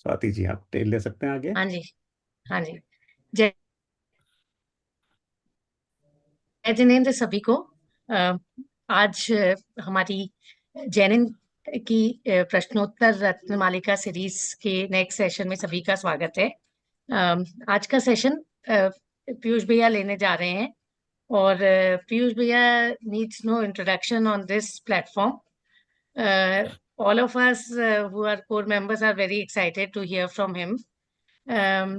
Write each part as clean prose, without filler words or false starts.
स्वाति जी, आप ले सकते हैं आगे। हाँ जी। हाँ जी। जय जय जिनेंद्र सभी को। आज हमारी जैनिन की प्रश्नोत्तर रत्नमालिका सीरीज के नेक्स्ट सेशन में सभी का स्वागत है। आज का सेशन पीयूष भैया लेने जा रहे हैं और पीयूष भैया needs no introduction on this platform. All of us who are core members are very excited to hear from him. Um,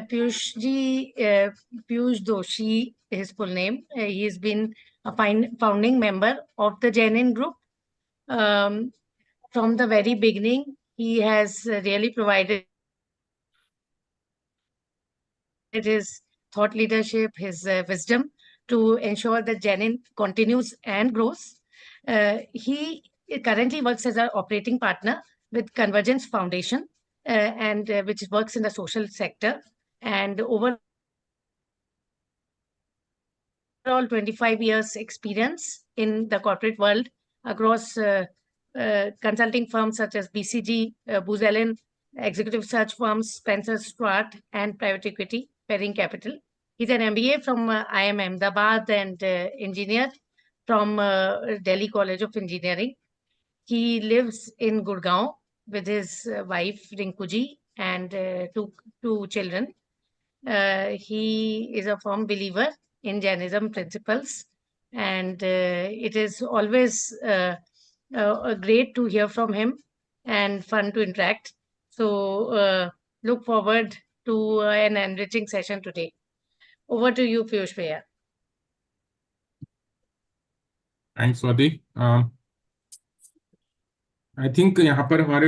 Piyush ji, Piyush Doshi, his full name. He has been a founding member of the Jainin Group. From the very beginning, he has really provided his thought leadership, his wisdom to ensure that Jainin continues and grows. He currently works as an operating partner with Convergence Foundation, and which works in the social sector. And overall 25 years experience in the corporate world across consulting firms such as BCG, Booz Allen, executive search firms, Spencer Stuart, and private equity, Perring Capital. He's an MBA from IIM Ahmedabad and engineer from Delhi College of Engineering. He lives in Gurgaon with his wife Rinkuji and two children. He is a firm believer in Jainism principles, and it is always great to hear from him and fun to interact. So look forward to an enriching session today. Over to you, Piyush Bhaiya. Thanks Swati. I think यहाँ पर हमारे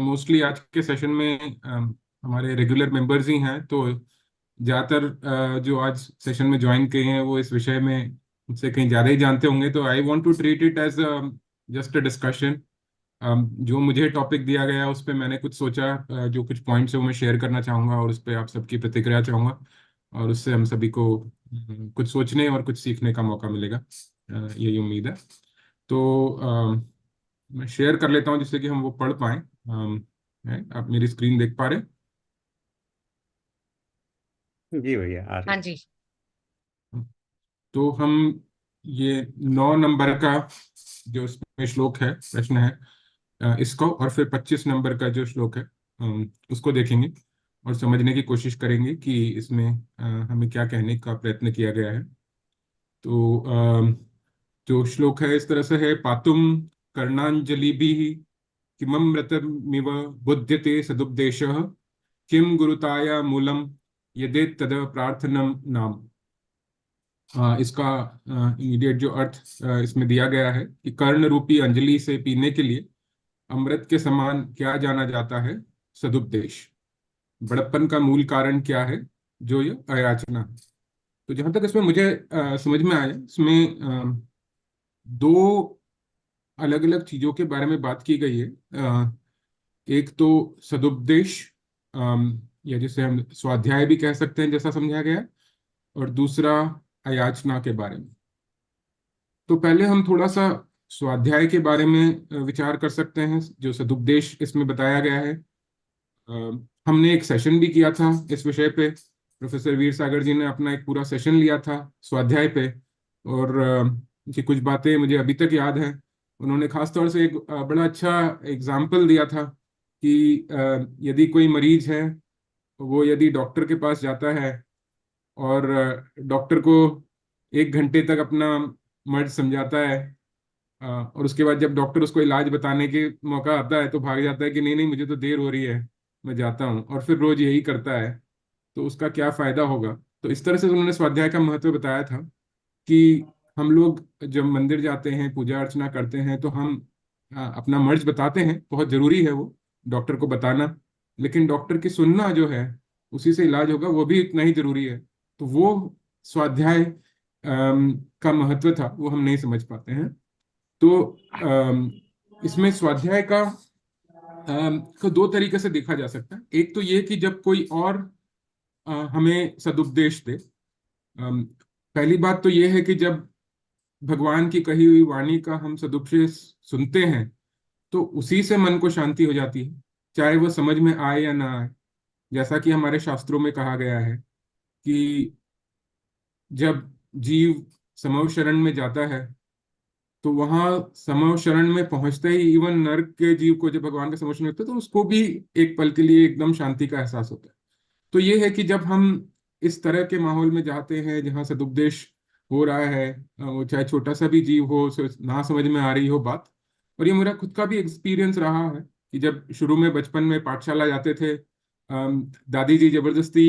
mostly आज के session में हमारे regular members ही हैं, तो ज़्यादातर जो आज सेशन में ज्वाइन किए हैं वो इस विषय में मुझसे कहीं ज़्यादा ही जानते होंगे। तो I want to treat it as just a discussion. जो मुझे टॉपिक दिया गया उस पर मैंने कुछ सोचा, जो कुछ पॉइंट्स है वो मैं शेयर करना चाहूँगा और उस पर आप सबकी प्रतिक्रिया चाहूँगा, और उससे हम सभी को कुछ सोचने और कुछ सीखने का मौका मिलेगा, यही उम्मीद है। तो मैं शेयर कर लेता हूँ जिससे कि हम वो पढ़ पाएं। आप मेरी स्क्रीन देख पा रहे हैं? जी भैया, आ रही हाँ है। जी। तो हम ये 9 नंबर का जो इसमें श्लोक है, प्रश्न है, इसको, और फिर 25 नंबर का जो श्लोक है उसको देखेंगे और समझने की कोशिश करेंगे कि इसमें हमें क्या कहने का प्रयत्न किया गया है। तो जो श्लोक है इस तरह से है: पातुम कर्णांजलि भी किममृतमिव बुध्यते सदुपदेशः किम गुरुताया मूलम यदेत तद प्रार्थनम नाम। इसका इमीडिएट जो अर्थ इसमें दिया गया है कि कर्ण रूपी अंजलि से पीने के लिए अमृत के समान क्या जाना जाता है सदुपदेश। बड़प्पन का मूल कारण क्या है, जो ये अयाचना है। तो जहां तक इसमें मुझे समझ में आया, इसमें दो अलग अलग चीजों के बारे में बात की गई है। एक तो सदुपदेश, या जिसे हम स्वाध्याय भी कह सकते हैं जैसा समझा गया है, और दूसरा अयाचना के बारे में। तो पहले हम थोड़ा सा स्वाध्याय के बारे में विचार कर सकते हैं, जो सदुपदेश इसमें बताया गया है। हमने एक सेशन भी किया था इस विषय पे। प्रोफेसर वीर सागर जी ने अपना एक पूरा सेशन लिया था स्वाध्याय पे, और उनकी कुछ बातें मुझे अभी तक याद है। उन्होंने खास तौर से एक बड़ा अच्छा एग्जाम्पल दिया था कि यदि कोई मरीज है, वो यदि डॉक्टर के पास जाता है और डॉक्टर को 1 घंटे तक अपना मर्ज समझाता है, और उसके बाद जब डॉक्टर उसको इलाज बताने के मौका आता है तो भाग जाता है कि नहीं नहीं मुझे तो देर हो रही है, मैं जाता हूँ, और फिर रोज यही करता है, तो उसका क्या फायदा होगा। तो इस तरह से उन्होंने स्वाध्याय का महत्व बताया था कि हम लोग जब मंदिर जाते हैं, पूजा अर्चना करते हैं, तो हम अपना मर्ज बताते हैं, बहुत जरूरी है वो डॉक्टर को बताना, लेकिन डॉक्टर की सुनना जो है, उसी से इलाज होगा, वो भी इतना ही जरूरी है। तो वो स्वाध्याय का महत्व था, वो हम नहीं समझ पाते हैं। तो इसमें स्वाध्याय को दो तरीके से देखा जा सकता है। एक तो ये कि जब कोई और हमें सदुपदेश दे। पहली बात तो ये है कि जब भगवान की कही हुई वाणी का हम सदुपदेश सुनते हैं तो उसी से मन को शांति हो जाती है। चाहे वो समझ में आए या ना आए। जैसा कि हमारे शास्त्रों में कहा गया है कि जब जीव समव शरण में जाता है तो वहां समव शरण में पहुंचते ही इवन नर्क के जीव को जब भगवान का समव शरण होता है तो उसको भी एक पल के लिए एकदम शांति का एहसास होता है। तो ये है कि जब हम इस तरह के माहौल में जाते हैं जहाँ सदुपदेश हो रहा है, वो चाहे छोटा सा भी जीव हो, ना समझ में आ रही हो बात। और ये मेरा खुद का भी एक्सपीरियंस रहा है कि जब शुरू में बचपन में पाठशाला जाते थे, दादी जी जबरदस्ती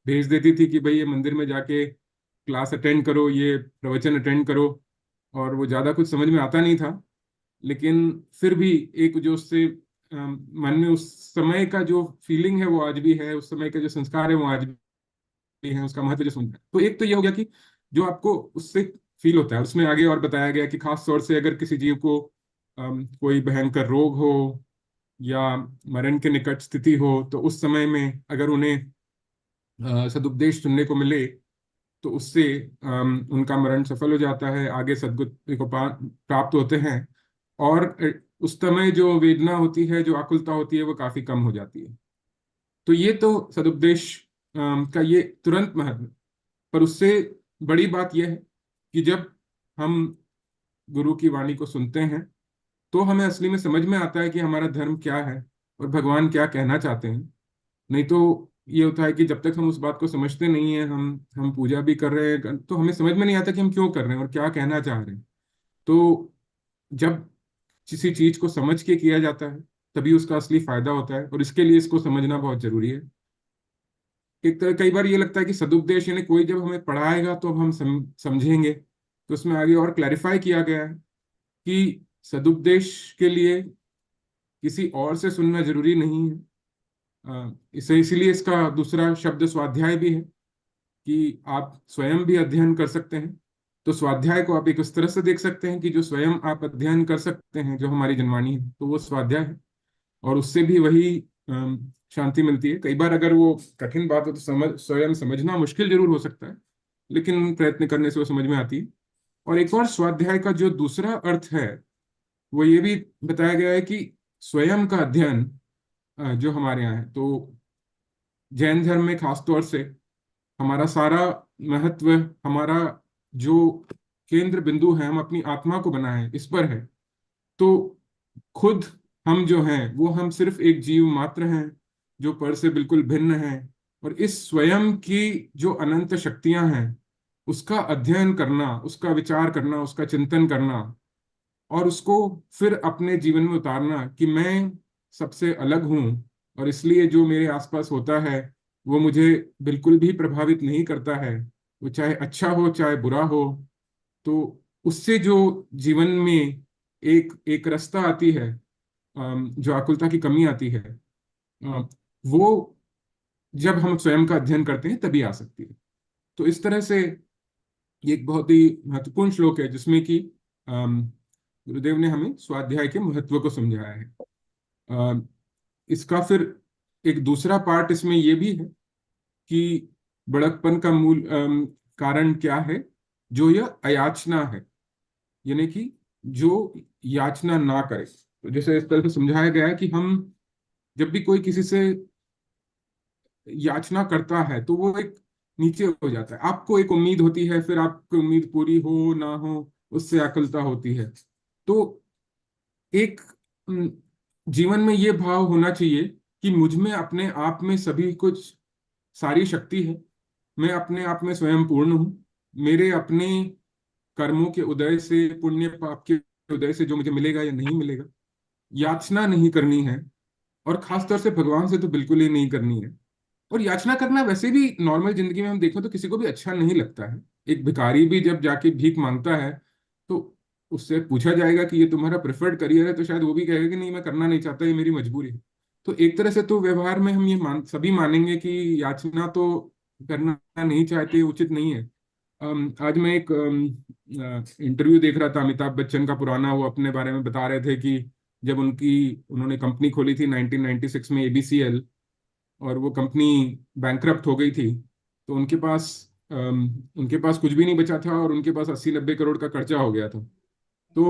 भेज देती थी कि भाई ये मंदिर में जाके क्लास अटेंड करो, ये प्रवचन अटेंड करो। और वो ज़्यादा कुछ समझ में आता नहीं था, लेकिन फिर भी एक जो उससे मन में उस समय का जो फीलिंग है वो आज भी है, उस समय का जो संस्कार है वो आज भी है, उसका महत्व जो समझना है। तो एक तो ये हो गया कि जो आपको उससे फील होता है। उसमें आगे और बताया गया कि खास तौर से अगर किसी जीव को कोई भयंकर रोग हो या मरण के निकट स्थिति हो तो उस समय में अगर उन्हें सदुपदेश सुनने को मिले तो उससे उनका मरण सफल हो जाता है, आगे सद्गति को प्राप्त होते हैं। और उस समय जो वेदना होती है, जो आकुलता होती है, वो काफी कम हो जाती है। तो ये तो सदुपदेश का ये तुरंत महत्व। पर उससे बड़ी बात यह है कि जब हम गुरु की वाणी को सुनते हैं तो हमें असली में समझ में आता है कि हमारा धर्म क्या है और भगवान क्या कहना चाहते हैं। नहीं तो ये होता है कि जब तक हम उस बात को समझते नहीं है, हम पूजा भी कर रहे हैं तो हमें समझ में नहीं आता कि हम क्यों कर रहे हैं और क्या कहना चाह रहे हैं। तो जब किसी चीज को समझ के किया जाता है तभी उसका असली फायदा होता है, और इसके लिए इसको समझना बहुत जरूरी है। एक तरह कई बार ये लगता है कि सदुपदेश यानी कोई जब हमें पढ़ाएगा तो अब हम समझेंगे। तो उसमें आगे और क्लैरिफाई किया गया है कि सदुपदेश के लिए किसी और से सुनना जरूरी नहीं है। इसे इसीलिए इसका दूसरा शब्द स्वाध्याय भी है कि आप स्वयं भी अध्ययन कर सकते हैं। तो स्वाध्याय को आप एक इस तरह से देख सकते हैं कि जो स्वयं आप अध्ययन कर सकते हैं, जो हमारी जनवाणी है, तो वो स्वाध्याय है। और उससे भी वही शांति मिलती है। कई बार अगर वो कठिन बात हो तो स्वयं समझना मुश्किल जरूर हो सकता है, लेकिन प्रयत्न करने से वो समझ में आती है। और एक और स्वाध्याय का जो दूसरा अर्थ है वो ये भी बताया गया है कि स्वयं का अध्ययन जो हमारे यहाँ है, तो जैन धर्म में खास तौर से हमारा सारा महत्व, हमारा जो केंद्र बिंदु है, हम अपनी आत्मा को बनाए इस पर है। तो खुद हम जो हैं वो हम सिर्फ एक जीव मात्र हैं जो पर से बिल्कुल भिन्न हैं। और इस स्वयं की जो अनंत शक्तियां हैं उसका अध्ययन करना, उसका विचार करना, उसका चिंतन करना और उसको फिर अपने जीवन में उतारना कि मैं सबसे अलग हूं और इसलिए जो मेरे आसपास होता है वो मुझे बिल्कुल भी प्रभावित नहीं करता है, वो चाहे अच्छा हो चाहे बुरा हो। तो उससे जो जीवन में एक एक रास्ता आती है, जो आकुलता की कमी आती है, वो जब हम स्वयं का अध्ययन करते हैं तभी आ सकती है। तो इस तरह से ये एक बहुत ही महत्वपूर्ण श्लोक है जिसमें कि गुरुदेव ने हमें स्वाध्याय के महत्व को समझाया है। इसका फिर एक दूसरा पार्ट इसमें यह भी है कि बड़कपन का मूल कारण क्या है, जो यह अयाचना है, यानी कि जो याचना ना करे। तो जैसे इस तरह से समझाया गया है कि हम जब भी कोई किसी से याचना करता है तो वो एक नीचे हो जाता है। आपको एक उम्मीद होती है, फिर आपकी उम्मीद पूरी हो ना हो उससे आकुलता होती है। तो एक जीवन में ये भाव होना चाहिए कि मुझ में अपने आप में सभी कुछ, सारी शक्ति है, मैं अपने आप में स्वयं पूर्ण हूँ। मेरे अपने कर्मों के उदय से, पुण्य पाप के उदय से जो मुझे मिलेगा या नहीं मिलेगा, याचना नहीं करनी है। और खास तौर से भगवान से तो बिल्कुल ही नहीं करनी है। और याचना करना वैसे भी नॉर्मल जिंदगी में हम देखें तो किसी को भी अच्छा नहीं लगता है। एक भिखारी भी जब जाके भीख मांगता है तो उससे पूछा जाएगा कि ये तुम्हारा प्रेफर्ड करियर है, तो शायद वो भी कहेगा कि नहीं, मैं करना नहीं चाहता, ये मेरी मजबूरी है। तो एक तरह से तो व्यवहार में हम ये सभी मानेंगे कि याचना तो करना नहीं चाहते, उचित नहीं है। आज मैं एक इंटरव्यू देख रहा था अमिताभ बच्चन का पुराना, वो अपने बारे में बता रहे थे कि जब उन्होंने कंपनी खोली थी 1996 में, एबीसीएल, और वो कंपनी बैंकरप्ट हो गई थी तो उनके पास कुछ भी नहीं बचा था और उनके पास 80-90 करोड़ का कर्जा हो गया था। तो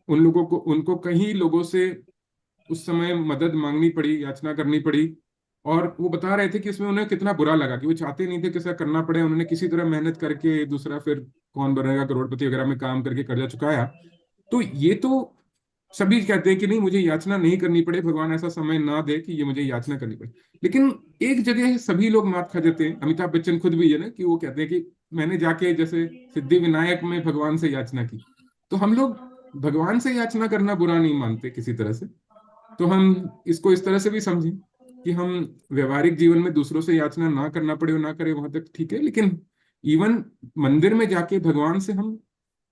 उन लोगों को उनको कई लोगों से उस समय मदद मांगनी पड़ी, याचना करनी पड़ी। और वो बता रहे थे कि इसमें उन्हें कितना बुरा लगा कि वो चाहते नहीं थे कि ऐसा करना पड़े, उन्होंने किसी तरह मेहनत करके दूसरा फिर कौन बनेगा करोड़पति वगैरह में काम करके कर्जा चुकाया। तो ये तो सभी कहते हैं कि नहीं, मुझे याचना नहीं करनी पड़े, भगवान ऐसा समय ना दे कि ये मुझे याचना करनी पड़े। लेकिन एक जगह सभी लोग मात खा जाते हैं, अमिताभ बच्चन खुद भी है ना, कि वो कहते हैं कि मैंने जाके जैसे सिद्धि विनायक में भगवान से याचना की। तो हम लोग भगवान से याचना करना बुरा नहीं मानते किसी तरह से। तो हम इसको इस तरह से भी समझें कि हम व्यवहारिक जीवन में दूसरों से याचना ना करना पड़े और ना करें, वहां तक ठीक है। लेकिन इवन मंदिर में जाके भगवान से हम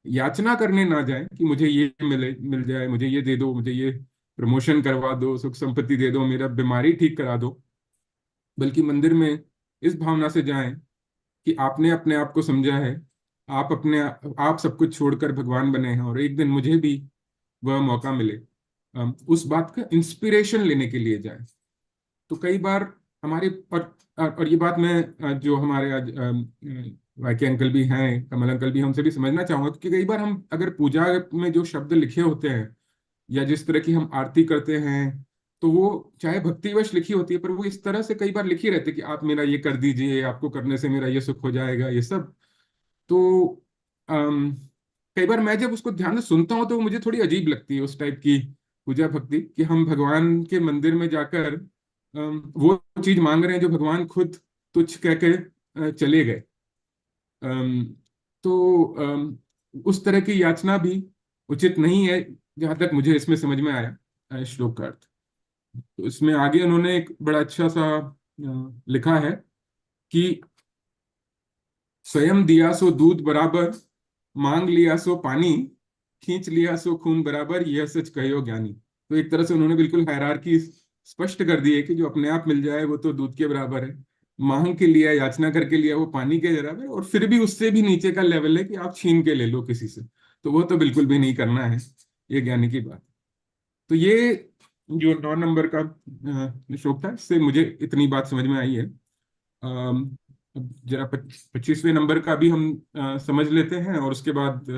याचना करने ना जाए कि मुझे ये मिल जाए, मुझे ये दे दो, मुझे ये प्रमोशन करवा दो, सुख संपत्ति दे दो, मेरा बीमारी ठीक करा दो। बल्कि मंदिर में इस भावना से जाएं कि आपने अपने आप को समझा है, आप सब कुछ छोड़कर भगवान बने हैं, और एक दिन मुझे भी वह मौका मिले उस बात का इंस्पिरेशन लेने के लिए जाए। तो कई बार हमारे और ये बात मैं जो हमारे आज वाके अंकल भी हैं, कमल अंकल भी हैं, उनसे भी समझना चाहूंगा, क्योंकि कई बार हम अगर पूजा में जो शब्द लिखे होते हैं या जिस तरह की हम आरती करते हैं, तो वो चाहे भक्तिवश लिखी होती है, पर वो इस तरह से कई बार लिखी रहती है कि आप मेरा ये कर दीजिए, आपको करने से मेरा ये सुख हो जाएगा, ये सब। तो अम, कई बार मैं जब उसको ध्यान से सुनता हूँ तो मुझे थोड़ी अजीब लगती है उस टाइप की पूजा भक्ति, कि हम भगवान के मंदिर में जाकर वो चीज मांग रहे हैं जो भगवान खुद तुच्छ कह के चले गए। अम, तो उस तरह की याचना भी उचित नहीं है, जहां तक मुझे इसमें समझ में आया श्लोक का अर्थ। तो इसमें आगे उन्होंने एक बड़ा अच्छा सा लिखा है कि स्वयं दिया सो दूध बराबर, मांग लिया सो पानी, खींच लिया सो खून बराबर, यह सच कहो ज्ञानी। तो एक तरह से उन्होंने बिल्कुल हायरार्की स्पष्ट कर दी है कि जो अपने आप मिल जाए वो तो दूध के बराबर है, मांग के लिया, याचना करके लिया, वो पानी के बराबर, और फिर भी उससे भी नीचे का लेवल है कि आप छीन के ले लो किसी से, तो वो तो बिल्कुल भी नहीं करना है। ये ज्ञानी की बात। तो ये जो 9 नंबर का श्लोक था, इससे मुझे इतनी बात समझ में आई है। अब जरा 25वें नंबर का भी हम समझ लेते हैं, और उसके बाद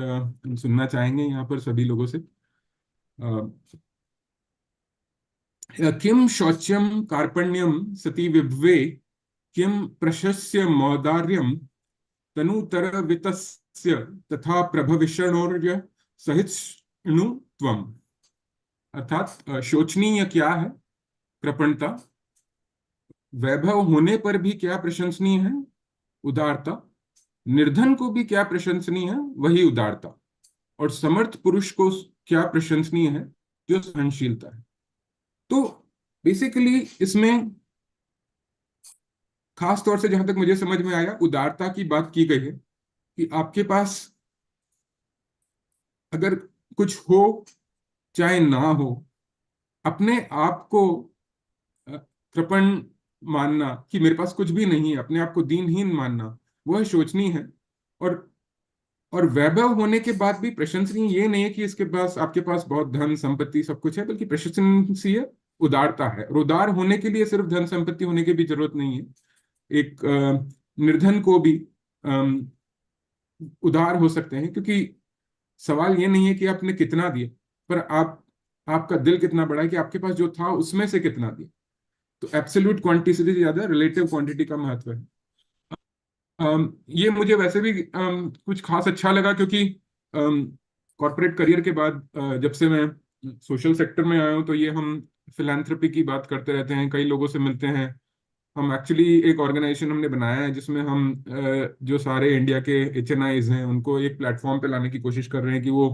हम सुनना चाहेंगे यहाँ पर सभी लोगों से। किम शौच्यम कार्पण्यम सती विभवे, किम प्रशस्य मौदार्यम तनुतर वितस्य, तथा प्रभविष्णोर्य सहिष्णु त्वम। अर्थात शोचनीय क्या है कृपणता, वैभव होने पर भी क्या प्रशंसनीय है उदारता, निर्धन को भी क्या प्रशंसनीय है वही उदारता, और समर्थ पुरुष को क्या प्रशंसनीय है जो सहनशीलता है। तो बेसिकली इसमें खास तौर से जहां तक मुझे समझ में आया, उदारता की बात की गई है कि आपके पास अगर कुछ हो चाहे ना हो, अपने आप को कृपण मानना कि मेरे पास कुछ भी नहीं है, अपने आप को दीनहीन मानना, वह शोचनीय है। और और वैभव होने के बाद भी प्रशंसनीय ये नहीं है कि इसके पास, आपके पास बहुत धन संपत्ति सब कुछ है, बल्कि प्रशंसनीय उदारता है। और उदार होने के लिए सिर्फ धन संपत्ति होने की भी जरूरत नहीं है। एक निर्धन को भी उदार हो सकते हैं, क्योंकि सवाल ये नहीं है कि आपने कितना दिया, पर आपका दिल कितना बड़ा है कि आपके पास जो था उसमें से कितना दिया। तो एब्सोल्यूट क्वांटिटी से ज्यादा रिलेटिव क्वांटिटी का महत्व है। ये मुझे वैसे भी कुछ खास अच्छा लगा, क्योंकि कॉर्पोरेट करियर के बाद जब से मैं सोशल सेक्टर में आया हूँ, तो ये हम फिलैंथ्रोपी की बात करते रहते हैं, कई लोगों से मिलते हैं। हम एक्चुअली एक ऑर्गेनाइजेशन हमने बनाया है जिसमें हम जो सारे इंडिया के HNIs हैं उनको एक प्लेटफॉर्म पे लाने की कोशिश कर रहे हैं कि वो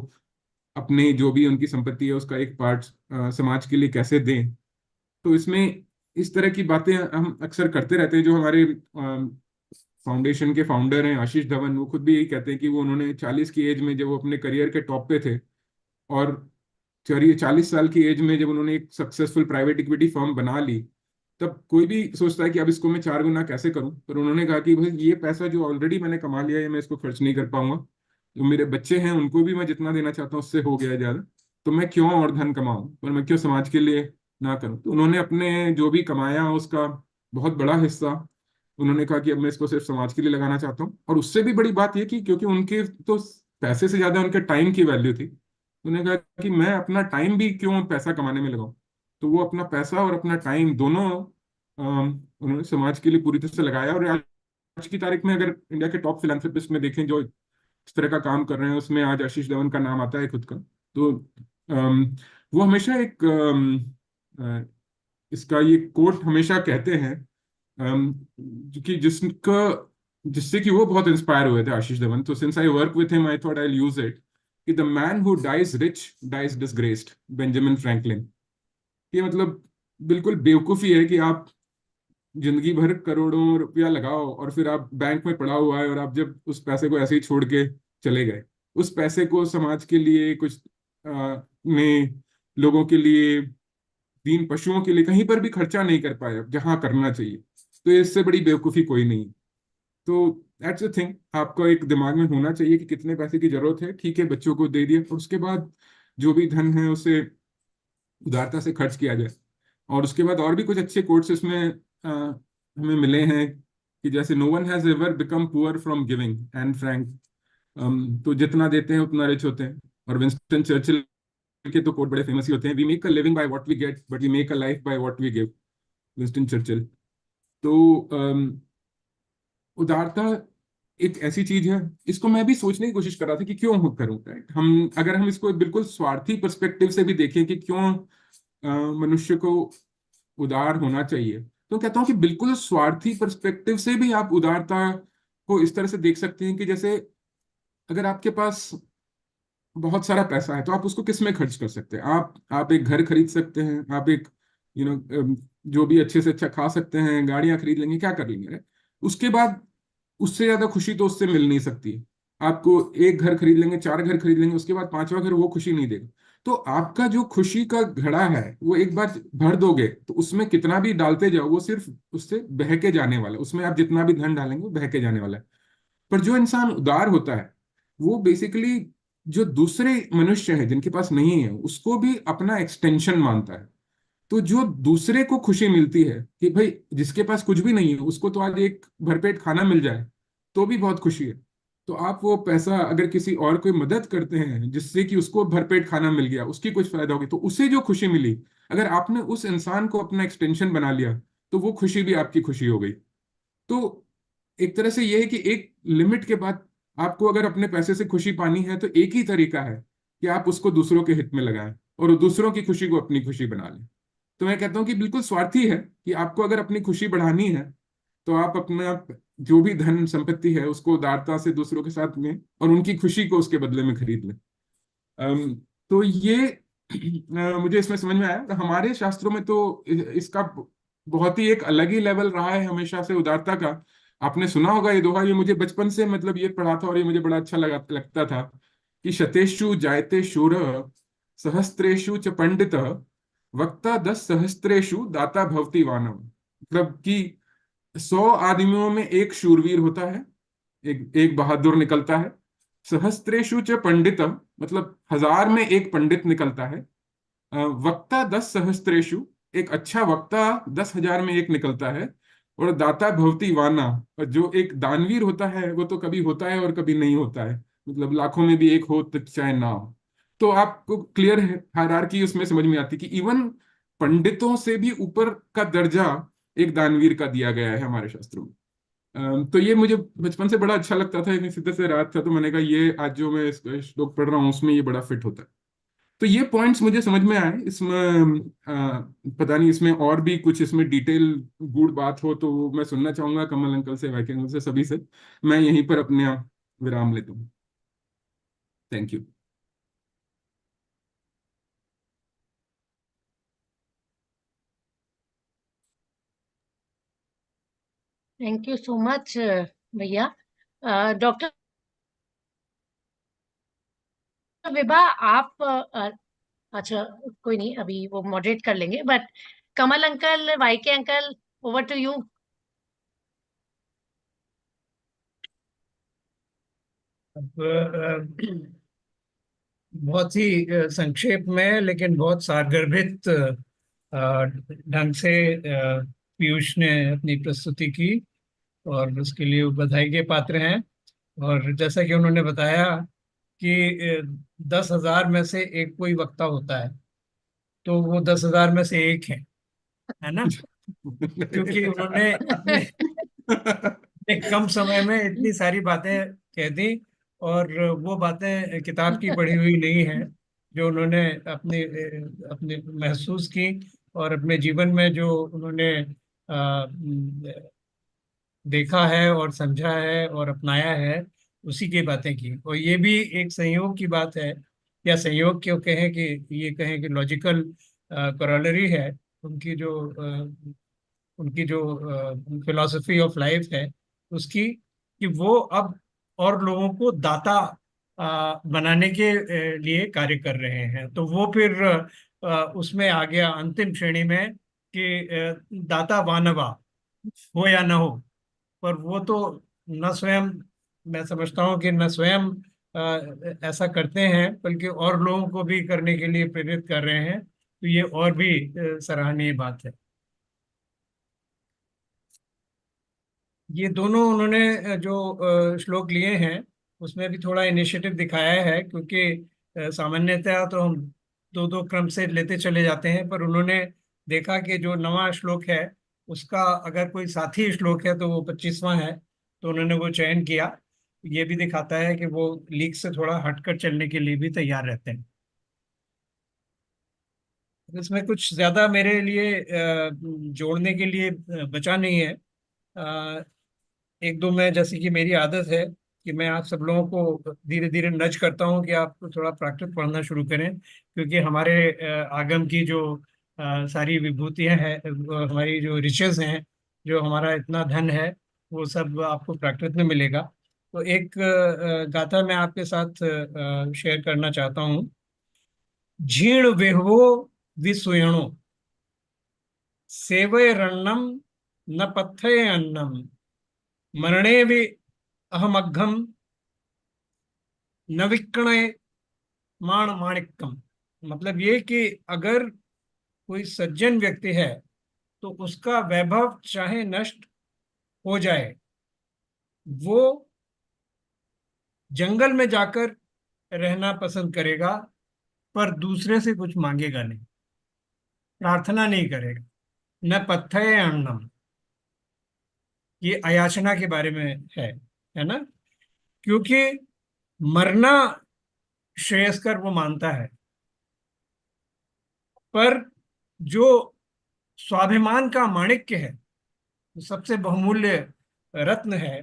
अपनी जो भी उनकी संपत्ति है उसका एक पार्ट समाज के लिए कैसे दें। तो इसमें इस तरह की बातें हम अक्सर करते रहते हैं। जो हमारे फाउंडेशन के फाउंडर हैं आशीष धवन, वो खुद भी यही कहते हैं कि वो उन्होंने 40 की एज में, जब वो अपने करियर के टॉप पे थे, और 40 साल की एज में जब उन्होंने एक सक्सेसफुल प्राइवेट इक्विटी फर्म बना ली, तब कोई भी सोचता है कि अब इसको मैं 4 गुना कैसे करूं। पर उन्होंने कहा कि भाई ये पैसा जो ऑलरेडी मैंने कमा लिया है, मैं इसको खर्च नहीं कर पाऊंगा, जो मेरे बच्चे हैं उनको भी मैं जितना देना चाहता हूँ उससे हो गया है ज्यादा, तो मैं क्यों और धन कमाऊं, पर मैं क्यों समाज के लिए ना करूं। तो उन्होंने अपने जो भी कमाया उसका बहुत बड़ा हिस्सा, उन्होंने कहा कि अब मैं इसको सिर्फ समाज के लिए लगाना चाहता हूँ। और उससे भी बड़ी बात यह कि क्योंकि उनके तो पैसे से ज्यादा उनके टाइम की वैल्यू थी, उन्होंने कहा कि मैं अपना टाइम भी क्यों पैसा कमाने में लगाऊं, तो वो अपना पैसा और अपना टाइम दोनों उन्होंने समाज के लिए पूरी तरह से लगाया। और आज की तारीख में अगर इंडिया के टॉप फिलेंथ्रोपिस्ट में देखें जो इस तरह का काम कर रहे हैं, उसमें आज आशीष धवन का नाम आता है खुद का। तो वो हमेशा एक इसका ये कोट हमेशा कहते हैं कि जिससे कि वो बहुत इंस्पायर हुए थे आशीष धवन। तो since I work with him I thought I use it कि the man who dies rich dies disgraced, Benjamin Franklin. ये मतलब बिल्कुल बेवकूफी है कि आप जिंदगी भर करोड़ों रुपया लगाओ और फिर आप बैंक में पड़ा हुआ है और आप जब उस पैसे को ऐसे ही छोड़ के चले गए, उस पैसे को समाज के लिए कुछ ने लोगों के लिए, दीन पशुओं के लिए कहीं पर भी खर्चा नहीं कर पाए जहां करना चाहिए। तो इससे बड़ी बेवकूफी कोई नहीं है। तो दैट्स अ थिंग आपको एक दिमाग में होना चाहिए कि कितने पैसे की जरूरत है, ठीक है बच्चों को दे दिया, और उसके बाद जो भी धन है उसे उदारता से खर्च किया जाए। और उसके बाद और भी कुछ अच्छे कोट्स इसमें हमें मिले हैं कि जैसे no one has ever become poor from giving, Anne Frank. तो जितना देते हैं उतना रिच होते हैं। और विंस्टन चर्चिल के तो कोट बड़े फेमस ही होते हैं, we make a living by what we get but we make a life by what we give, Winston Churchill. तो उदारता एक ऐसी चीज है, इसको मैं भी सोचने की कोशिश कर रहा था कि क्यों करूं, राइट। अगर हम इसको बिल्कुल स्वार्थी पर्सपेक्टिव से भी देखें कि क्यों मनुष्य को उदार होना चाहिए, तो कहता हूं कि बिल्कुल स्वार्थी पर्सपेक्टिव से भी आप उदारता को इस तरह से देख सकते हैं कि जैसे अगर आपके पास बहुत सारा पैसा है तो आप उसको किस में खर्च कर सकते हैं। आप एक घर खरीद सकते हैं, आप एक जो भी अच्छे से अच्छा खा सकते हैं, गाड़ियां खरीद लेंगे, क्या कर लेंगे, right? उसके बाद उससे ज्यादा खुशी तो उससे मिल नहीं सकती। आपको एक घर खरीद लेंगे, चार घर खरीद लेंगे, उसके बाद पांचवा घर वो खुशी नहीं देगा। तो आपका जो खुशी का घड़ा है वो एक बार भर दोगे तो उसमें कितना भी डालते जाओ वो सिर्फ उससे बह के जाने वाला है। उसमें आप जितना भी धन डालेंगे वो बह के जाने वाला है। पर जो इंसान उदार होता है वो बेसिकली जो दूसरे मनुष्य हैं जिनके पास नहीं है उसको भी अपना एक्सटेंशन मानता है। तो जो दूसरे को खुशी मिलती है कि भाई जिसके पास कुछ भी नहीं है उसको तो आज एक भरपेट खाना मिल जाए तो भी बहुत खुशी है। तो आप वो पैसा अगर किसी और कोई मदद करते हैं जिससे कि उसको भरपेट खाना मिल गया, उसकी कुछ फायदा होगी, तो उसे जो खुशी मिली, अगर आपने उस इंसान को अपना एक्सटेंशन बना लिया तो वो खुशी भी आपकी खुशी हो गई। तो एक तरह से ये है कि एक लिमिट के बाद आपको अगर अपने पैसे से खुशी पानी है तो एक ही तरीका है कि आप उसको दूसरों के हित में लगाएं और दूसरों की खुशी को अपनी खुशी बना लें। तो मैं कहता हूं कि बिल्कुल स्वार्थी है कि आपको अगर अपनी खुशी बढ़ानी है तो आप अपना जो भी धन संपत्ति है उसको उदारता से दूसरों के साथ में और उनकी खुशी को उसके बदले में खरीद लें। तो ये मुझे इसमें समझ में आया। हमारे शास्त्रों में तो इसका बहुत ही एक अलग ही लेवल रहा है हमेशा से उदारता का। आपने सुना होगा ये दोहा, ये मुझे बचपन से मतलब ये पढ़ा था और ये मुझे बड़ा अच्छा लगता था कि शतेषु जायते शूर सहस्त्रेषु च पंडित वक्ता 10 सहस्त्रेषु दाता भवति वानम। मतलब कि 100 आदमियों में एक शूरवीर होता है, एक बहादुर निकलता है। सहस्त्रेषु च पंडित मतलब 1000 में एक पंडित निकलता है। वक्ता 10 सहस्त्रेषु एक अच्छा वक्ता 10,000 में एक निकलता है। और दाता भवति वाना, और जो एक दानवीर होता है वो तो कभी होता है और कभी नहीं होता है, मतलब लाखों में भी एक हो तो चाहे ना हो। तो आपको क्लियर हायरार्की उसमें समझ में आती कि इवन पंडितों से भी ऊपर का दर्जा एक दानवीर का दिया गया है हमारे शास्त्रों में। तो ये मुझे बचपन से बड़ा अच्छा लगता था, इसी तरह से रात था तो मैंने कहा ये आज जो मैं श्लोक पढ़ रहा हूँ उसमें ये बड़ा फिट होता है। तो ये पॉइंट्स मुझे समझ में आए इसमें। पता नहीं इसमें और भी कुछ इसमें डिटेल गूढ़ बात हो तो वो मैं सुनना चाहूंगा कमल अंकल से, वाइके अंकल से, सभी से। मैं यहीं पर अपने विराम लेता हूँ। Thank you. Thank you so much भैया। डॉक्टर विभा, आप अच्छा कोई नहीं, अभी वो मॉडरेट कर लेंगे, but Kamal uncle, Y K uncle, over to you. बहुत ही संक्षेप में लेकिन बहुत सारगर्भित ढंग से पीयूष ने अपनी प्रस्तुति की और उसके लिए वो बधाई के पात्र हैं। और जैसा कि उन्होंने बताया कि 10,000 में से एक कोई वक्ता होता है, तो वो 10,000 में से एक है ना, क्योंकि उन्होंने अपने एक कम समय में इतनी सारी बातें कह दी, और वो बातें किताब की पढ़ी हुई नहीं है, जो उन्होंने अपने अपने महसूस की और अपने जीवन में जो उन्होंने देखा है और समझा है और अपनाया है, उसी की बातें की। और ये भी एक संयोग की बात है, या संयोग क्यों कहें, कि ये कहें कि लॉजिकल करोलरी है उनकी जो उनकी जो फिलॉसफी ऑफ लाइफ है उसकी, कि वो अब और लोगों को दाता बनाने के लिए कार्य कर रहे हैं। तो वो फिर उसमें आ गया अंतिम श्रेणी में कि दाता वानवा हो या ना हो, पर वो तो न स्वयं, मैं समझता हूँ कि न स्वयं ऐसा करते हैं, बल्कि और लोगों को भी करने के लिए प्रेरित कर रहे हैं। तो ये और भी सराहनीय बात है। ये दोनों उन्होंने जो श्लोक लिए हैं उसमें भी थोड़ा इनिशिएटिव दिखाया है, क्योंकि सामान्यतः तो हम दो दो क्रम से लेते चले जाते हैं, पर उन्होंने देखा कि जो नवा श्लोक है उसका अगर कोई साथी श्लोक है तो वो 25वां है, तो उन्होंने वो चयन किया। ये भी दिखाता है कि वो लीक से थोड़ा हटकर चलने के लिए भी तैयार रहते हैं। इसमें कुछ ज्यादा मेरे लिए जोड़ने के लिए बचा नहीं है। एक दो में, जैसे कि मेरी आदत है कि मैं आप सब लोगों को धीरे धीरे नज करता हूँ कि आप थोड़ा प्राकृत पढ़ना शुरू करें, क्योंकि हमारे आगम की जो सारी विभूतियां हैं, हमारी जो रिचेस हैं, जो हमारा इतना धन है, वो सब आपको प्राकृत में मिलेगा। तो एक गाथा मैं आपके साथ शेयर करना चाहता हूँ। झीण विहवो विसुयणो सेवय रण्णम न पथ्य अन्नम मरणे भी अहमघम न विक्णे माणिक्यम। मतलब ये कि अगर कोई सज्जन व्यक्ति है तो उसका वैभव चाहे नष्ट हो जाए, वो जंगल में जाकर रहना पसंद करेगा, पर दूसरे से कुछ मांगेगा नहीं, प्रार्थना नहीं करेगा। न पथ्य अन्नम, ये अयाचना के बारे में है ना, क्योंकि मरना श्रेयस्कर वो मानता है, पर जो स्वाभिमान का माणिक्य है, सबसे बहुमूल्य रत्न है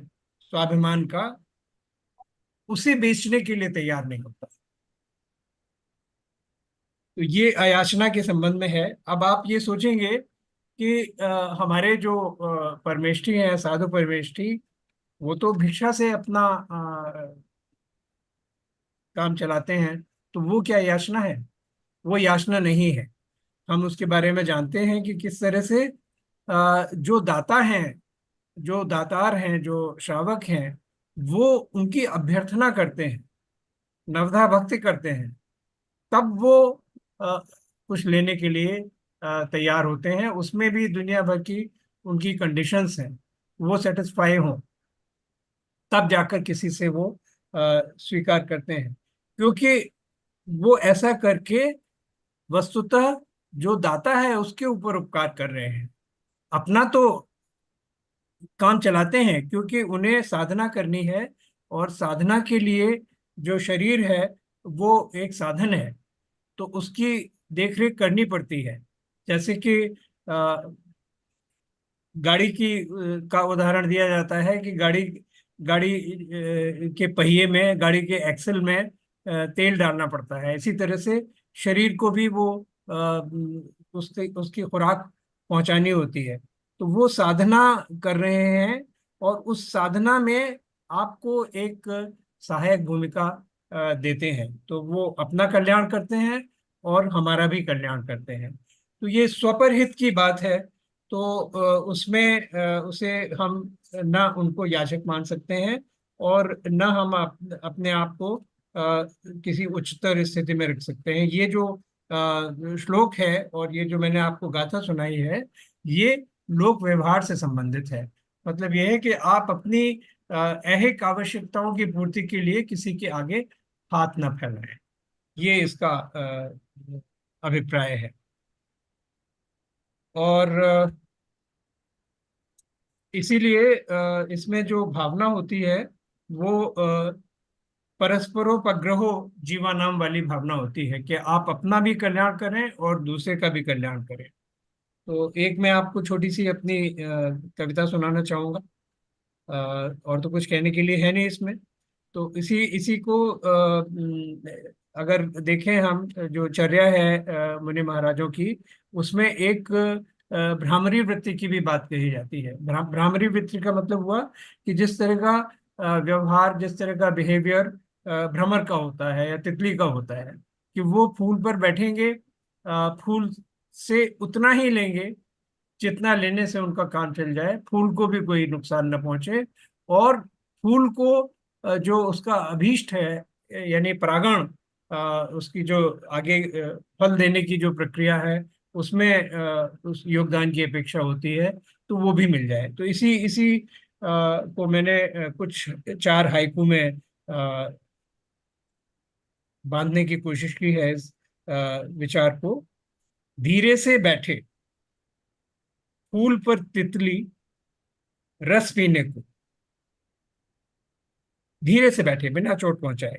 स्वाभिमान का, उसे बेचने के लिए तैयार नहीं होता। तो ये अयाचना के संबंध में है। अब आप ये सोचेंगे कि हमारे जो परमेष्ठी हैं, साधु परमेष्ठी, वो तो भिक्षा से अपना काम चलाते हैं, तो वो क्या याचना है? वो याचना नहीं है। हम उसके बारे में जानते हैं कि किस तरह से जो दाता हैं, जो दातार हैं, जो श्रावक हैं, वो उनकी अभ्यर्थना करते हैं, नवधा भक्ति करते हैं, तब वो कुछ लेने के लिए तैयार होते हैं। उसमें भी दुनिया भर की उनकी कंडीशंस हैं, वो सेटिस्फाई हों तब जाकर किसी से वो स्वीकार करते हैं, क्योंकि वो ऐसा करके वस्तुतः जो दाता है उसके ऊपर उपकार कर रहे हैं। अपना तो काम चलाते हैं क्योंकि उन्हें साधना करनी है, और साधना के लिए जो शरीर है वो एक साधन है, तो उसकी देखरेख करनी पड़ती है। जैसे कि गाड़ी की का उदाहरण दिया जाता है कि गाड़ी गाड़ी के पहिए में, गाड़ी के एक्सल में तेल डालना पड़ता है। इसी तरह से शरीर को भी वो उसकी खुराक पहुंचानी होती है। तो वो साधना कर रहे हैं, और उस साधना में आपको एक सहायक भूमिका देते हैं। तो वो अपना कल्याण करते हैं और हमारा भी कल्याण करते हैं। तो ये स्वपर हित की बात है। तो उसमें उसे हम ना उनको याचक मान सकते हैं, और न हम अपने आप को किसी उच्चतर स्थिति में रख सकते हैं। ये जो श्लोक है और ये जो मैंने आपको गाथा सुनाई है, ये लोक व्यवहार से संबंधित है। मतलब यह है कि आप अपनी ऐहिक आवश्यकताओं की पूर्ति के लिए किसी के आगे हाथ न फैलाएं। ये इसका अभिप्राय है। और इसीलिए इसमें जो भावना होती है वो परस्परोपग्रहो जीवानाम वाली भावना होती है कि आप अपना भी कल्याण करें और दूसरे का भी कल्याण करें। तो एक मैं आपको छोटी सी अपनी कविता सुनाना चाहूंगा। और तो कुछ कहने के लिए है नहीं इसमें। तो इसी इसी को अगर देखें हम, जो चर्या है मुनि महाराजों की, उसमें एक भ्रामरी वृत्ति की भी बात कही जाती है। भ्रामरी वृत्ति का मतलब हुआ कि जिस तरह का व्यवहार, जिस तरह का बिहेवियर भ्रमर का होता है या तितली का होता है, कि वो फूल पर बैठेंगे, फूल से उतना ही लेंगे जितना लेने से उनका काम चल जाए, फूल को भी कोई नुकसान न पहुंचे, और फूल को जो उसका अभीष्ट है यानी परागण, उसकी जो आगे फल देने की जो प्रक्रिया है उसमें उस योगदान की अपेक्षा होती है, तो वो भी मिल जाए। तो इसी इसी को मैंने कुछ 4 हाइकू में बांधने की कोशिश की है इस विचार को। धीरे से बैठे फूल पर तितली रस पीने को, धीरे से बैठे बिना चोट पहुंचाए,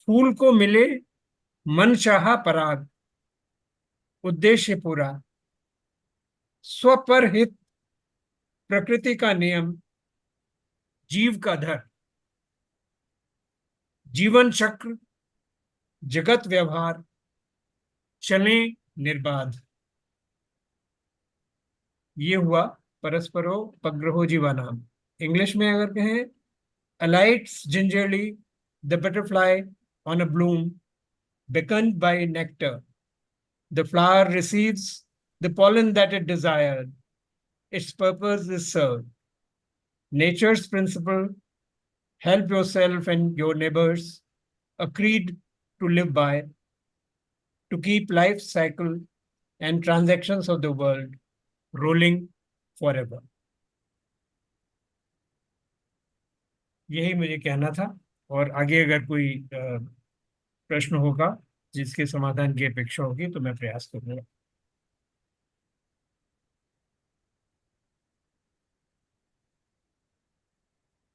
फूल को मिले मन चाहा पराग, उद्देश्य पूरा, स्वपर हित, प्रकृति का नियम, जीव का धर्म, जीवन चक्र, जगत व्यवहार, चले निर्बाध। ये हुआ परस्परोपग्रहो जीवानाम। इंग्लिश में अगर कहें, alights gingerly the butterfly on a bloom beckoned by nectar. The flower receives the pollen that it desired. Its purpose is served. Nature's principle, help yourself and your neighbors, a creed to live by, to keep life's cycle and transactions of the world rolling forever. यही मुझे कहना था, और आगे अगर कोई प्रश्न होगा जिसके समाधान की अपेक्षा होगी तो मैं प्रयास करूंगा।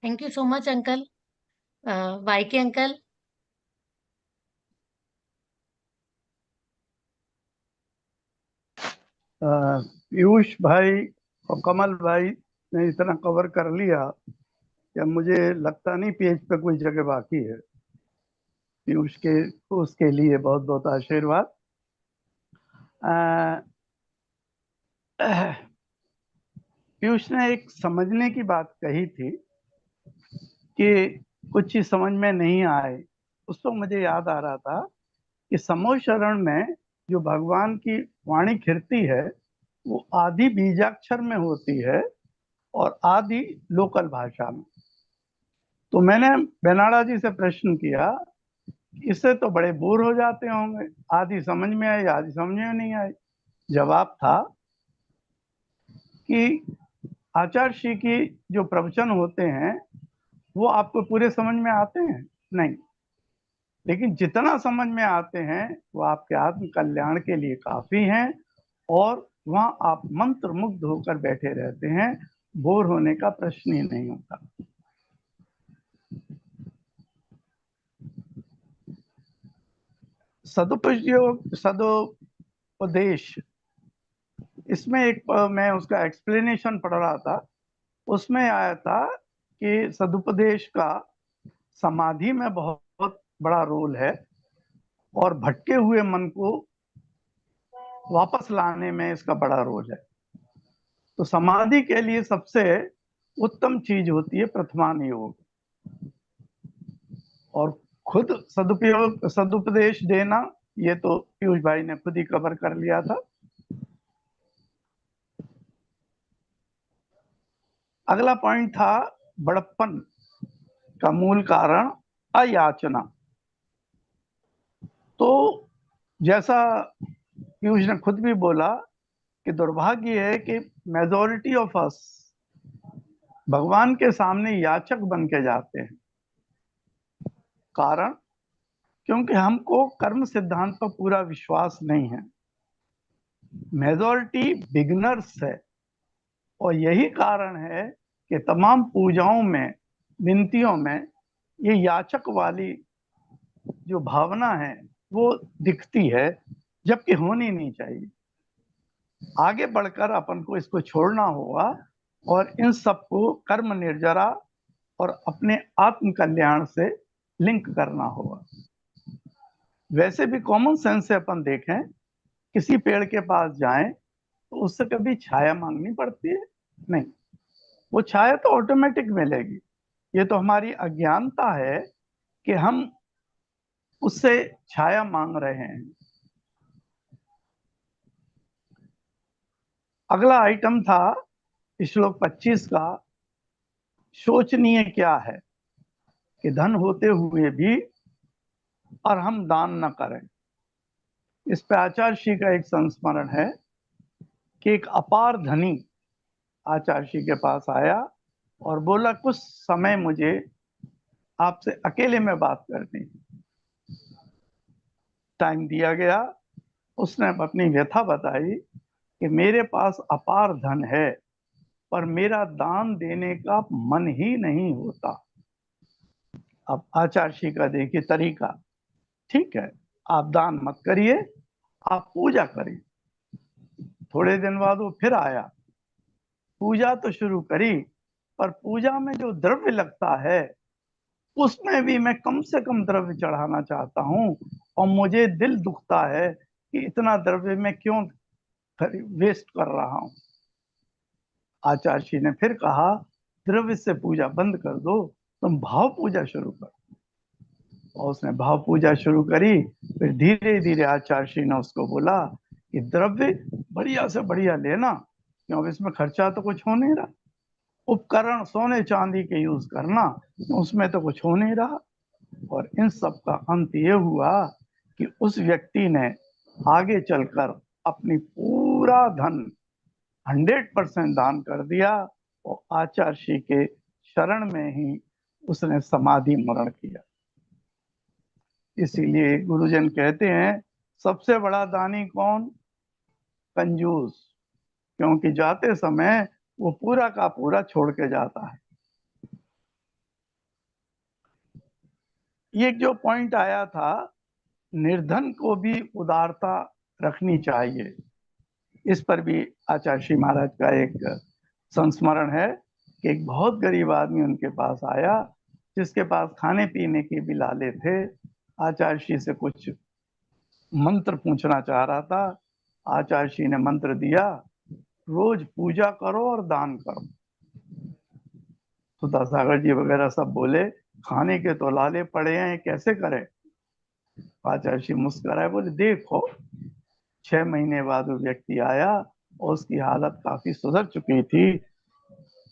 Thank you so much, uncle. YK uncle. Piyush भाई और कमल भाई ने इतना कवर कर लिया कि मुझे लगता नहीं पेज पे कोई जगह बाकी है। पीयूष के उसके लिए बहुत बहुत आशीर्वाद। पीयूष ने एक समझने की बात कही थी कि कुछ चीज समझ में नहीं आए। उस तो मुझे याद आ रहा था कि समूह शरण में जो भगवान की वाणी खिरती है वो आदि बीजाक्षर में होती है और आदि लोकल भाषा में। तो मैंने बेनाड़ा जी से प्रश्न किया, इससे तो बड़े बोर हो जाते होंगे, आदि समझ में आई आदि समझ में नहीं आई। जवाब था कि आचार्य श्री की जो प्रवचन होते हैं वो आपको पूरे समझ में आते हैं नहीं, लेकिन जितना समझ में आते हैं वो आपके आत्म कल्याण के लिए काफी हैं, और वहां आप मंत्र मुग्ध होकर बैठे रहते हैं, बोर होने का प्रश्न ही नहीं होता। सदुपदेश, इसमें एक मैं उसका एक्सप्लेनेशन पढ़ रहा था, उसमें आया था कि सदुपदेश का समाधि में बहुत बड़ा रोल है और भटके हुए मन को वापस लाने में इसका बड़ा रोल है। तो समाधि के लिए सबसे उत्तम चीज होती है प्रथमान योग, और खुद सदुपदेश देना ये तो पीयूष भाई ने खुद ही कवर कर लिया था। अगला पॉइंट था बड़प्पन का मूल कारण अयाचना। तो जैसा पीयूष ने खुद भी बोला कि दुर्भाग्य है कि मेजॉरिटी ऑफ अस भगवान के सामने याचक बन के जाते हैं। कारण क्योंकि हमको कर्म सिद्धांत पर पूरा विश्वास नहीं है। मेजॉरिटी बिगनर्स है, और यही कारण है कि तमाम पूजाओं में, विनतियों में ये याचक वाली जो भावना है वो दिखती है, जबकि होनी नहीं चाहिए। आगे बढ़कर अपन को इसको छोड़ना होगा और इन सबको कर्म निर्जरा और अपने आत्म कल्याण से लिंक करना होगा। वैसे भी कॉमन सेंस से अपन देखें, किसी पेड़ के पास जाएं तो उससे कभी छाया मांगनी पड़ती है? नहीं, वो छाया तो ऑटोमेटिक मिलेगी। ये तो हमारी अज्ञानता है कि हम उससे छाया मांग रहे हैं। अगला आइटम था श्लोक 25 का, शोचनीय क्या है कि धन होते हुए भी और हम दान न करें। इस पे आचार्य श्री का एक संस्मरण है कि एक अपार धनी आचार्य श्री के पास आया और बोला, कुछ समय मुझे आपसे अकेले में बात करनी। टाइम दिया गया, उसने अपनी व्यथा बताई कि मेरे पास अपार धन है पर मेरा दान देने का मन ही नहीं होता। अब आचार्य श्री का देखिए तरीका, ठीक है, आप दान मत करिए, आप पूजा करिए। थोड़े दिन बाद वो फिर आया, पूजा तो शुरू करी, पर पूजा में जो द्रव्य लगता है उसमें भी मैं कम से कम द्रव्य चढ़ाना चाहता हूँ, और मुझे दिल दुखता है कि इतना द्रव्य मैं क्यों वेस्ट कर रहा हूँ। आचार्य जी ने फिर कहा, द्रव्य से पूजा बंद कर दो, तुम भाव पूजा शुरू करो। और उसने भाव पूजा शुरू करी। फिर धीरे धीरे आचार्य जी ने उसको बोला कि द्रव्य बढ़िया से बढ़िया लेना, क्योंकि इसमें खर्चा तो कुछ हो नहीं रहा। उपकरण सोने चांदी के यूज करना, उसमें तो कुछ हो नहीं रहा। और इन सब का अंत ये हुआ कि उस व्यक्ति ने आगे चलकर अपनी पूरा धन 100% दान कर दिया और आचार्य श्री के शरण में ही उसने समाधि मरण किया। इसीलिए गुरुजन कहते हैं, सबसे बड़ा दानी कौन? कंजूस, क्योंकि जाते समय वो पूरा का पूरा छोड़ के जाता है। ये जो पॉइंट आया था, निर्धन को भी उदारता रखनी चाहिए, इस पर भी आचार्य श्री महाराज का एक संस्मरण है कि एक बहुत गरीब आदमी उनके पास आया, जिसके पास खाने पीने के भी लाले थे। आचार्य श्री से कुछ मंत्र पूछना चाह रहा था। आचार्य श्री ने मंत्र दिया, रोज पूजा करो और दान करो। सुधा सागर जी वगैरह सब बोले, खाने के तो लाले पड़े हैं, कैसे करें? आचार्य श्री मुस्कुराए, बोले, देखो 6 महीने बाद वो व्यक्ति आया और उसकी हालत काफी सुधर चुकी थी,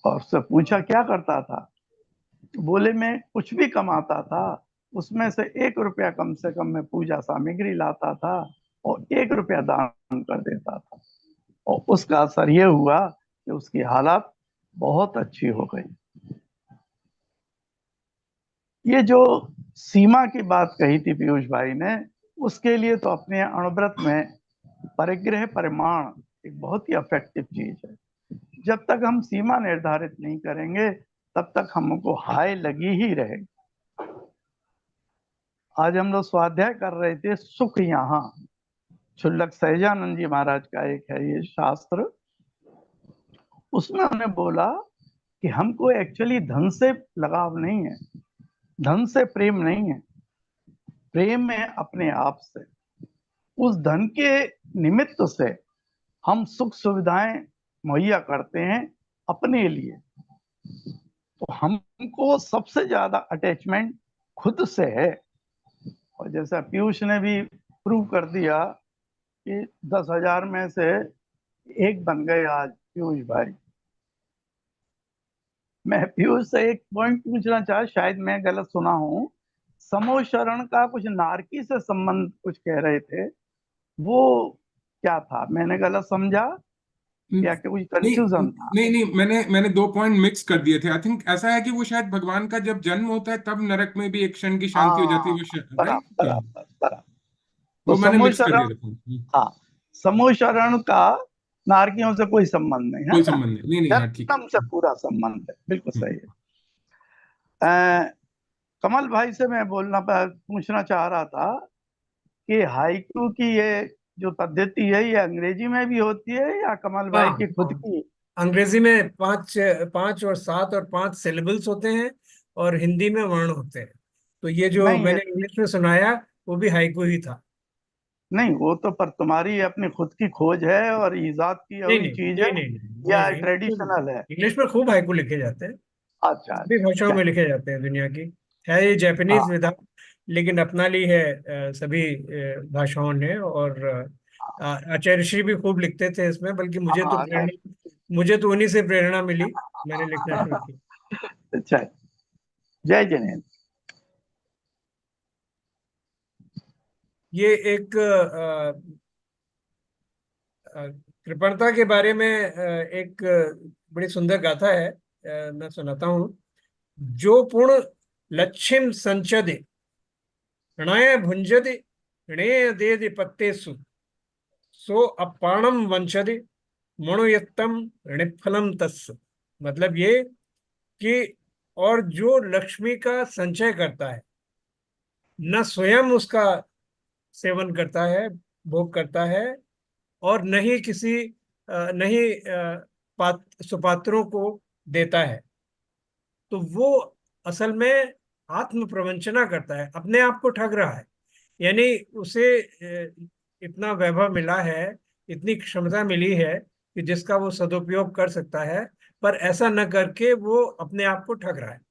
और उससे पूछा क्या करता था? बोले, मैं कुछ भी कमाता था, उसमें से 1 रुपया कम से कम मैं पूजा सामग्री लाता था और 1 रुपया दान कर देता था, और उसका असर ये हुआ कि उसकी हालत बहुत अच्छी हो गई। ये जो सीमा की बात कही थी पीयूष भाई ने, उसके लिए तो अपने अणुव्रत में परिग्रह परिमाण एक बहुत ही अफेक्टिव चीज है। जब तक हम सीमा निर्धारित नहीं करेंगे तब तक हमको हाय लगी ही रहेगी। आज हम लोग स्वाध्याय कर रहे थे, सुख यहाँ, क्षुल्लक सहजानंद जी महाराज का एक है ये शास्त्र। उसमें उन्होंने बोला कि हमको एक्चुअली धन से लगाव नहीं है, धन से प्रेम नहीं है, प्रेम है अपने आप से। उस धन के निमित्त से हम सुख सुविधाएं मुहैया करते हैं अपने लिए, तो हमको सबसे ज्यादा अटैचमेंट खुद से है। और जैसा पीयूष ने भी प्रूव कर दिया कि 10,000 में से एक बन गए आज पीयूष भाई। मैं पीयूष से एक पॉइंट पूछना चाह, शायद मैं गलत सुना हूं, समूह शरण का कुछ नारकी से संबंध कुछ कह रहे थे, वो क्या था? मैंने गलत समझा या कि कुछ कंफ्यूजन था? नहीं, मैंने 2 पॉइंट मिक्स कर दिए थे। आई थिंक ऐसा है कि वो शायद भगवान का जब जन्म होता है तब नरक में भी एक क्षण की शांति हो जाती है, वो बराबर राइट, बराबर बराबर। तो वो मैंने समूह मिक्स कर शरण, दिया था। हाँ, समूह शरण का नारकियों से कोई संबंध नहीं है कोई ना, संबंध नहीं, नहीं नहीं हाँ ठीक है। जन्म से पूरा संबंध है, बिल्कुल सही है। कमल भाई से मैं पूछना चाह रहा था कि हाइकू की ये जो पद्धति है ये अंग्रेजी में भी होती है या कमल भाई हाँ, की खुद की? अंग्रेजी में 5 और 7 और 5 सिलेबल्स होते हैं और हिंदी में वर्ण होते हैं। तो ये जो नहीं मैंने इंग्लिश में सुनाया वो भी हाइकू ही था। नहीं, वो तो पर तुम्हारी अपनी खुद की खोज है और इजाद की नहीं हुई नहीं चीज नहीं है नहीं नहीं या नहीं, ट्रेडिशनल है? इंग्लिश में खूब हाइकू लिखे जाते हैं, अच्छा सभी भाषाओं में लिखे जाते हैं दुनिया की। है ये जापानीज हाँ विधा, लेकिन अपना ली है सभी भाषाओं ने। और आचार्य श्री भी खूब लिखते थे इसमें, बल्कि हाँ नहीं, मुझे तो उन्हीं से प्रेरणा मिली, मैंने लिखना शुरू किया। अच्छा, जय जिनेन्द्र। ये एक कृपणता के बारे में एक बड़ी सुंदर गाथा है, मैं सुनाता हूँ। जो पूर्ण लक्ष्यम संचदे णय भुंजदि णेय देदि पत्तेसु सो अपाणम वंशदि मणुयत्तम ऋणफलम तस्। मतलब ये कि और जो लक्ष्मी का संचय करता है, न स्वयं उसका सेवन करता है, भोग करता है, और न ही किसी नहीं सुपात्रों को देता है, तो वो असल में आत्म प्रवंचना करता है, अपने आप को ठग रहा है। यानी उसे इतना वैभव मिला है, इतनी क्षमता मिली है कि जिसका वो सदुपयोग कर सकता है, पर ऐसा न करके वो अपने आप को ठग रहा है,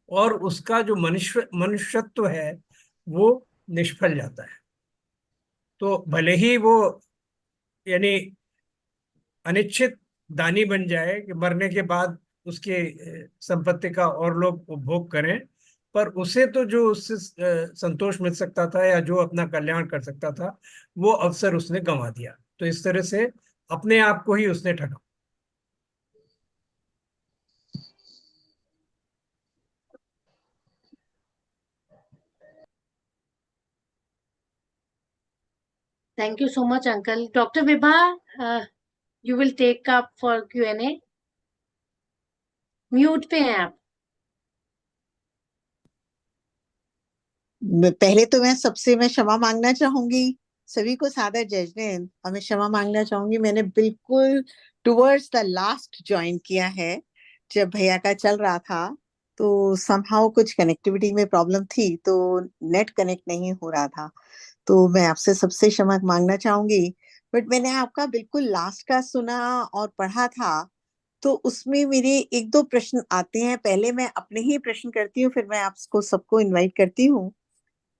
और उसका जो मनुष्यत्व है वो निष्फल जाता है। तो भले ही वो यानी अनिश्चित दानी बन जाए कि मरने के बाद उसके संपत्ति का और लोग उपभोग करें, पर उसे तो जो उससे संतोष मिल सकता था या जो अपना कल्याण कर सकता था, वो अवसर उसने गंवा दिया। तो इस तरह से अपने आप को ही उसने ठगा। Thank you so much, Uncle. Dr. Vibha, you will take up for Q&A. Mute पे हैं आप। पहले तो मैं क्षमा मांगना चाहूंगी, सभी को सादर जजमेंट, और मैं क्षमा मांगना चाहूंगी, मैंने बिल्कुल टुवर्ड्स द लास्ट ज्वाइन किया है जब भैया का चल रहा था, तो समहाउ कुछ कनेक्टिविटी में प्रॉब्लम थी, तो नेट कनेक्ट नहीं हो रहा था, तो मैं आपसे सबसे क्षमा मांगना चाहूंगी। बट मैंने आपका बिल्कुल लास्ट का सुना और पढ़ा था, तो उसमें मेरे एक दो प्रश्न आते हैं। पहले मैं अपने ही प्रश्न करती हूँ, फिर मैं आपको सबको इनवाइट करती हूँ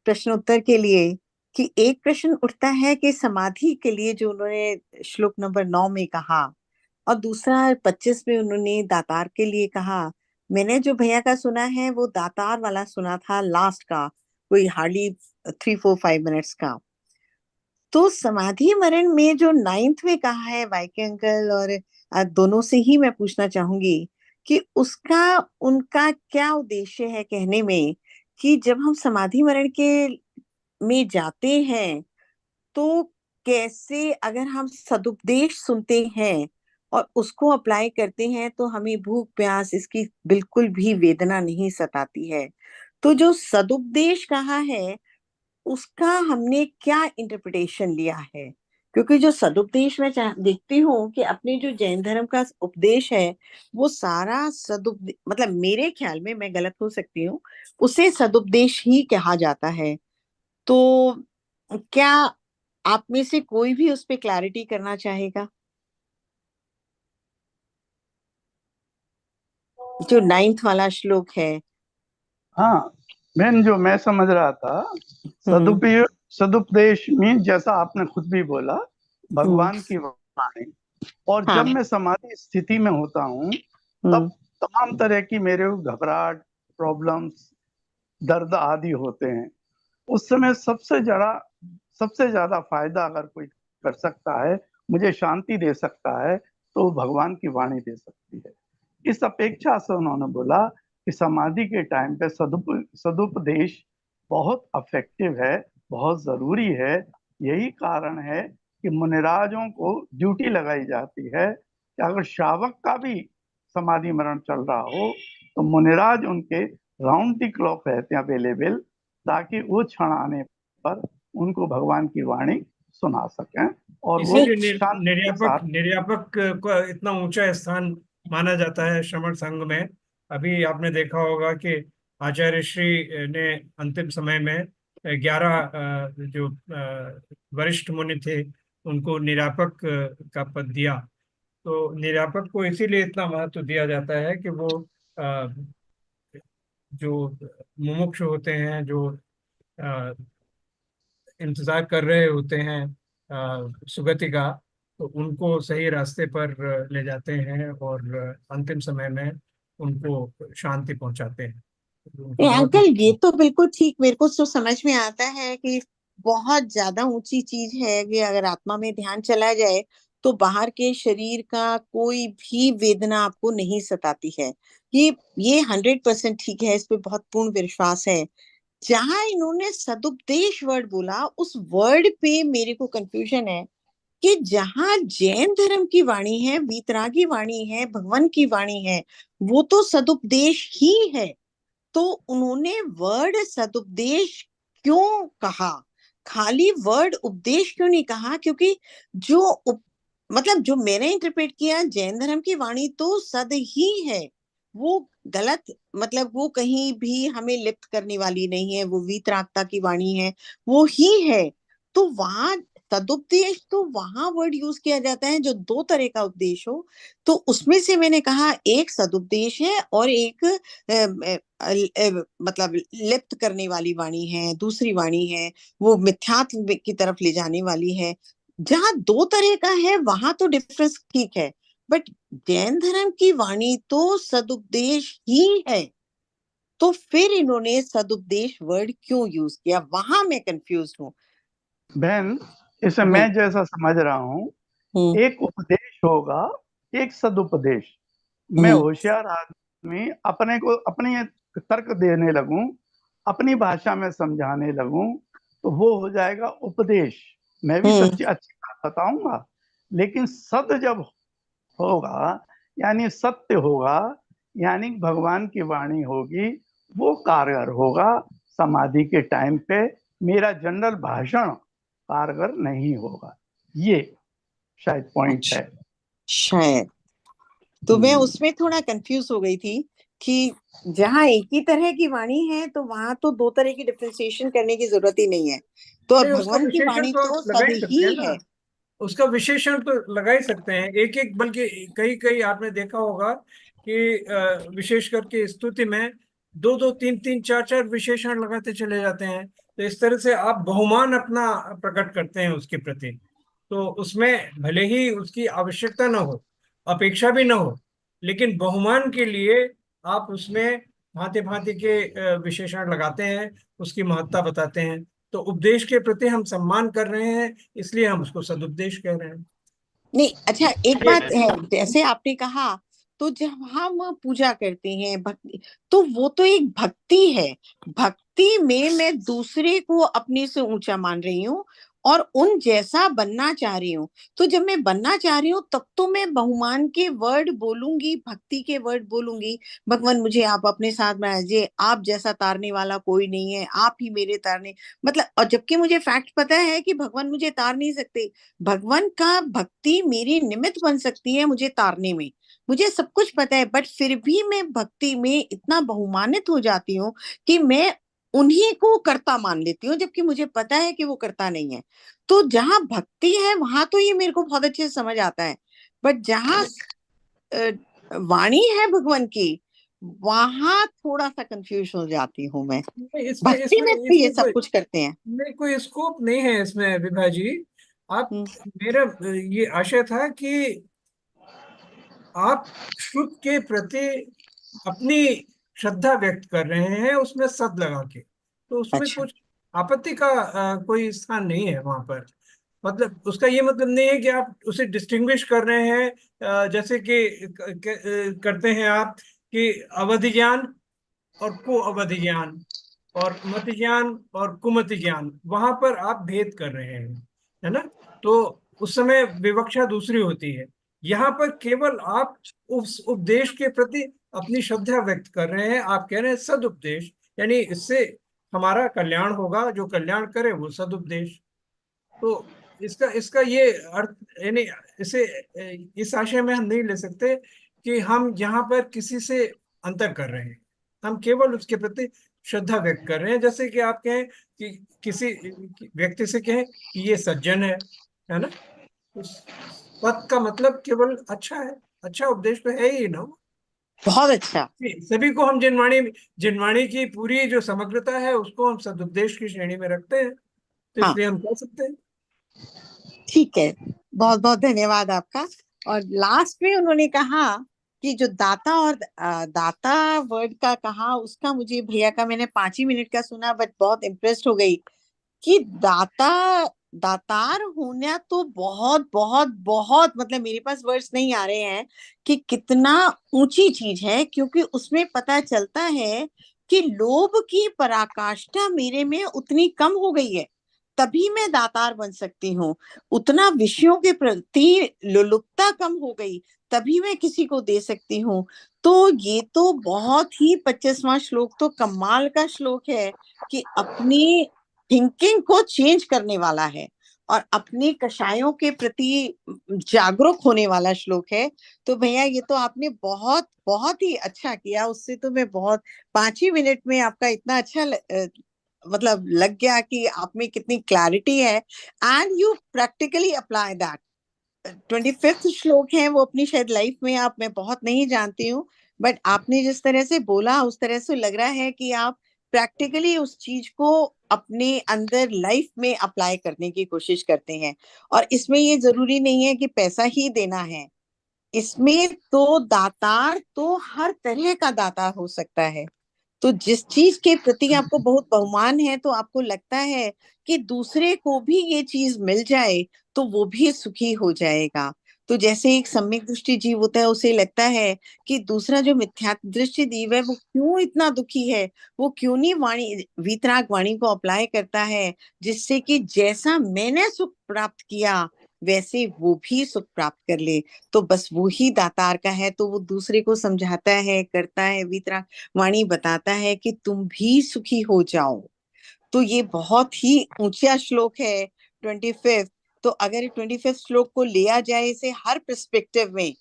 प्रश्न उत्तर के लिए। कि एक प्रश्न उठता है कि समाधि के लिए जो उन्होंने श्लोक नंबर 9 में कहा, और दूसरा 25 में उन्होंने दातार के लिए कहा। मैंने जो भैया का सुना है वो दातार वाला सुना था, लास्ट का, कोई हार्डली 3-4-5 मिनट्स का। तो समाधि मरण में जो 9th में कहा है वाइके अंकल, और दोनों से ही मैं पूछना चाहूंगी कि उसका उनका क्या उद्देश्य है कहने में, कि जब हम समाधि मरण के में जाते हैं तो कैसे, अगर हम सदुपदेश सुनते हैं और उसको अप्लाई करते हैं, तो हमें भूख प्यास इसकी बिल्कुल भी वेदना नहीं सताती है। तो जो सदुपदेश कहा है उसका हमने क्या इंटरप्रिटेशन लिया है? क्योंकि जो सदुपदेश में देखती हूँ कि अपने जो जैन धर्म का उपदेश है वो सारा सदुपदेश, मतलब मेरे ख्याल में, मैं गलत हो सकती हूँ, उसे सदुपदेश ही कहा जाता है। तो क्या आप में से कोई भी उस पे क्लैरिटी करना चाहेगा? जो 9th वाला श्लोक है। हाँ बहन, जो मैं समझ रहा था, सदुपदेश मीन जैसा आपने खुद भी बोला, भगवान की वाणी। और हाँ। जब मैं समाधि स्थिति में होता हूँ तब तमाम तरह की मेरे घबराहट, प्रॉब्लम्स, दर्द आदि होते हैं। उस समय सबसे ज्यादा फायदा अगर कोई कर सकता है, मुझे शांति दे सकता है, तो भगवान की वाणी दे सकती है। इस अपेक्षा से उन्होंने बोला कि समाधि के टाइम पे सदुपदेश बहुत अफेक्टिव है, बहुत जरूरी है। यही कारण है कि मुनिराजों को ड्यूटी लगाई जाती है कि अगर श्रावक का भी समाधि मरण चल रहा हो तो मुनिराज उनके राउंड द क्लॉक रहते हैं अवेलेबल, ताकि वो क्षण आने पर उनको भगवान की वाणी सुना सकें और वो इसीलिए शांति के निर्यापक साथ। निर्यापक को इतना ऊंचा स्थान माना जाता है श्रमण संघ में। अभी आपने देखा होगा कि आचार्य श्री ने अंतिम समय में 11 जो वरिष्ठ मुनि थे उनको निर्यापक का पद दिया। तो निर्यापक को इसीलिए इतना महत्व दिया जाता है कि वो जो मुमुक्षु होते हैं, जो इंतजार कर रहे होते हैं सुगति का, तो उनको सही रास्ते पर ले जाते हैं और अंतिम समय में उनको शांति पहुंचाते हैं। उनको बहुत अंकल ये तो बिल्कुल ठीक, मेरे को तो समझ में आता है कि बहुत ज्यादा ऊंची चीज है कि अगर आत्मा में ध्यान चला जाए तो बाहर के शरीर का कोई भी वेदना आपको नहीं सताती है। ये 100% ठीक है, इस पे बहुत पूर्ण विश्वास है। जहां इन्होंने सदुपदेश वर्ड बोला, उस वर्ड पे मेरे को कंफ्यूजन है कि जहां जैन धर्म की वाणी है, वीतरागी वाणी है, भगवान की वाणी है, वो तो सदुपदेश ही है। तो उन्होंने वर्ड सदुपदेश क्यों कहा, खाली वर्ड उपदेश क्यों नहीं कहा? क्योंकि मतलब जो मैंने इंटरप्रेट किया, जैन धर्म की वाणी तो सद ही है, वो गलत, मतलब वो कहीं भी हमें लिप्त करने वाली नहीं है, वो वीतरागता की वाणी है, वो ही है। तो वहां सदुपदेश, तो वहां वर्ड यूज किया जाता है जो दो तरह का उपदेश हो। तो उसमें से मैंने कहा एक सदुपदेश है और एक मतलब लिप्त करने वाली वाणी है, दूसरी वाणी है वो मिथ्यात्व की तरफ ले जाने वाली है। जहां दो तरह का है वहां तो डिफरेंस ठीक है, बट जैन धर्म की वाणी तो सदुपदेश ही है। तो फिर इन्होंने सदुपदेश वर्ड क्यों यूज किया, वहां मैं कंफ्यूज हूँ। बहन, इसे मैं जैसा समझ रहा हूँ, एक उपदेश होगा, एक सदुपदेश। मैं होशियार आदमी अपने को अपनी तर्क देने लगूं, अपनी भाषा में समझाने लगूं, तो वो हो जाएगा उपदेश। मैं भी सच्ची अच्छी बात बताऊंगा, लेकिन सद जब होगा यानी सत्य होगा, यानी भगवान की वाणी होगी, वो कारगर होगा। समाधि के टाइम पे मेरा जनरल भाषण कारगर नहीं होगा, ये शायद पॉइंट है। शायद तो मैं उसमें थोड़ा कंफ्यूज हो गई थी कि जहाँ एक ही तरह की वाणी है तो वहां तो दो तरह की डिफरेंशिएशन करने की जरूरत ही नहीं है। तो और नहीं, उसका भगवान की विशेषण वाणी तो तो लगा सद ही सकते हैं ही ना, है। उसका विशेषण तो लगा ही सकते हैं एक एक, बल्कि कई कई आपने देखा होगा कि विशेष करके स्तुति में दो दो तीन तीन चार चार विशेषण लगाते चले जाते हैं। तो इस तरह से आप बहुमान अपना प्रकट करते हैं उसके प्रति। तो उसमें भले ही उसकी आवश्यकता न हो, अपेक्षा भी न हो, लेकिन बहुमान के लिए आप उसमें भांति भांति के विशेषण लगाते हैं, उसकी महत्ता बताते हैं। तो उपदेश के प्रति हम सम्मान कर रहे हैं, इसलिए हम उसको सदुपदेश कह रहे हैं। नहीं, अच्छा एक बात है, जैसे आपने कहा, तो जब हम पूजा करते हैं भक्ति, तो वो तो एक भक्ति है। भक्ति में मैं दूसरे को अपने से ऊंचा मान रही हूँ और उन जैसा बनना चाह रही हूँ। तो जब मैं बनना चाह रही हूँ तब तो मैं बहुमान के वर्ड बोलूंगी, भक्ति के वर्ड बोलूंगी। भगवान मुझे आप अपने साथ में लीजिए, आप जैसा तारने वाला कोई नहीं है, आप ही मेरे तारने, मतलब, और जबकि मुझे फैक्ट पता है कि भगवान मुझे तार नहीं सकते। भगवान का भक्ति मेरी निमित्त बन सकती है मुझे तारने में, मुझे सब कुछ पता है, बट फिर भी मैं भक्ति में इतना बहुमानित हो जाती हूँ कि मैं उन्हीं को कर्ता मान लेती हूँ, जबकि मुझे पता है कि वो कर्ता नहीं है। तो जहां भक्ति है वहां तो ये मेरे को बहुत अच्छे से समझ आता है, बट जहां वाणी है भगवान की, वहां थोड़ा सा कंफ्यूज हो जाती हूँ मैं। इसमें भक्ति इसमें में तो ये इसमें सब कोई कुछ करते हैं। नहीं, कोई स्कोप नहीं है इसमें विभा जी। आप, मेरा ये आशय था कि आप श्रुत के प्रति अपनी श्रद्धा व्यक्त कर रहे हैं उसमें सद लगा के, तो उसमें अच्छा, कुछ आपत्ति का कोई स्थान नहीं है वहां पर। मतलब उसका ये मतलब नहीं है कि आप उसे डिस्टिंग्विश कर रहे हैं, जैसे कि करते हैं आप कि अवधि ज्ञान और को अवधि ज्ञान और मति ज्ञान और कुमति ज्ञान, वहां पर आप भेद कर रहे हैं, है ना। तो उस समय विवक्षा दूसरी होती है। यहाँ पर केवल आप उस उपदेश के प्रति अपनी श्रद्धा व्यक्त कर रहे हैं, आप कह रहे हैं सदुपदेश, यानी इससे हमारा कल्याण होगा, जो कल्याण करे वो सदुपदेश। तो इसका इसका ये अर्थ, यानी इसे इस आशय में हम नहीं ले सकते कि हम यहाँ पर किसी से अंतर कर रहे हैं, हम केवल उसके प्रति श्रद्धा व्यक्त कर रहे हैं। जैसे कि आप कहें कि किसी व्यक्ति से कहें कि ये सज्जन है ना, उस पद का मतलब केवल अच्छा है, अच्छा उपदेश तो है ही ना। बहुत अच्छा। सभी को हम जिनवाणी की पूरी जो समग्रता है उसको हम सदुपदेश की श्रेणी में रखते हैं, तो हाँ। इसलिए हम कह सकते हैं। ठीक है, बहुत बहुत धन्यवाद आपका। और लास्ट में उन्होंने कहा कि जो दाता और दाता वर्ड का कहा, उसका मुझे भैया का मैंने 5 ही मिनट का सुना, बट बहुत इम्प्रेस्ड हो गई कि दातार होना तो बहुत बहुत बहुत, मतलब मेरे पास वर्ड्स नहीं आ रहे हैं कि कितना ऊंची चीज है, क्योंकि उसमें पता चलता है कि लोभ की पराकाष्ठा मेरे में उतनी कम हो गई है, तभी मैं दातार बन सकती हूँ। उतना विषयों के प्रति लोलुपता कम हो गई, तभी मैं किसी को दे सकती हूँ। तो ये तो बहुत ही 25वां श्लोक तो कमाल का श्लोक है कि अपनी थिंकिंग को चेंज करने वाला है और अपने कषायों के प्रति जागरूक होने वाला श्लोक है। तो भैया ये तो आपने बहुत बहुत ही अच्छा किया, उससे तो मैं बहुत 5 ही मिनट में आपका इतना अच्छा मतलब लग गया कि आप में कितनी क्लैरिटी है, and you practically apply that. 25th श्लोक है वो अपनी शायद लाइफ में आप, मैं बहुत नहीं जानती हूँ, बट आपने जिस तरह से बोला उस तरह से लग रहा है कि आप प्रैक्टिकली उस चीज को अपने अंदर लाइफ में अप्लाई करने की कोशिश करते हैं। और इसमें ये जरूरी नहीं है कि पैसा ही देना है, इसमें तो दातार तो हर तरह का दातार हो सकता है। तो जिस चीज के प्रति आपको बहुत बहुमान है, तो आपको लगता है कि दूसरे को भी ये चीज मिल जाए तो वो भी सुखी हो जाएगा। तो जैसे एक सम्यक दृष्टि जीव होता है, उसे लगता है कि दूसरा जो मिथ्या दृष्टि जीव है वो क्यों इतना दुखी है, वो क्यों नहीं वाणी वीतराग वाणी को अप्लाई करता है, जिससे कि जैसा मैंने सुख प्राप्त किया वैसे वो भी सुख प्राप्त कर ले। तो बस वो ही दातार का है, तो वो दूसरे को समझाता है, करता है, वीतराग वाणी बताता है कि तुम भी सुखी हो जाओ। तो ये बहुत ही ऊंचा श्लोक है 25th। तो अगर 25th श्लोक को लिया जाए इसे हर पर्सपेक्टिव में,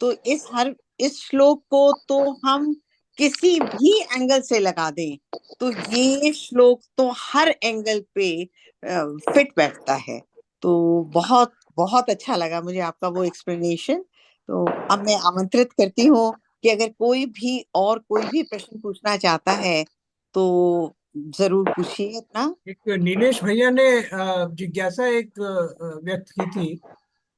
तो इस श्लोक को तो हम किसी भी एंगल से लगा दें तो ये श्लोक तो हर एंगल पे फिट बैठता है। तो बहुत बहुत अच्छा लगा मुझे आपका वो एक्सप्लेनेशन। तो अब मैं आमंत्रित करती हूँ कि अगर कोई भी प्रश्न पूछना चाहता है तो जरूर पूछिए अपना। एक नीलेश भैया ने जिज्ञासा एक व्यक्त की थी,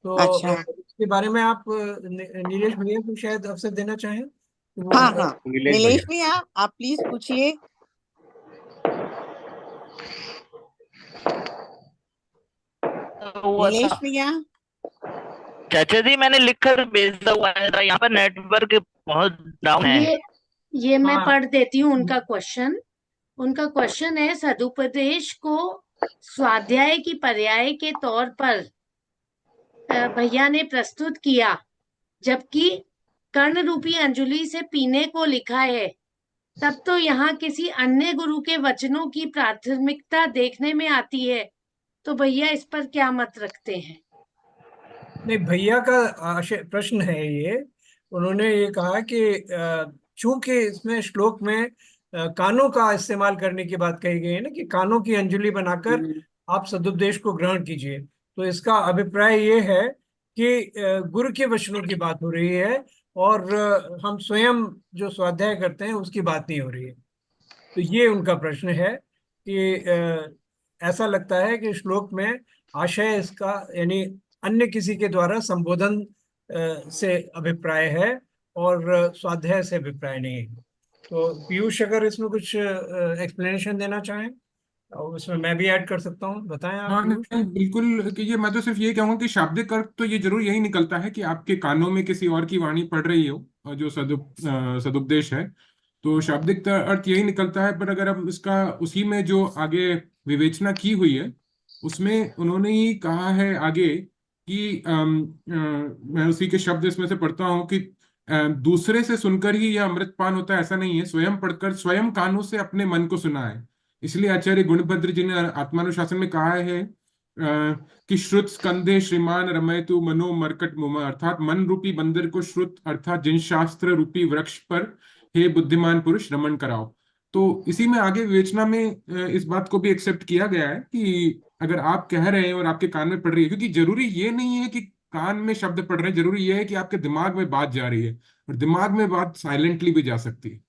तो अच्छा। इसके बारे में आप नीलेश भैया को शायद अवसर देना चाहें तो वो हाँ हाँ, नीलेश नीलेश भैया। भैया आप प्लीज पूछिए। हुआ नीलेश था भैया। चाचा जी, मैंने लिख कर भेजा हुआ था, यहाँ पर नेटवर्क बहुत डाउन है। ये मैं हाँ। पढ़ देती हूँ उनका क्वेश्चन। उनका क्वेश्चन है, सदुपदेश को स्वाध्याय की पर्याय के तौर पर भैया ने प्रस्तुत किया, जबकि कर्ण रूपी अंजलि से पीने को लिखा है, तब तो यहाँ किसी अन्य गुरु के वचनों की प्राथमिकता देखने में आती है। तो भैया इस पर क्या मत रखते हैं? नहीं, भैया का प्रश्न है ये। उन्होंने ये कहा कि चूंकि इसमें श्लोक में कानों का इस्तेमाल करने की बात कही गई है ना, कि कानों की अंजलि बनाकर आप सदुपदेश को ग्रहण कीजिए, तो इसका अभिप्राय ये है कि गुरु के वचनों की बात हो रही है और हम स्वयं जो स्वाध्याय करते हैं उसकी बात नहीं हो रही है। तो ये उनका प्रश्न है कि ऐसा लगता है कि श्लोक में आशय इसका यानी अन्य किसी के द्वारा संबोधन से अभिप्राय है और स्वाध्याय से अभिप्राय नहीं है। तो पीयूष अगर इसमें कुछ एक्सप्लेनेशन देना चाहें और उसमें मैं भी ऐड कर सकता हूँ, बताएं आप हाँ पीयूष। नहीं, बिल्कुल कि ये मैं तो सिर्फ ये कहूँगा कि शाब्दिक अर्थ तो ये जरूर यही निकलता है कि आपके कानों में किसी और की वाणी पड़ रही हो, जो सदुपदेश है, तो शाब्दिक अर्थ यही निकलता है। पर अगर हम इसका उसी में जो आगे विवेचना की हुई है उसमें उन्होंने ही कहा है आगे कि मैं उसी के शब्द इसमें से पढ़ता हूँ कि दूसरे से सुनकर ही यह अमृतपान होता है ऐसा नहीं है, स्वयं पढ़कर स्वयं कानों से अपने मन को सुना है। इसलिए आचार्य गुणभद्र जी ने आत्मानुशासन में कहा है कि श्रुत स्कंधे श्रीमान रमयतु मनो मरकट मुम, अर्थात मन रूपी बंदर को श्रुत अर्थात जिन शास्त्र रूपी वृक्ष पर हे बुद्धिमान पुरुष रमण कराओ। तो इसी में आगे विवेचना में इस बात को भी एक्सेप्ट किया गया है कि अगर आप कह रहे हैं और आपके कान में पड़ रही है, क्योंकि जरूरी ये नहीं है कि कान में शब्द पड़ रहे हैं, जरूरी ये है कि आपके दिमाग में बात जा रही है, और दिमाग में बात साइलेंटली भी जा सकती है।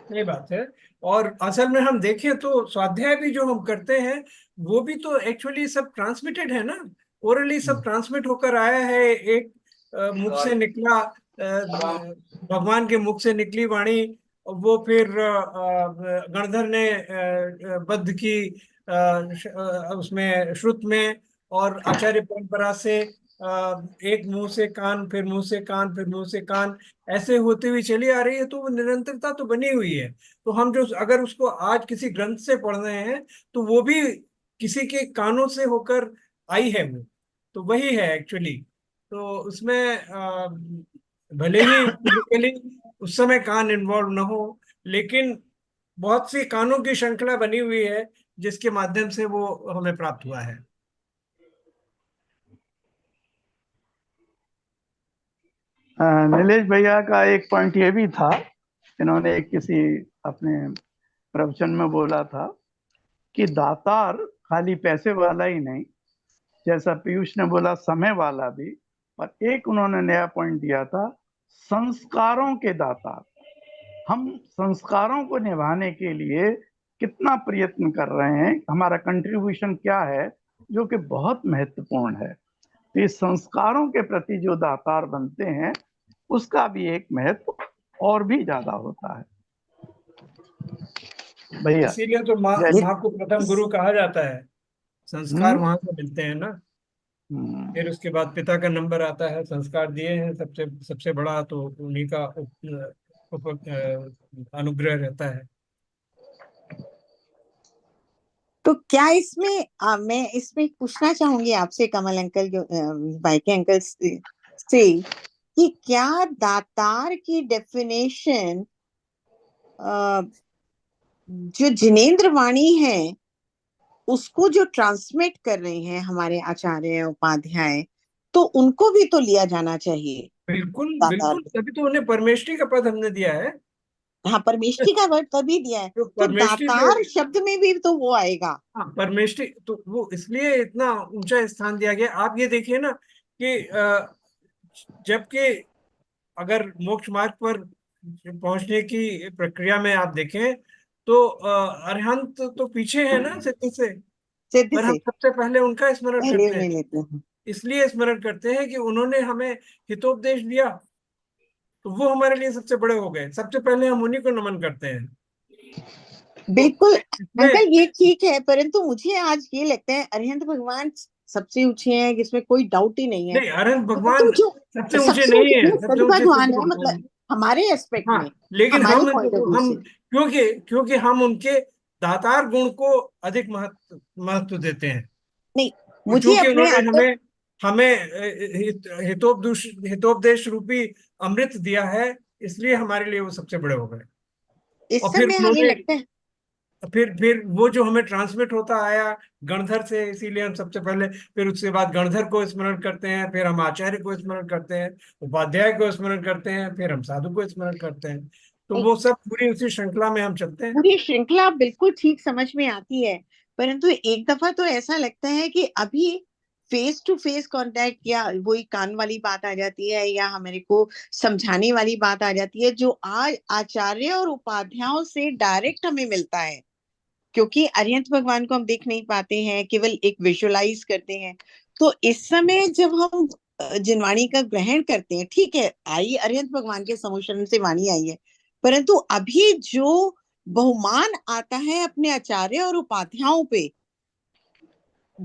सही बात है। और असल में हम देखें तो स्वाध्याय भी जो हम करते हैं वो भी तो एक्चुअली सब ट्रांसमिटेड है ना, ओरली सब ट्रांसमिट होकर आया है। एक मुख से निकला, भगवान के मुख से निकली वाणी, वो फिर गणधर ने बद्ध की उसमें श्रुत में, और आचार्य परंपरा से एक मुंह से कान, फिर मुंह से कान, फिर मुंह से कान, ऐसे होते हुए चली आ रही है। तो वो निरंतरता तो बनी हुई है। तो हम जो अगर उसको आज किसी ग्रंथ से पढ़ रहे हैं तो वो भी किसी के कानों से होकर आई है, वो तो वही है एक्चुअली। तो उसमें भले ही फिजिकली उस समय कान इन्वॉल्व न हो, लेकिन बहुत सी कानों की श्रृंखला बनी हुई है जिसके माध्यम से वो हमें प्राप्त हुआ है। नीलेश भैया का एक पॉइंट ये भी था, इन्होंने एक किसी अपने प्रवचन में बोला था कि दातार खाली पैसे वाला ही नहीं, जैसा पीयूष ने बोला समय वाला भी, और एक उन्होंने नया पॉइंट दिया था संस्कारों के दातार। हम संस्कारों को निभाने के लिए कितना प्रयत्न कर रहे हैं, हमारा कंट्रीब्यूशन क्या है, जो कि बहुत महत्वपूर्ण है। तो इस संस्कारों के प्रति जो दातार बनते हैं उसका भी एक महत्व और भी ज्यादा होता है भैया। इसीलिए तो माँ को प्रथम गुरु कहा जाता है। संस्कार वहां से मिलते हैं ना, फिर उसके बाद पिता का नंबर आता है। संस्कार दिए हैं सबसे सबसे बड़ा, तो उन्हीं का अनुग्रह रहता है। तो क्या इसमें मैं इसमें पूछना चाहूंगी आपसे कमल अंकल, बाइके अंकल से कि क्या दातार की डेफिनेशन जो जिनेंद्र वाणी है उसको जो ट्रांसमिट कर रहे हैं हमारे आचार्य उपाध्याय, तो उनको भी तो लिया जाना चाहिए। बिल्कुल दातार बिल्कुल, तभी तो उन्हें परमेष्ठी का पद हमने दिया है। हाँ, परमेष्ठी का वर्ड तभी दिया है, तो तो परमेष्ठी दातार शब्द में भी तो वो आएगा। हाँ, परमेष्ठी तो वो इसलिए इतना ऊंचा स्थान दिया गया। आप ये देखिए ना कि जबकि अगर मोक्ष मार्ग पर पहुंचने की प्रक्रिया में आप देखें तो अरहंत तो पीछे है ना सिद्ध से, सिद्ध पर हम से सबसे पहले उनका स्मरण पहले करते उन्हें हैं। लेते हैं। इसलिए स्मरण करते हैं कि उन्होंने हमें हितोपदेश दिया, तो वो हमारे लिए सबसे बड़े हो गए। सबसे पहले हम उन्हीं को नमन करते हैं। बिल्कुल इसमें अंकल, ये ठीक है, परंतु मुझे आज ये लगता है अरिहंत भगवान सबसे ऊंचे हैं, जिसमें कोई डाउट ही नहीं है। नहीं, अरहंत परंतु भगवान जो सबसे ऊंचे सबसे नहीं है, ऊंचे सबसे सद ऊंचे भगवान सिद्ध है, भगवान मतलब हमारे एस्पेक्ट हाँ, में, लेकिन हमारे हम पॉइंट ऑफ व्यू हम से। क्योंकि क्योंकि हम उनके दातार गुण को अधिक महत्व देते हैं। नहीं, और मुझे क्योंकि अपने उन्होंने अंदर हमें हमें हितोपदेश रूपी अमृत दिया है, इसलिए हमारे लिए वो सबसे बड़े हो गए। इस और फिर समय हमें उन्होंने लगता है फिर वो जो हमें ट्रांसमिट होता आया गणधर से, इसीलिए हम सबसे पहले, फिर उसके बाद गणधर को स्मरण करते हैं, फिर हम आचार्य को स्मरण करते हैं, उपाध्याय को स्मरण करते हैं, फिर हम साधु को स्मरण करते हैं। तो वो सब पूरी उसी श्रृंखला में हम चलते हैं। पूरी श्रृंखला बिल्कुल ठीक समझ में आती है, परंतु एक दफा तो ऐसा लगता है कि अभी फेस टू फेस कांटेक्ट, या वही कान वाली बात आ जाती है, या हमारे को समझाने वाली बात आ जाती है, जो आज आचार्य और उपाध्यायों से डायरेक्ट हमें मिलता है। क्योंकि अरिहंत भगवान को हम देख नहीं पाते हैं, केवल एक विजुअलाइज करते हैं। तो इस समय जब हम जिनवाणी का ग्रहण करते हैं, ठीक है, आई अरिहंत भगवान के समुशरण से वाणी आई है, परंतु अभी जो बहुमान आता है अपने आचार्य और उपाध्यायों पे,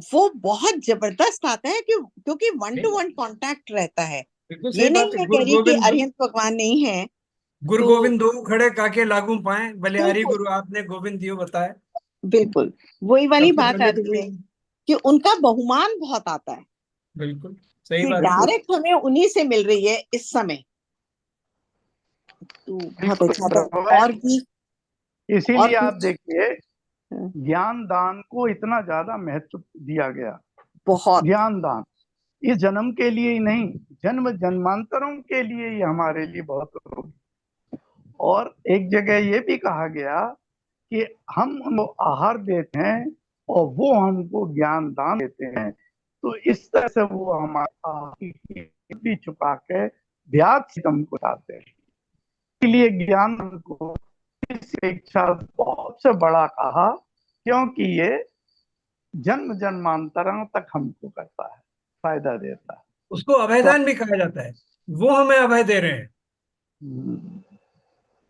वो बहुत जबरदस्त आता है, क्योंकि वन टू वन कांटेक्ट रहता है। बिल्कुल ये सही नहीं बात है। मैं गुरु कह रही कि गोविंद अरिहंत भगवान नहीं है। गुरु तो गोविंद दो खड़े काके लागू पाए, बलिहारी बिल्कुल गुरु आपने गोविंद दियो बताए। बिल्कुल वही वाली सबसे बात पहले तो आती वही। है कि उनका बहुमान बहुत आता है। बिल्कुल सही कि बात है। डायरेक्ट हमें उन्हीं से मिल रही है इस समय। तो बहुत अच्छा था। प्रभा, और भी इसीलिए आप कुछ? देखिए हाँ, ज्ञान दान को इतना ज्यादा महत्व दिया गया। बहुत। ज्ञान दान इस जन्म के लिए ही नहीं, जन्म जन्मांतरों के लिए ही हमारे लिए बहुत जरूरी। और एक जगह ये भी कहा गया कि हम उनको आहार देते हैं और वो हमको ज्ञान दान देते हैं। तो इस तरह से वो हमारा भी छुपा के ब्याज से हमको चाहते हैं। इसलिए ज्ञान को इस इच्छा बहुत से बड़ा कहा, क्योंकि ये जन्म जन्मांतरों तक हमको करता है, फायदा देता है। उसको अभयदान भी कहा जाता है। वो हमें अभय दे रहे हैं। हम्म,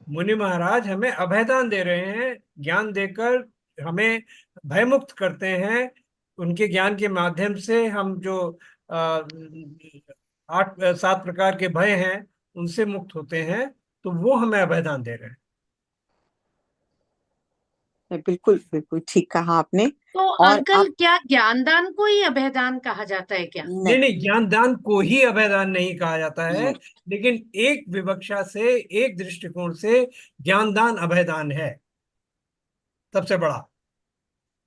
मुनि महाराज हमें अभयदान दे रहे हैं, ज्ञान देकर हमें भयमुक्त करते हैं। उनके ज्ञान के माध्यम से हम जो आ, 8 7 प्रकार के भय हैं उनसे मुक्त होते हैं। तो वो हमें अभयदान दे रहे हैं। बिल्कुल बिल्कुल ठीक कहा आपने। तो और अंकल, आप क्या ज्ञानदान को ही अभयदान कहा जाता है क्या? नहीं नहीं, ज्ञानदान को ही अभयदान नहीं कहा जाता है। नहीं, लेकिन एक विवक्षा से, एक दृष्टिकोण से ज्ञानदान अभयदान है सबसे बड़ा।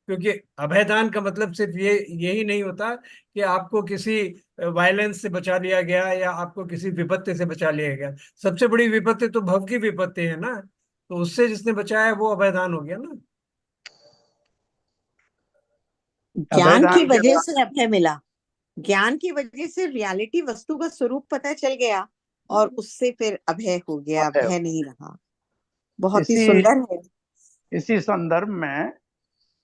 क्योंकि अभयदान का मतलब सिर्फ ये यही नहीं होता कि आपको किसी वायलेंस से बचा लिया गया या आपको किसी विपत्ति से बचा लिया गया। सबसे बड़ी विपत्ति तो भव की विपत्ति है ना। तो उससे जिसने बचाया वो अभयदान हो गया ना। ज्ञान की अभयदान के वजह बाद से अभय मिला। ज्ञान की वजह से रियलिटी, वस्तु का स्वरूप पता चल गया और उससे फिर अभय हो गया, अभय भय नहीं रहा। बहुत ही इसी सुंदर है। इसी संदर्भ में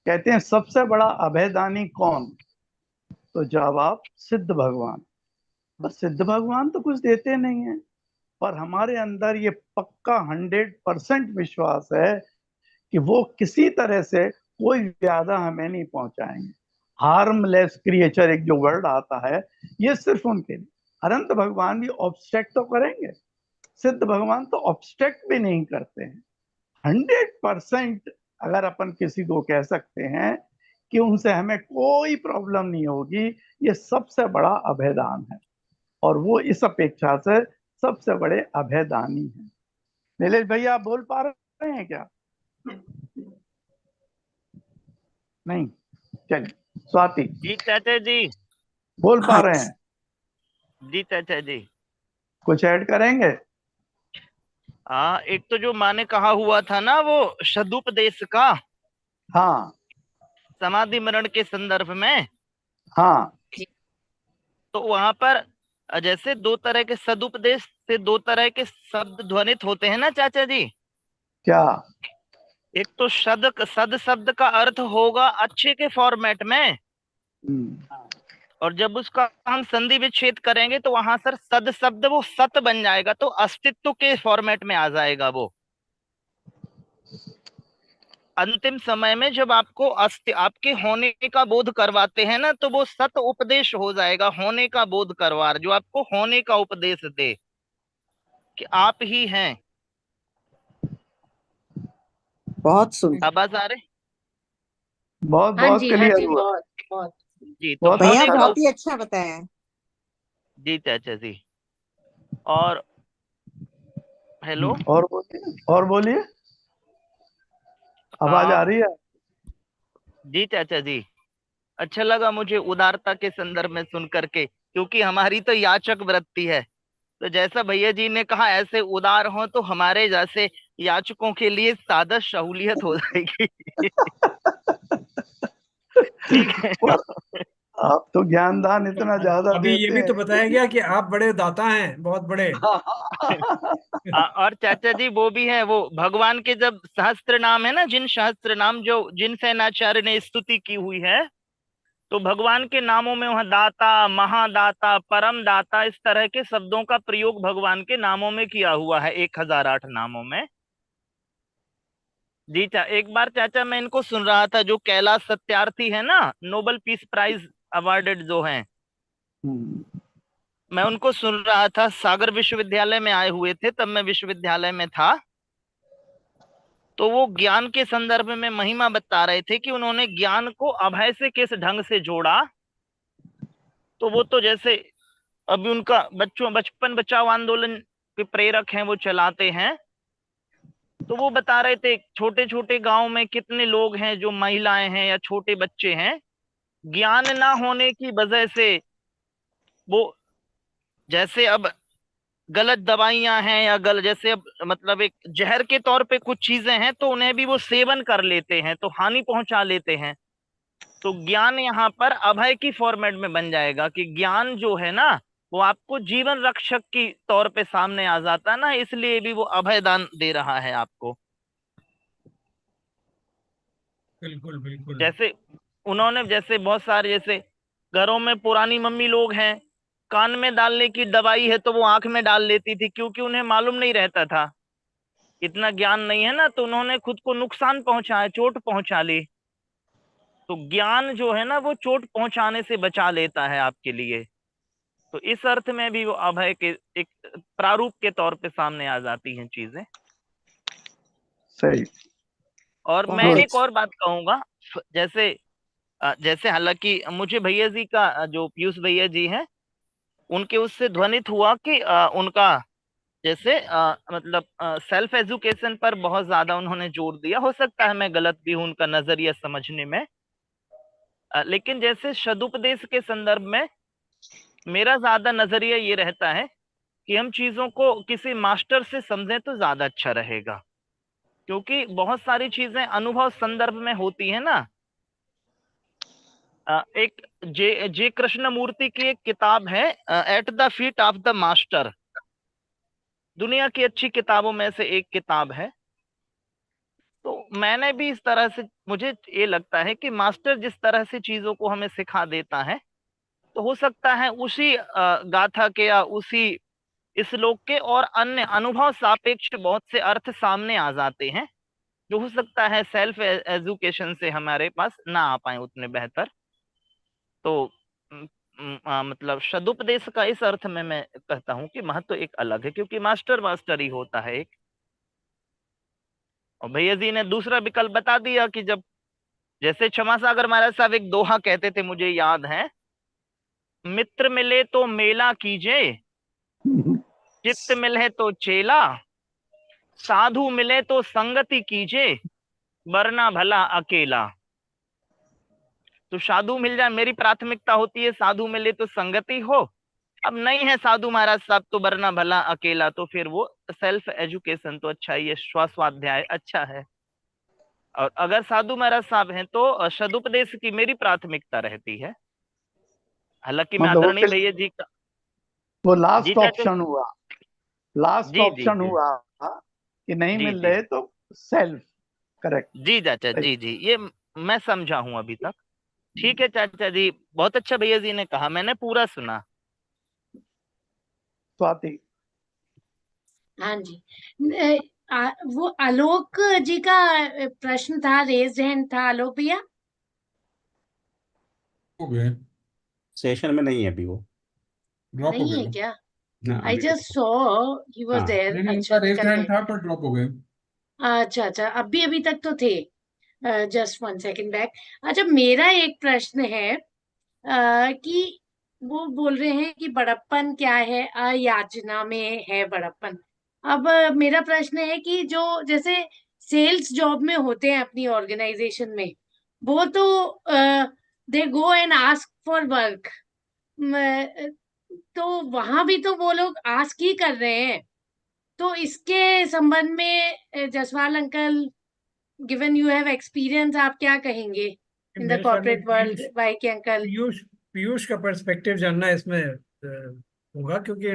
कहते हैं सबसे बड़ा अभयदानी कौन? तो जवाब सिद्ध भगवान। बस सिद्ध भगवान तो कुछ देते नहीं है, पर हमारे अंदर ये पक्का 100% विश्वास है कि वो किसी तरह से कोई ज्यादा हमें नहीं पहुंचाएंगे। हार्मलेस क्रिएचर एक जो वर्ड आता है, ये सिर्फ उनके लिए। अनंत भगवान भी ऑब्स्ट्रैक्ट तो करेंगे, सिद्ध भगवान तो ऑब्स्ट्रैक्ट भी नहीं करते हैं। 100% अगर अपन किसी को कह सकते हैं कि उनसे हमें कोई प्रॉब्लम नहीं होगी, ये सबसे बड़ा अभयदान है। और वो इस अपेक्षा से सबसे बड़े अभयदानी हैं। नीलेश भैया, आप बोल पा रहे हैं क्या? नहीं, चलिए स्वाति जी चाचा जी। बोल पा हाँ रहे हैं, जी चाचा जी। कुछ ऐड करेंगे? हाँ, एक तो जो माँ ने कहा हुआ था ना, वो सदुपदेश का, हाँ समाधि मरण के संदर्भ में। हाँ तो वहां पर जैसे दो तरह के सदुपदेश से दो तरह के शब्द ध्वनित होते हैं ना चाचा जी। क्या? एक तो सद शब्द का अर्थ होगा अच्छे के फॉर्मेट में, हम्म, और जब उसका हम संधि विच्छेद करेंगे तो वहां सर सद शब्द वो सत बन जाएगा, तो अस्तित्व के फॉर्मेट में आ जाएगा वो। अंतिम समय में जब आपको आपके होने का बोध करवाते हैं ना, तो वो सत उपदेश हो जाएगा, होने का बोध करवा, जो आपको होने का उपदेश दे कि आप ही हैं। बहुत सुंदर। आवाज आ रहे? बहुत हाँ बहुत जी, हाँ क्लियर जी, हुआ। बहुत बहुत। जी, तो बहुत भैया होने अच्छा का बहुत ही अच्छा बताया है। जी चाचा जी। और हेलो। और बोलिए, और बोलिए, आवाज आ हाँ रही है? जी चाचा जी। अच्छा लगा मुझे उदारता के संदर्भ में सुन करके, क्योंकि हमारी तो याचक वृत्ति है। तो जैसा भैया जी ने कहा ऐसे उदार हो तो हमारे जैसे याचकों के लिए सादा सहूलियत हो जाएगी। ठीक है। पर आप तो ज्ञानदान इतना ज्यादा अभी ये देते भी तो हैं बताया गया कि आप बड़े दाता हैं, बहुत बड़े। और चाचा जी वो भी है, वो भगवान के जब सहस्त्र नाम है ना, जिन सहस्त्र नाम जो जिन सेनाचार्य ने स्तुति की हुई है, तो भगवान के नामों में वहां दाता, महादाता, परम दाता, इस तरह के शब्दों का प्रयोग भगवान के नामों में किया हुआ है 1008 नामों में। जी एक बार चाचा मैं इनको सुन रहा था, जो कैलाश सत्यार्थी है ना, नोबेल पीस प्राइज अवार्डेड जो हैं, हम्म, मैं उनको सुन रहा था। सागर विश्वविद्यालय में आए हुए थे, तब मैं विश्वविद्यालय में था। तो वो ज्ञान के संदर्भ में महिमा बता रहे थे कि उन्होंने ज्ञान को अभय से किस ढंग से जोड़ा। तो वो तो जैसे अभी उनका बचपन बचाओ आंदोलन के प्रेरक हैं, वो चलाते हैं, तो वो बता रहे थे छोटे छोटे गांव में कितने लोग हैं जो महिलाएं हैं या छोटे बच्चे हैं, ज्ञान ना होने की वजह से वो जैसे अब गलत दवाइयां हैं या जैसे अब मतलब एक जहर के तौर पे कुछ चीजें हैं, तो उन्हें भी वो सेवन कर लेते हैं तो हानि पहुंचा लेते हैं। तो ज्ञान यहाँ पर अभय की फॉर्मेट में बन जाएगा कि ज्ञान जो है ना वो आपको जीवन रक्षक की तौर पे सामने आ जाता है ना, इसलिए भी वो अभय दान दे रहा है आपको। बिल्कुल बिल्कुल। जैसे उन्होंने जैसे बहुत सारे जैसे घरों में पुरानी मम्मी लोग हैं, कान में डालने की दवाई है तो वो आंख में डाल लेती थी, क्योंकि उन्हें मालूम नहीं रहता था, इतना ज्ञान नहीं है ना, तो उन्होंने खुद को नुकसान पहुंचाया, चोट पहुंचा ली। तो ज्ञान जो है ना वो चोट पहुंचाने से बचा लेता है आपके लिए। तो इस अर्थ में भी वो अभय के एक प्रारूप के तौर पे सामने आ जाती हैं चीजें। सही। और मैं बहुत एक और बात कहूंगा, जैसे जैसे हालांकि मुझे भैया जी का जो पीयूष भैया जी हैं उनके उससे ध्वनित हुआ कि उनका जैसे मतलब सेल्फ एजुकेशन पर बहुत ज्यादा उन्होंने जोर दिया। हो सकता है मैं गलत भी हूं उनका नजरिया समझने में, लेकिन जैसे सदुपदेश के संदर्भ में मेरा ज्यादा नजरिया ये रहता है कि हम चीजों को किसी मास्टर से समझें तो ज्यादा अच्छा रहेगा, क्योंकि बहुत सारी चीजें अनुभव संदर्भ में होती है ना। एक जे कृष्णमूर्ति की एक किताब है at the feet of the master, दुनिया की अच्छी किताबों में से एक किताब है। तो मैंने भी इस तरह से, मुझे ये लगता है कि मास्टर जिस तरह से चीजों को हमें सिखा देता है, तो हो सकता है उसी गाथा के या उसी इस श्लोक के और अन्य अनुभव सापेक्ष बहुत से अर्थ सामने आ जाते हैं, जो हो सकता है सेल्फ एजुकेशन से हमारे पास ना आ पाए उतने बेहतर। तो मतलब सदुपदेश का इस अर्थ में मैं कहता हूं कि महत्व एक अलग है, क्योंकि मास्टर मास्टर ही होता है एक। और भैया जी ने दूसरा विकल्प बता दिया कि जब जैसे क्षमा सागर महाराज साहब एक दोहा कहते थे, मुझे याद है, मित्र मिले तो मेला कीजे, चित्त मिले तो चेला, साधु मिले तो संगति कीजे, वरना भला अकेला। तो साधु मिल जाए, मेरी प्राथमिकता होती है साधु मिले तो संगति हो, अब नहीं है साधु महाराज साहब तो वरना भला अकेला। तो फिर वो सेल्फ एजुकेशन तो अच्छा ही है, स्वाध्याय अच्छा है। और अगर साधु महाराज साहब हैं तो सदुपदेश की मेरी प्राथमिकता रहती है। हालांकि मैं मतलब आदरणीय भैया जी का वो जी लास्ट चाचा ऑप्शन हुआ, लास्ट जी जी ऑप्शन जी हुआ कि नहीं जी मिल जी रहे तो सेल्फ। करेक्ट। जी चाचा जी जी, ये मैं समझा हूं अभी तक। ठीक है चाचा जी, बहुत अच्छा भैया जी ने कहा, मैंने पूरा सुना। स्वाति। हाँ जी। वो आलोक जी का प्रश्न था, रेज्ड हैंड था आलोक भैया। हो गए, सेशन में नहीं है अभी वो। ड्रॉप हो नहीं गए है वो। क्या? हाँ आई अभी जस्ट सॉ ही वाज हाँ देयर। नहीं नहीं, अच्छा, उनका रेज्ड निकल हैंड गए। था पर ड्रॉप हो गए। अच्छा अच्छा, अभी थे जस्ट 1 सेकंड बैक। अच्छा, मेरा एक प्रश्न है कि वो बोल रहे हैं कि बड़प्पन क्या है, अयाचना में है बड़प्पन। अब मेरा प्रश्न है कि जो जैसे सेल्स जॉब में होते हैं अपनी ऑर्गेनाइजेशन में, वो तो they go and ask for work, तो वहां भी तो वो लोग आस्क ही कर रहे हैं। तो इसके संबंध में Jaswal uncle, given you have experience, आप क्या कहेंगे इन द मेरे ख्याल में कॉर्पोरेट वर्ल्ड, वाई के अंकल? पीयूष पीयूष का पर्सपेक्टिव जानना इसमें होगा, क्योंकि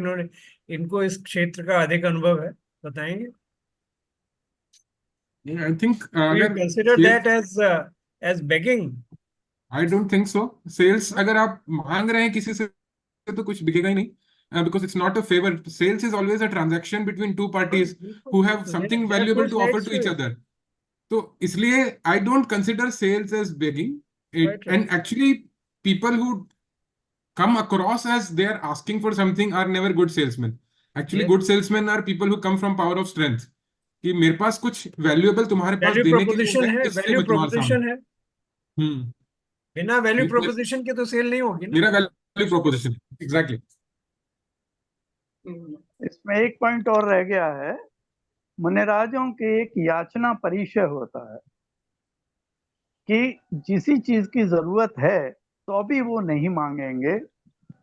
इनको इस क्षेत्र का अधिक अनुभव है, बताएंगे। आई थिंक Do you अगर consider that as begging? I don't think so. Sales अगर आप मांग रहे हैं किसी से तो कुछ बिकेगा ही नहीं, because it's not a favour. Sales is always a transaction between two parties who have something There are valuable two to offer sides to to each it. Other. तो इसलिए I don't consider sales as begging Right, इट। right. And actually people who come across as they are asking for something are never good salesmen. Actually Yes. good salesmen are people who come from power of strength, कि मेरे पास कुछ valuable तुम्हारे पास value देने के लिए proposition है, है, इसलिए वैल्यू मैं तुम्हारे सामने। प्रोपोजिशन है। बिना वैल्यू ये प्रोपोजिशन के तो सेल नहीं होगी ना। मेरा प्रोपोजिशन एग्जैक्टली। इसमें एक पॉइंट और रह गया है, मुनिराजों के एक याचना परिचय होता है कि जिसी चीज की जरूरत है तो भी वो नहीं मांगेंगे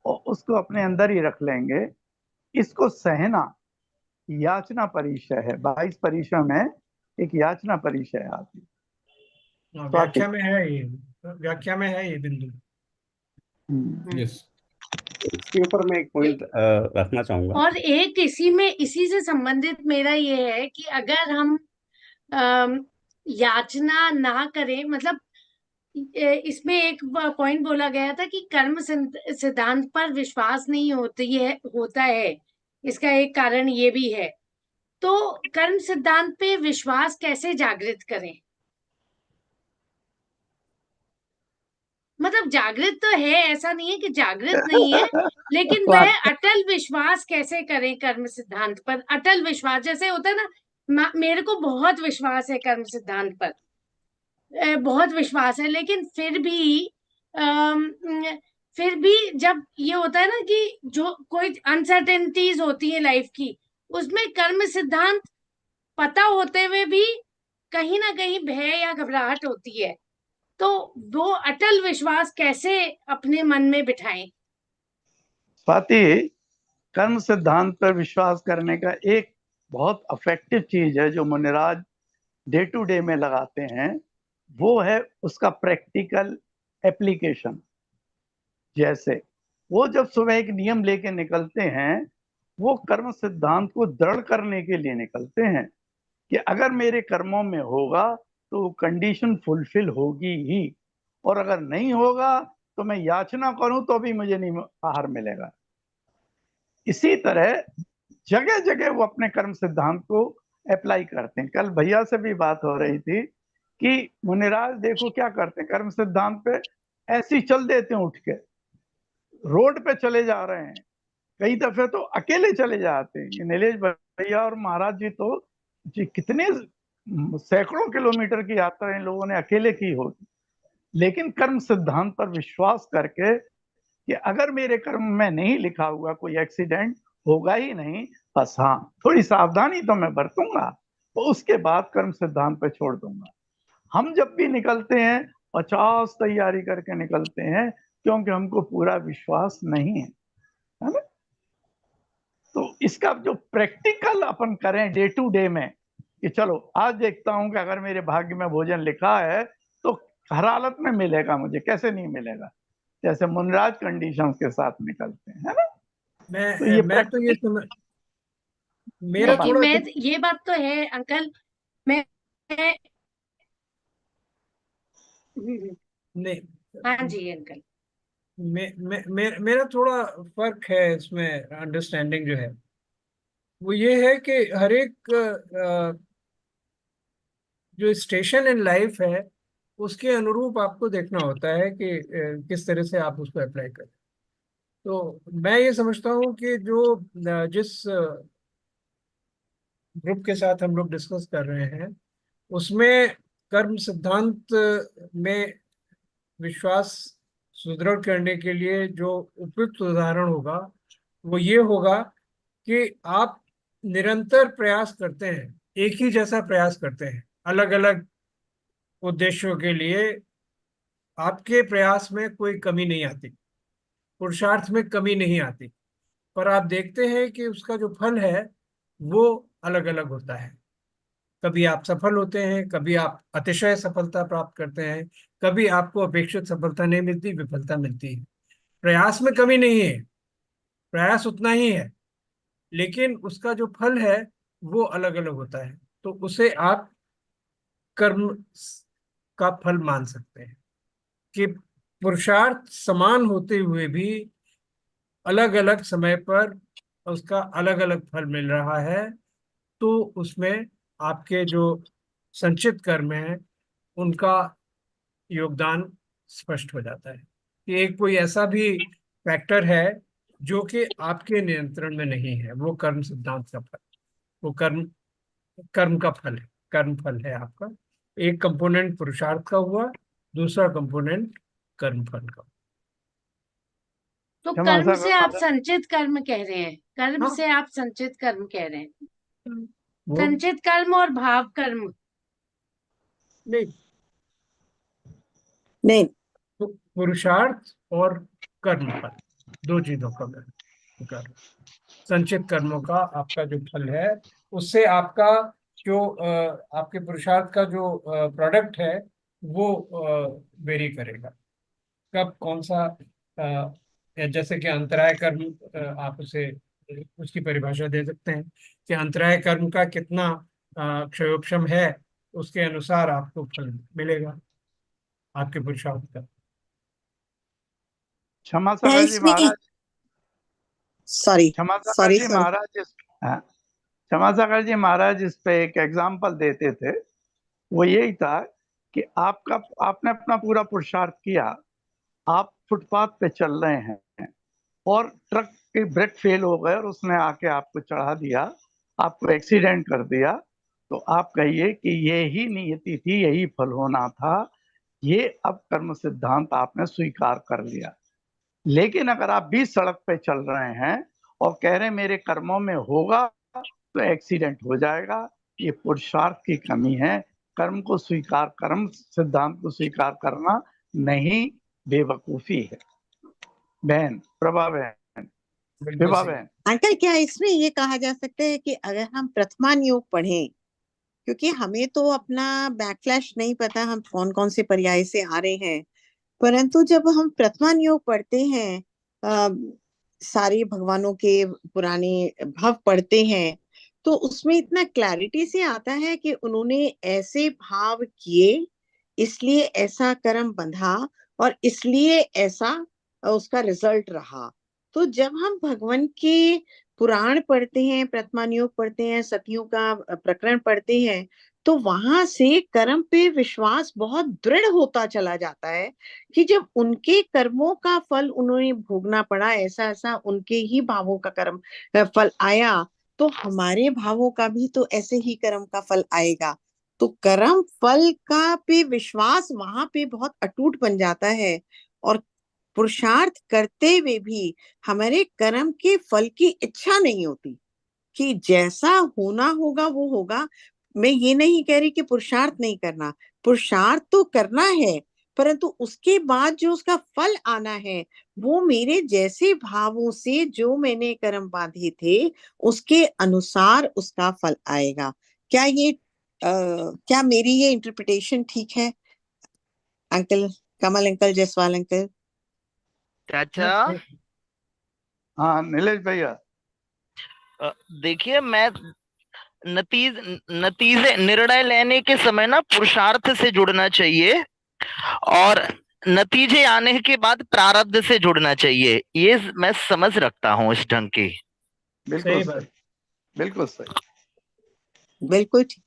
और उसको अपने अंदर ही रख लेंगे। इसको सहना याचना परिचय है। 22 परिचय में एक याचना परिचय आती है। व्याख्या में है ये, व्याख्या में है ये बिंदु। यस, इसके ऊपर मैं एक पॉइंट रखना चाहूंगा। और एक इसी से संबंधित मेरा ये है कि अगर हम याचना ना करें, मतलब इसमें एक पॉइंट बोला गया था कि कर्म सिद्धांत पर विश्वास नहीं होता है। इसका एक कारण ये भी है। तो कर्म सिद्धांत पे विश्वास कैसे जागृत करें? मतलब जागृत तो है, ऐसा नहीं है कि जागृत नहीं है, लेकिन वह अटल विश्वास कैसे करें कर्म सिद्धांत पर? अटल विश्वास जैसे होता है ना, मेरे को बहुत विश्वास है कर्म सिद्धांत पर, बहुत विश्वास है, लेकिन फिर भी जब ये होता है ना कि जो कोई अनसर्टेनिटीज होती है लाइफ की, उसमें कर्म सिद्धांत पता होते हुए भी कहीं ना कहीं भय या घबराहट होती है। तो वो अटल विश्वास कैसे अपने मन में बिठाएं? स्वाति, कर्म सिद्धांत पर विश्वास करने का एक बहुत अफेक्टिव चीज है जो मुनिराज डे टू डे में लगाते हैं, वो है उसका प्रैक्टिकल एप्लीकेशन। जैसे वो जब सुबह एक नियम लेके निकलते हैं, वो कर्म सिद्धांत को दृढ़ करने के लिए निकलते हैं कि अगर मेरे कर्मों में होगा तो कंडीशन फुलफिल होगी ही, और अगर नहीं होगा तो मैं याचना करूं तो भी मुझे नहीं आहार मिलेगा। इसी तरह जगह जगह वो अपने कर्म सिद्धांत को अप्लाई करते हैं। कल भैया से भी बात हो रही थी कि मुनिराज देखो क्या करते हैं, कर्म सिद्धांत पे ऐसे ही चल देते हैं, उठ के रोड पे चले जा रहे हैं, कई दफे तो अकेले चले जाते हैं। ये नीलेश भैया और महाराज जी तो जी कितने सैकड़ों किलोमीटर की यात्रा इन लोगों ने अकेले की होगी, लेकिन कर्म सिद्धांत पर विश्वास करके कि अगर मेरे कर्म में नहीं लिखा हुआ कोई एक्सीडेंट होगा ही नहीं, बस हाँ थोड़ी सावधानी तो मैं बरतूंगा, तो उसके बाद कर्म सिद्धांत पे छोड़ दूंगा। हम जब भी निकलते हैं 50 तैयारी करके निकलते हैं, क्योंकि हमको पूरा विश्वास नहीं है ना। तो इसका जो प्रैक्टिकल अपन करें डे टू डे में कि चलो आज देखता हूं कि अगर मेरे भाग्य में भोजन लिखा है तो हर हालत में मिलेगा, मुझे कैसे नहीं मिलेगा, जैसे मुनराज कंडीशंस के साथ निकलते हैं, है ना। तो ये समझ, मेरा लेकिन थोड़ा ये बात तो है अंकल, मैं नहीं, हाँ जी अंकल, मेरा थोड़ा फर्क है इसमें, अंडरस्टैंडिंग जो है वो ये है कि हर एक जो स्टेशन इन लाइफ है उसके अनुरूप आपको देखना होता है कि किस तरह से आप उसको अप्लाई करें। तो मैं ये समझता हूँ कि जो जिस ग्रुप के साथ हम लोग डिस्कस कर रहे हैं उसमें कर्म सिद्धांत में विश्वास सुदृढ़ करने के लिए जो उपयुक्त उदाहरण होगा वो ये होगा कि आप निरंतर प्रयास करते हैं, एक ही जैसा प्रयास करते हैं, अलग अलग उद्देश्यों के लिए आपके प्रयास में कोई कमी नहीं आती, पुरुषार्थ में कमी नहीं आती, पर आप देखते हैं कि उसका जो फल है वो अलग अलग होता है। कभी आप सफल होते हैं, कभी आप अतिशय सफलता प्राप्त करते हैं, कभी आपको अपेक्षित सफलता नहीं मिलती, विफलता मिलती है। प्रयास में कमी नहीं है, प्रयास उतना ही है, लेकिन उसका जो फल है वो अलग अलग होता है। तो उसे आप कर्म का फल मान सकते हैं कि पुरुषार्थ समान होते हुए भी अलग अलग समय पर उसका अलग अलग फल मिल रहा है। तो उसमें आपके जो संचित कर्म है उनका योगदान स्पष्ट हो जाता है कि एक कोई ऐसा भी फैक्टर है जो कि आपके नियंत्रण में नहीं है, वो कर्म सिद्धांत का फल, वो कर्म कर्म का फल है, कर्म फल है आपका। एक कंपोनेंट पुरुषार्थ का हुआ, दूसरा कंपोनेंट कर्म फल का। तो क्षमा कर्म से सागर आप माता, संचित कर्म कह रहे हैं, कर्म हाँ। से आप संचित कर्म कह रहे हैं। वो संचित कर्म और भाव कर्म, नहीं, नहीं, तो पुरुषार्थ और कर्म फल, दो चीजों का कर्म, संचित कर्मों का आपका जो फल है, उससे आपका जो आपके पुरुषार्थ का जो प्रोडक्ट है वो वेरी करेगा। कब कौन सा या जैसे कि अंतराय कर्म, आप उसे उसकी परिभाषा दे सकते हैं कि अंतराय कर्म का कितना क्षयोपशम है, उसके अनुसार आपको फल मिलेगा आपके पुरुषार्थ का। क्षमा क्या सागर जी इसमें, महाराज, सॉरी क्षमा सागर सॉरी जी सॉरी, महाराज हाँ, क्षमा सागर जी महाराज इस पे एक एग्जाम्पल देते थे। वो यही था कि आपने अपना पूरा पुरुषार्थ किया, आप फुटपाथ पे चल रहे हैं और ट्रक के ब्रेक फेल हो गए और उसने आके आपको चढ़ा दिया, आपको एक्सीडेंट कर दिया, तो आप कहिए कि ये ही नियति थी, यही फल होना था, ये अब कर्म सिद्धांत आपने स्वीकार कर लिया। लेकिन अगर आप बीच सड़क पे चल रहे हैं और कह रहे हैं मेरे कर्मों में होगा तो एक्सीडेंट हो जाएगा, ये पुरुषार्थ की कमी है। कर्म सिद्धांत को स्वीकार करना नहीं, बेवकूफी है। बहन प्रभा बहन, बिल्कुल विभा सही। बहन, अंकल क्या इसमें ये कहा जा सकता है कि अगर हम प्रथमान योग पढ़ें, क्योंकि हमें तो अपना बैकफ्लैश नहीं पता हम कौन कौन से पर्याय से आ रहे हैं, परंतु जब हम प्रथमान योग पढ़ते हैं, अ, सारे भगवानों के पुराने भव पढ़ते हैं, तो उसमें इतना क्लैरिटी से आता है कि उन्होंने ऐसे भाव किए, इसलिए ऐसा कर्म बंधा और इसलिए ऐसा उसका रिजल्ट रहा। तो जब हम भगवान के पुराण पढ़ते हैं, प्रथमान योग पढ़ते हैं, सतियों का प्रकरण पढ़ते हैं, तो वहां से कर्म पे विश्वास बहुत दृढ़ होता चला जाता है कि जब उनके कर्मों का फल उन्हें भोगना पड़ा, ऐसा ऐसा उनके ही भावों का कर्म फल आया, तो हमारे भावों का भी तो ऐसे ही कर्म का फल आएगा। तो कर्म फल का पे विश्वास वहां पे बहुत अटूट बन जाता है, और पुरुषार्थ करते हुए भी हमारे कर्म के फल की इच्छा नहीं होती कि जैसा होना होगा वो होगा। मैं ये नहीं कह रही कि पुरुषार्थ नहीं करना, पुरुषार्थ तो करना है, परंतु उसके बाद जो उसका फल आना है वो मेरे जैसे भावों से जो मैंने कर्म बांधे थे उसके अनुसार उसका फल आएगा। क्या ये क्या मेरी ये इंटरप्रिटेशन ठीक है अंकल, कमल अंकल, जायसवाल अंकल? चाचा हाँ नीलेश भैया, देखिए, मैं नतीजे निर्णय लेने के समय ना पुरुषार्थ से जुड़ना चाहिए और नतीजे आने के बाद प्रारब्ध से जुड़ना चाहिए, ये मैं समझ रखता हूँ इस ढंग की। बिल्कुल सही बात। सही, बिल्कुल सही। बिल्कुल ठीक।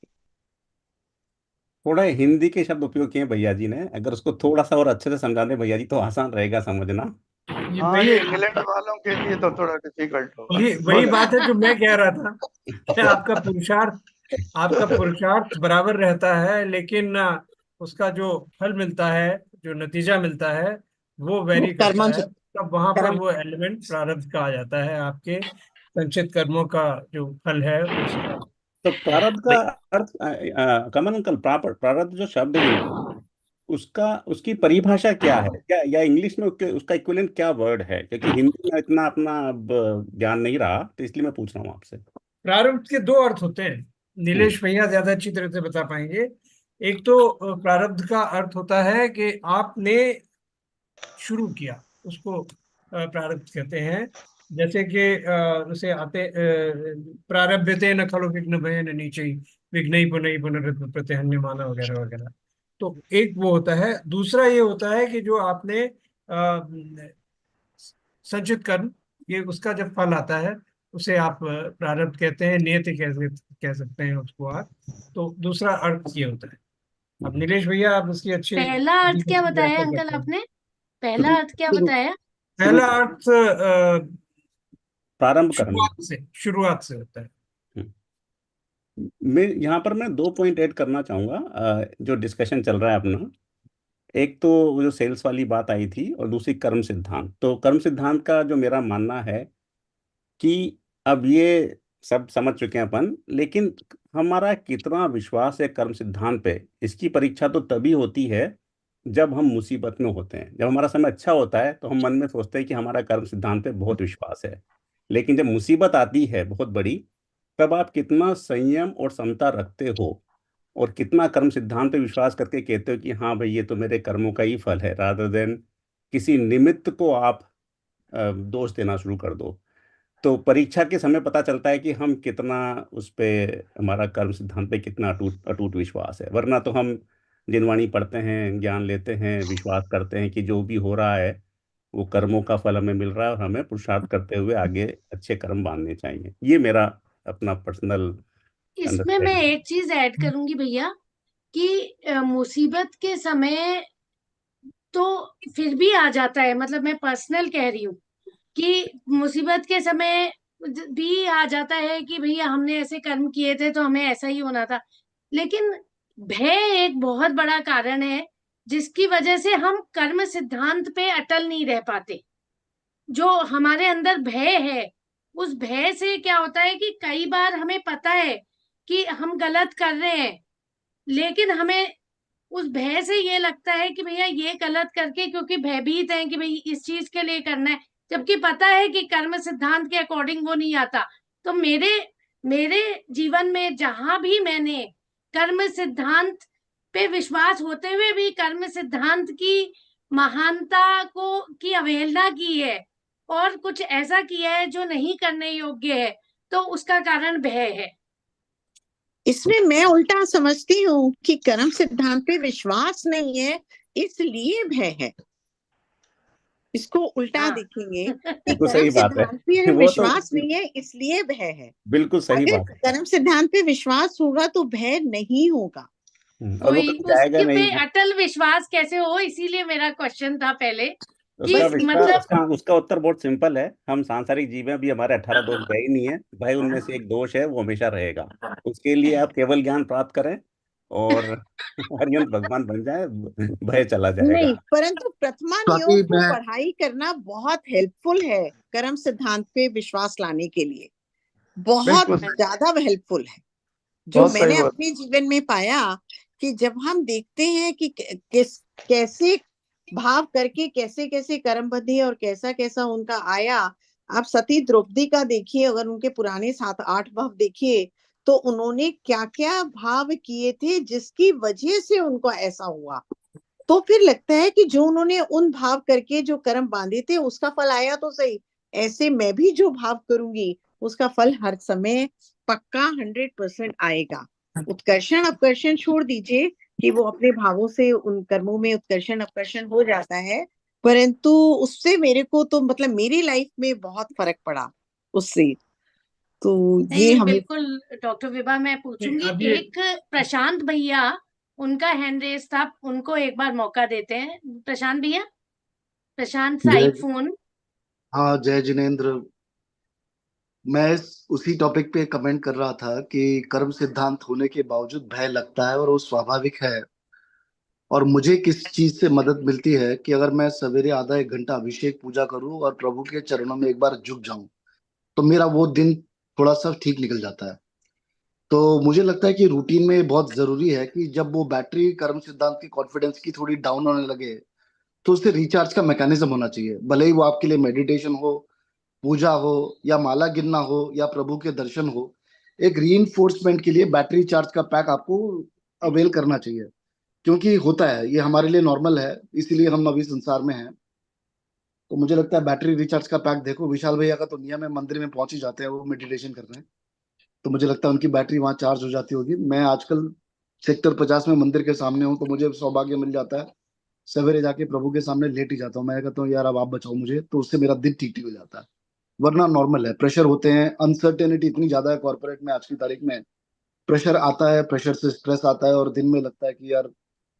थोड़ा हिंदी के शब्द उपयोग किए भैया जी ने, अगर उसको थोड़ा सा और अच्छे से समझा दे भैया जी तो आसान रहेगा समझना। ये हाँ, वही ये इंग्लैंड वालों के लिए तो थोड़ा डिफिकल्ट होगा। ये वही बात है जो मैं कह रहा था कि आपका पुरुषार्थ बराबर रहता है, लेकिन उसका जो फल मिलता है, जो नतीजा मिलता है, वो वो वेरी कर्मों करता से, है। तब वहां पर कर्म, वो एलिमेंट प्रारब्ध का आ जाता है, आपके संचित कर्मों का जो फल है उसका। तो प्रारब्ध का भाई, अर्थ कमल अंकल, प्रारब्ध जो शब्द यूज उसका उसकी परिभाषा क्या है, क्या या इंग्लिश में उसका इक्विवेलेंट क्या वर्ड है, क्योंकि हिंदी में इतना अपना अब ज्ञान नहीं रहा, तो इसलिए मैं पूछ रहा हूँ आपसे। प्रारब्ध के दो अर्थ होते हैं, नीलेश भैया ज्यादा अच्छी तरह से बता पाएंगे। एक तो प्रारब्ध का अर्थ होता है कि आपने शुरू किया, उसको प्रारब्ध कहते हैं। जैसे कि उसे आते प्रारब्धते न खलु विघ्न भयेन नीचै विघ्नै पुनः पुनरुत्थान प्रत्यहन्यमाना वगैरह वगैरह। तो एक वो होता है। दूसरा ये होता है कि जो आपने संचित कर्म, ये उसका जब फल आता है उसे आप प्रारब्ध कहते हैं, नियति कह सकते हैं उसको आप। तो दूसरा अर्थ ये होता है। अब नीलेश भैया आप उसकी अच्छी पहला अर्थ क्या बताया व्याख्या अंकल करते हैं। आपने? पहला अर्थ क्या शुरू बताया? शुरू पहला अर्थ प्रारंभ करना। शुरुआत से होता है। मैं यहाँ पर मैं 2 पॉइंट ऐड करना चाहूंगा, जो डिस्कशन चल रहा है अपना। एक तो वो जो सेल्स वाली बात आई थी और दूसरी कर्म सिद्धांत। तो कर्म सिद्धांत का जो मेरा मानना है कि अब ये सब समझ चुके हैं अपन, लेकिन हमारा कितना विश्वास है कर्म सिद्धांत पे, इसकी परीक्षा तो तभी होती है जब हम मुसीबत में होते हैं। जब हमारा समय अच्छा होता है तो हम मन में सोचते हैं कि हमारा कर्म सिद्धांत पे बहुत विश्वास है, लेकिन जब मुसीबत आती है बहुत बड़ी, तब आप कितना संयम और समता रखते हो और कितना कर्म सिद्धांत पे विश्वास करके कहते हो कि हाँ भाई ये तो मेरे कर्मों का ही फल है, रादर देन किसी निमित्त को आप दोष देना शुरू कर दो। तो परीक्षा के समय पता चलता है कि हम कितना उस पे, हमारा कर्म सिद्धांत पे कितना अटूट अटूट विश्वास है। वरना तो हम जिनवाणी पढ़ते हैं, ज्ञान लेते हैं, विश्वास करते हैं कि जो भी हो रहा है वो कर्मों का फल हमें मिल रहा है और हमें पुरुषार्थ करते हुए आगे अच्छे कर्म बांधने चाहिए। ये मेरा अपना पर्सनल इसमें मैं अंडरस्टैंडिंग। एक चीज ऐड करूंगी भैया कि मुसीबत के समय तो फिर भी आ जाता है, मतलब मैं पर्सनल कह रही हूँ कि मुसीबत के समय भी आ जाता है कि भैया हमने ऐसे कर्म किए थे तो हमें ऐसा ही होना था। लेकिन भय एक बहुत बड़ा कारण है जिसकी वजह से हम कर्म सिद्धांत पे अटल नहीं रह पाते। जो हमारे अंदर भय है, उस भय से क्या होता है कि कई बार हमें पता है कि हम गलत कर रहे हैं, लेकिन हमें उस भय से ये लगता है कि भैया ये गलत करके, क्योंकि भयभीत है कि भाई इस चीज के लिए करना है, जबकि पता है कि कर्म सिद्धांत के अकॉर्डिंग वो नहीं आता। तो मेरे मेरे जीवन में जहां भी मैंने कर्म सिद्धांत पे विश्वास होते हुए भी कर्म सिद्धांत की महानता को की अवहेलना की है और कुछ ऐसा किया है जो नहीं करने योग्य है, तो उसका कारण भय है। इसमें मैं उल्टा समझती हूँ कि कर्म सिद्धांत पे विश्वास नहीं है इसलिए भय है। इसको उल्टा हाँ। देखेंगे कि बिल्कुल कर्म सही बात है। सिद्धांत पे वो तो विश्वास नहीं है इसलिए भय है। बिल्कुल सही अगर बात है। कर्म सिद्धांत पे विश्वास होगा तो भय नहीं होगा। और वो वही कभी जाएगा उसके पे नहीं। अटल विश्वास कैसे हो, इसीलिए मेरा क्वेश्चन था पहले कि उसका बस उसका ये मतलब उसका उसका उत्तर बहुत सिंपल है। हम सांसारिक जीव हैं, अभी हमारे 18 दोष गए ही नहीं है भाई, उनमें से एक दोष है वो हमेशा रहेगा। उसके लिए आप केवल ज्ञान प्राप्त करें और हरियंत भगवान बन जाए, भय चला नहीं, जाएगा। परंतु प्रथमा स्वाति योग को मैं पढ़ाई करना बहुत हेल्पफुल है कर्म सिद्धांत पे विश्वास लाने के लिए, बहुत बिल्कुल ज्यादा हेल्पफुल है। जो बहुत सही मैंने बात। अपने जीवन में पाया कि जब हम देखते हैं कि कैसे भाव करके कैसे कैसे कर्म बंधे और कैसा कैसा उनका आया। आप सती द्रौपदी का देखिए, अगर उनके पुराने 7-8 भाव देखिए तो उन्होंने क्या क्या भाव किए थे जिसकी वजह से उनको ऐसा हुआ। तो फिर लगता है कि जो उन्होंने उन भाव करके जो कर्म बांधे थे उसका फल आया तो सही, ऐसे मैं भी जो भाव करूंगी उसका फल हर समय पक्का 100% आएगा। उत्कर्षण अपकर्षण छोड़ दीजिए कि वो अपने भावों से उन कर्मों में उत्कर्षण अपकर्षण हो जाता है, परंतु उससे मेरे को तो मतलब मेरी लाइफ में बहुत फर्क पड़ा उससे। तो नहीं ये नहीं हमें बिल्कुल डॉक्टर विभा, मैं पूछूंगी। अब ये एक प्रशांत भैया, उनका हैंड रेस था, उनको एक बार मौका देते हैं। प्रशांत भैया, प्रशांत जय साइड फोन। हाँ जय जिनेन्द्र। मैं उसी टॉपिक पे कमेंट कर रहा था कि कर्म सिद्धांत होने के बावजूद भय लगता है और वो स्वाभाविक है। और मुझे किस चीज से मदद मिलती है कि अगर मैं सवेरे आधा एक घंटा अभिषेक पूजा करूं और प्रभु के चरणों में एक बार झुक जाऊं तो मेरा वो दिन थोड़ा सा ठीक निकल जाता है। तो मुझे लगता है कि रूटीन में बहुत जरूरी है कि जब वो बैटरी कर्म सिद्धांत की कॉन्फिडेंस की थोड़ी डाउन होने लगे तो उससे रिचार्ज का मैकेनिज्म होना चाहिए। भले ही वो आपके लिए मेडिटेशन हो, पूजा हो, या माला गिनना हो, या प्रभु के दर्शन हो, एक रीइंफोर्समेंट के लिए बैटरी चार्ज का पैक आपको अवेल करना चाहिए। क्योंकि होता है, ये हमारे लिए नॉर्मल है, इसीलिए हम अभी संसार में हैं। तो मुझे लगता है बैटरी रिचार्ज का पैक देखो, विशाल भैया का तो नियम है, मंदिर में पहुंच ही जाते हैं वो मेडिटेशन करने। तो मुझे लगता है उनकी बैटरी वहां चार्ज हो जाती होगी। मैं आजकल सेक्टर 50 में मंदिर के सामने हूँ तो मुझे सौभाग्य मिल जाता है, सवेरे जाके प्रभु के सामने लेट ही जाता हूँ। मैं कहता हूँ यार अब आप बचाओ मुझे, तो उससे मेरा दिन ठीक ठीक हो जाता है। वरना नॉर्मल है, प्रेशर होते हैं, अनसर्टेनिटी इतनी ज्यादा है कॉर्पोरेट में आज की तारीख में। प्रेशर आता है, प्रेशर से स्ट्रेस आता है और दिन में लगता है कि यार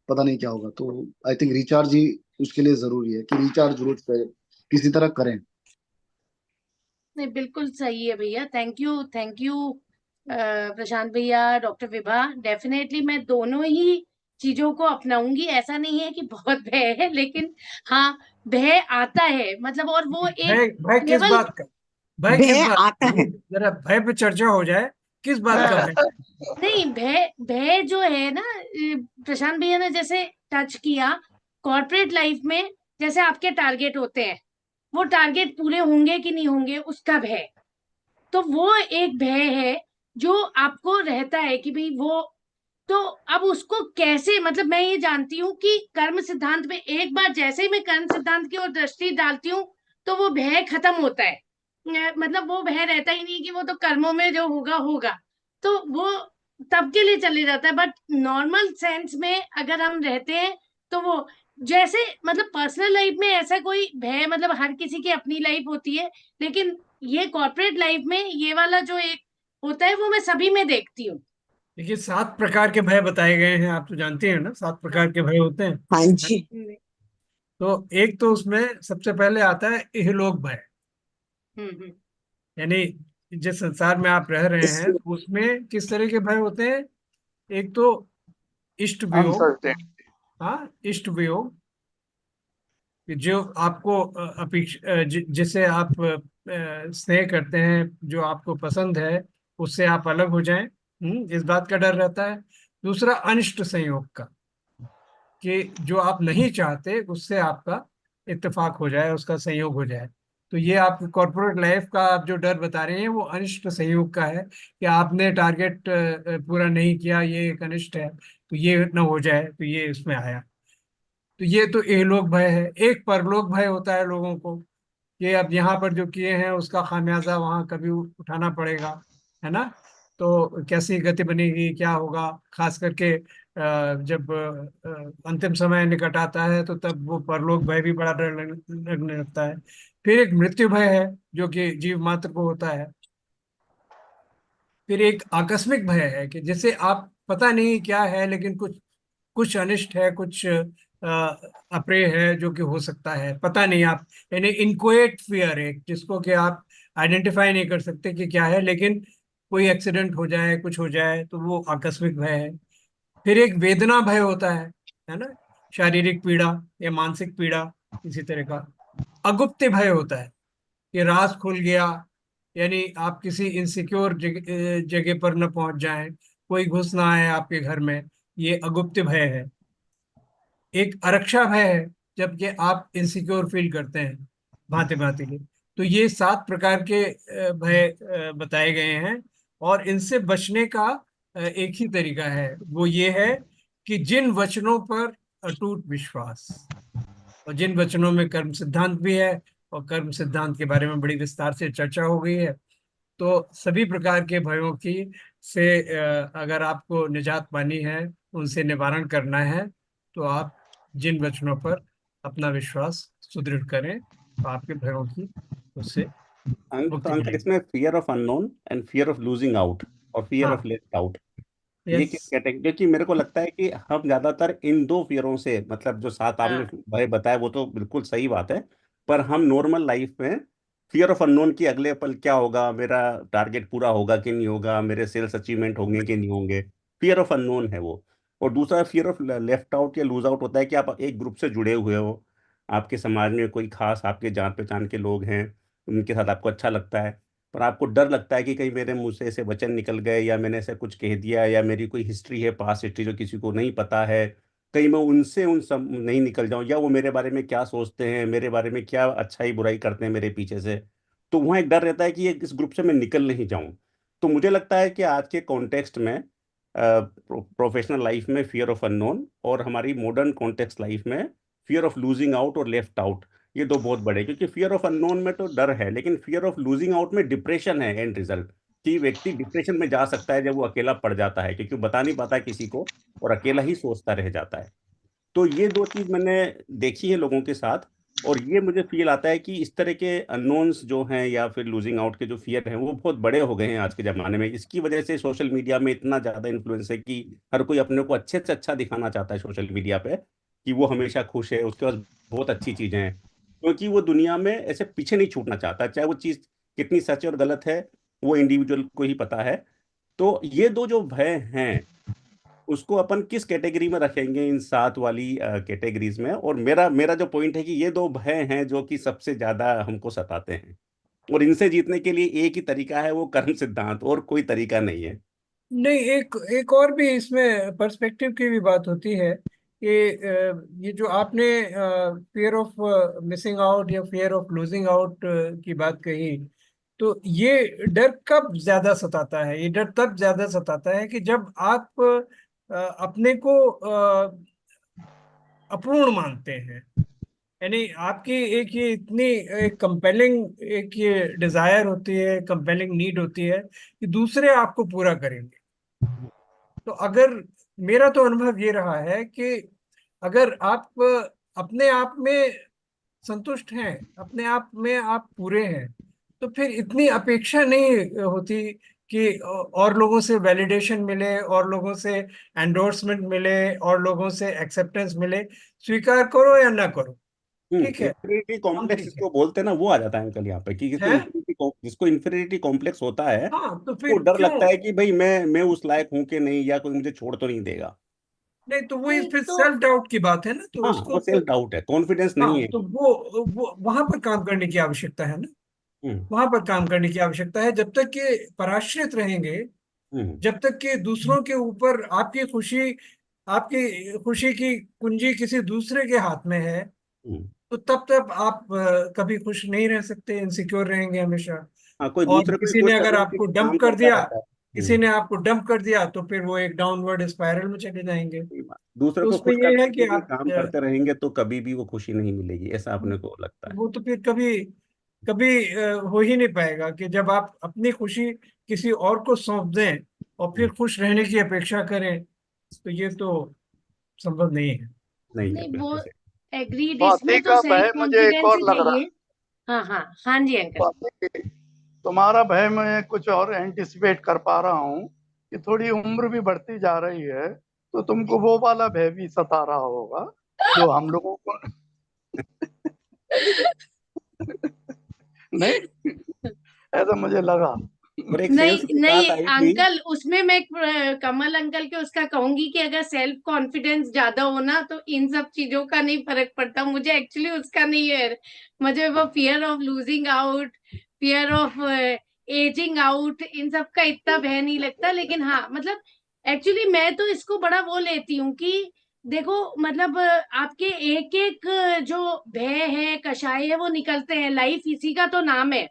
पता नहीं क्या होगा। तो आई थिंक रिचार्ज ही उसके लिए जरूरी है कि रिचार्ज रोज पे किसी तरह करें। नहीं बिल्कुल सही है भैया, थैंक यू थैंक यू प्रशांत भैया, डॉक्टर विभा। डेफिनेटली मैं दोनों ही चीजों को अपनाऊंगी। ऐसा नहीं है कि बहुत भय है, लेकिन हाँ भय आता है, मतलब, और वो एक भय भय किस केवल बात का? भय किस भय बात आता का? है। जरा भय पे चर्चा हो जाए, किस बात का हाँ भय? नहीं, भय भय जो है ना, प्रशांत भैया ने जैसे टच किया, कॉर्पोरेट लाइफ में जैसे आपके टारगेट होते हैं, वो टारगेट पूरे होंगे कि नहीं होंगे उसका भय, तो वो एक भय है जो आपको रहता है कि भाई वो, तो अब उसको कैसे, मतलब मैं ये जानती हूँ कि कर्म सिद्धांत में एक बार जैसे ही मैं कर्म सिद्धांत की ओर दृष्टि डालती हूँ, तो वो भय खत्म होता है। मतलब वो भय रहता ही नहीं कि वो तो कर्मों में जो होगा होगा, तो वो तब के लिए चले जाता है। बट नॉर्मल सेंस में अगर हम रहते हैं, तो वो जैसे, मतलब पर्सनल लाइफ में ऐसा कोई भय, मतलब हर किसी की अपनी लाइफ होती है, लेकिन ये कॉर्पोरेट लाइफ में ये वाला जो एक होता है वो मैं सभी में देखती हूँ। देखिए, 7 प्रकार के भय बताए गए हैं, आप तो जानते हैं ना, 7 प्रकार के भय होते हैं। हाँ जी। तो एक तो उसमें सबसे पहले आता है इहलोक भय, हम्म। यानी जिस संसार में आप रह रहे हैं इसलिए तो उसमें किस तरह के भय होते हैं। एक तो इष्ट वियोग। अनसर्टेनिटी। हाँ, इष्ट वियोग, कि जो आपको जिससे आप स्नेह करते हैं, जो आपको पसंद है, उससे आप अलग हो जाएं। इस बात का डर रहता है। दूसरा, अनिष्ट संयोग का, कि जो आप नहीं चाहते उससे आपका इत्तेफाक हो जाए, उसका संयोग हो जाए। तो ये आप कॉर्पोरेट लाइफ का आप जो डर बता रहे हैं वो अनिष्ट संयोग का है, कि आपने टारगेट पूरा नहीं किया, ये एक अनिष्ट है, तो ये न हो जाए, तो ये इसमें आया। तो ये तो इहलोक भय है। एक परलोक भय होता है लोगों को, कि अब यहाँ पर जो किए हैं उसका खामियाजा वहाँ कभी उठाना पड़ेगा, है ना। तो कैसी गति बनेगी, क्या होगा, खास करके जब अंतिम समय निकट आता है, तो तब वो परलोक भय भी बड़ा डर लगने लगता है। फिर एक मृत्यु भय है, जो कि जीव मात्र को होता है। फिर एक आकस्मिक भय है, कि जैसे आप पता नहीं क्या है, लेकिन कुछ कुछ अनिष्ट है, कुछ अप्रिय है, जो कि हो सकता है, पता नहीं आप, यानी इनकोएट फियर है, जिसको कि आप आइडेंटिफाई नहीं कर सकते कि क्या है, लेकिन कोई एक्सीडेंट हो जाए, कुछ हो जाए, तो वो आकस्मिक भय है। फिर एक वेदना भय होता है ना, शारीरिक पीड़ा या मानसिक पीड़ा, इसी तरह का। अगुप्त भय होता है, कि राज खुल गया, यानी आप किसी इनसिक्योर जगह पर न पहुंच जाएं, कोई घुस ना आए आपके घर में, ये अगुप्त भय है। एक आरक्षा भय है, जबकि आप इनसिक्योर फील करते हैं भांति भांति के। तो ये 7 प्रकार के भय बताए गए हैं। और इनसे बचने का एक ही तरीका है, वो ये है कि जिन वचनों पर अटूट विश्वास, और जिन वचनों में कर्म सिद्धांत भी है, और कर्म सिद्धांत के बारे में बड़ी विस्तार से चर्चा हो गई है। तो सभी प्रकार के भयों की से अगर आपको निजात पानी है, उनसे निवारण करना है, तो आप जिन वचनों पर अपना विश्वास सुदृढ़ करें, तो आपके भयों की उससे तो मुक्ति अंकल, मिलेगी। इसमें fear of unknown and fear of losing out और फियर ऑफ हाँ। लेफ्ट आउट, ये यस। किस कैटेगरी, क्योंकि मेरे को लगता है कि हम ज्यादातर इन दो फियरों से, मतलब जो सात आपने हाँ भय बताया वो तो बिल्कुल सही बात है, पर हम नॉर्मल लाइफ में फियर ऑफ अननोन की, अगले पल क्या होगा, मेरा टारगेट पूरा होगा कि नहीं होगा, मेरे सेल्स अचीवमेंट होंगे कि नहीं होंगे, फियर ऑफ अननोन है वो। और दूसरा फियर ऑफ लेफ्ट आउट या लूज आउट होता है कि आप एक ग्रुप से जुड़े हुए हो, आपके समाज में कोई खास आपके जान पहचान के लोग हैं, उनके साथ आपको अच्छा लगता है, पर आपको डर लगता है कि कहीं मेरे मुंह से ऐसे वचन निकल गए, या मैंने ऐसे कुछ कह दिया, या मेरी कोई हिस्ट्री है, पास्ट हिस्ट्री जो किसी को नहीं पता है, कहीं मैं उनसे उन सब नहीं निकल जाऊं, या वो मेरे बारे में क्या सोचते हैं, मेरे बारे में क्या अच्छाई बुराई करते हैं मेरे पीछे से। तो वहाँ एक डर रहता है कि ये इस ग्रुप से मैं निकल नहीं जाऊं। तो मुझे लगता है कि आज के कॉन्टेक्स्ट में, प्रोफेशनल लाइफ में फियर ऑफ अननोन, और हमारी मॉडर्न कॉन्टेक्स्ट लाइफ में फियर ऑफ लूजिंग आउट और लेफ्ट आउट, ये दो बहुत बड़े, क्योंकि फियर ऑफ अननोन में तो डर है, लेकिन फियर ऑफ लूजिंग आउट में डिप्रेशन है एंड रिजल्ट, कि व्यक्ति डिप्रेशन में जा सकता है जब वो अकेला पड़ जाता है, क्योंकि वो बता नहीं पाता किसी को, और अकेला ही सोचता रह जाता है। तो ये दो चीज मैंने देखी है लोगों के साथ, और ये मुझे फील आता है कि इस तरह के अननोन्स जो हैं, या फिर लूजिंग आउट के जो फियर हैं, वो बहुत बड़े हो गए हैं आज के ज़माने में। इसकी वजह से सोशल मीडिया में इतना ज़्यादा इन्फ्लुएंस है कि हर कोई अपने को अच्छे से अच्छा दिखाना चाहता है सोशल मीडिया पे, कि वो हमेशा खुश है, उसके पास बहुत अच्छी चीज़ें हैं, क्योंकि वो दुनिया में ऐसे पीछे नहीं छूटना चाहता, चाहे वो चीज़ कितनी सच और गलत है, वो इंडिविजुअल को ही पता है। तो ये दो जो भय हैं, उसको अपन किस कैटेगरी में रखेंगे इन 7 वाली कैटेगरीज में? और मेरा मेरा जो पॉइंट है कि ये 2 भय हैं जो कि सबसे ज्यादा हमको सताते हैं, और इनसे जीतने के लिए एक ही तरीका है, वो कर्म सिद्धांत, और कोई तरीका नहीं है। नहीं, एक एक और भी इसमें पर्सपेक्टिव की भी बात होती है कि ये जो आपने फियर ऑफ मिसिंग आउट या फियर ऑफ लूजिंग आउट की बात कही, तो ये डर कब ज्यादा सताता है? ये डर तब ज्यादा सताता है कि जब आप अपने को अपूर्ण मानते हैं। यानी आपकी एक ये इतनी एक कंपेलिंग एक ये डिजायर होती है, कंपेलिंग नीड होती है कि दूसरे आपको पूरा करेंगे। तो अगर मेरा तो अनुभव ये रहा है कि अगर आप अपने आप में संतुष्ट हैं, अपने आप में आप पूरे हैं, तो फिर इतनी अपेक्षा नहीं होती कि और लोगों से वैलिडेशन मिले, और लोगों से एंडोर्समेंट मिले, और लोगों से एक्सेप्टेंस मिले। स्वीकार करो या ना करो, ठीक है, इंफीरियरिटी हम कॉम्प्लेक्स ठीक है। जिसको बोलते हैं ना, वो आ जाता है अंकल यहाँ पे, कि है, जिसको इंफीरियरिटी कॉम्प्लेक्स होता है, हाँ, तो वो फिर डर क्यों? लगता है कि भाई मैं उस लायक हूं कि नहीं, या कोई मुझे छोड़ तो नहीं देगा। नहीं, तो वो नहीं फिर तो सेल्फ डाउट की बात है ना, तो हाँ, उसको वो सेल्फ डाउट है, कॉन्फिडेंस नहीं हाँ, है। तो वो वहां पर काम करने की आवश्यकता है ना। हम्म। वहां पर काम करने की आवश्यकता है। जब तक कि पराश्रित रहेंगे, हम्म। जब तक कि दूसरों के ऊपर आपकी खुशी की कुंजी किसी दूसरे के हाथ में है, हम्म। तो तब तक आप कभी खुश नहीं रह सकते, इनसिक्योर रहेंगे हमेशा। हाँ, कोई और दूसरे को ही किसी ने खुश अगर करने के आपको लिए डंप काम कर करता दिया, रहता है। किसी ने आपको डंप कर दिया, तो फिर वो एक डाउनवर्ड स्पाइरल में चले जाएंगे। सही बात। दूसरे तो को उसमें खुश ये है करने कि के लिए आप काम करते रहेंगे तो कभी भी वो खुशी नहीं मिलेगी, ऐसा अपने को लगता है। वो तो फिर कभी कभी हो ही नहीं पाएगा कि जब आप अपनी खुशी किसी और को सौंप दें और हम्म। फिर खुश रहने की अपेक्षा करें, तो ये तो संभव नहीं है। नहीं है, नहीं, वो बिल्कुल सही। एग्रीड, स्वाति इसमें तो का सेल्फ भय मुझे एक कॉन्फिडेंस और ही लग रहा चाहिए। हाँ हाँ हाँ जी अंकल। स्वाति, तुम्हारा भय मैं कुछ और एंटिसिपेट कर पा रहा हूँ कि थोड़ी उम्र भी बढ़ती जा रही है, तो तुमको वो वाला भय भी सता रहा होगा जो हम लोगों को नहीं, ऐसा मुझे लगा। और एक सेल्स नहीं की नहीं बात आई थी। अंकल, उसमें मैं कमल अंकल के उसका कहूंगी कि अगर सेल्फ कॉन्फिडेंस ज्यादा होना तो इन सब चीजों का नहीं फर्क पड़ता। मुझे एक्चुअली उसका नहीं है, मुझे वो fear of losing out, fear of ageing out, इन सब का इतना भय नहीं लगता। लेकिन हाँ, मतलब एक्चुअली मैं तो इसको बड़ा वो लेती हूँ कि देखो, मतलब आपके एक एक जो भय है, कषाय है, वो निकलते हैं। लाइफ इसी का तो नाम है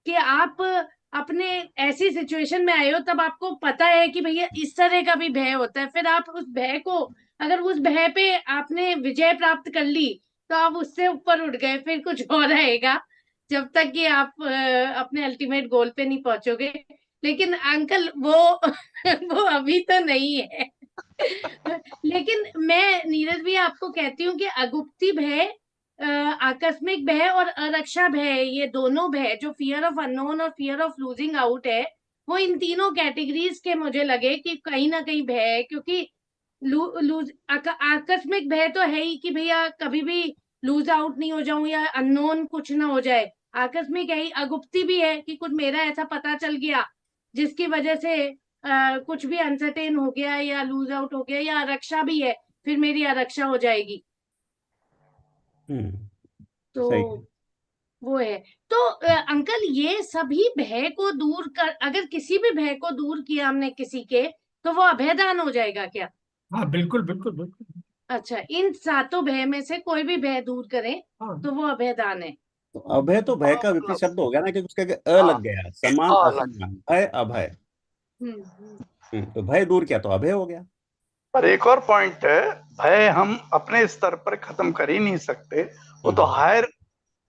कि आप अपने ऐसी सिचुएशन में आए हो, तब आपको पता है कि भैया इस तरह का भी भय होता है। फिर आप उस भय को, अगर उस भय पे आपने विजय प्राप्त कर ली, तो आप उससे ऊपर उठ गए, फिर कुछ और रहेगा जब तक कि आप अपने अल्टीमेट गोल पे नहीं पहुंचोगे। लेकिन अंकल वो वो अभी तो नहीं है। लेकिन मैं नीरज भी आपको कहती हूँ कि अगुप्ती भय, आकस्मिक भय और अरक्षा भय, ये दोनों भय जो फियर ऑफ अननोन और फियर ऑफ लूजिंग आउट है, वो इन तीनों कैटेगरीज के मुझे लगे कि कहीं ना कहीं भय है। क्योंकि आकस्मिक भय तो है ही कि भैया कभी भी लूज आउट नहीं हो जाऊं या अननोन कुछ ना हो जाए, आकस्मिक है ही। अगुप्ती भी है कि कुछ मेरा ऐसा पता चल गया जिसकी वजह से कुछ भी अनसर्टेन हो गया या लूज आउट हो गया, या आरक्षा भी है, फिर मेरी आरक्षा हो जाएगी। तो सही है। वो है। तो अंकल, ये सभी भय को दूर कर, अगर किसी भी भय को दूर किया हमने किसी के, तो वो अभयदान हो जाएगा क्या? हाँ, बिल्कुल बिल्कुल बिल्कुल। अच्छा, इन सातों भय में से कोई भी भय दूर करें हाँ, तो वो अभयदान है। तो अभय तो भय का विपरीत शब्द हो गया ना, क्योंकि उसके आगे अ हाँ, लग गया, समान अलग। असमान, भय अभय। हम्म। तो भय दूर किया तो अभय हो गया। पर एक और पॉइंट है, भय हम अपने स्तर पर खत्म कर ही नहीं सकते, वो तो हम्म। हायर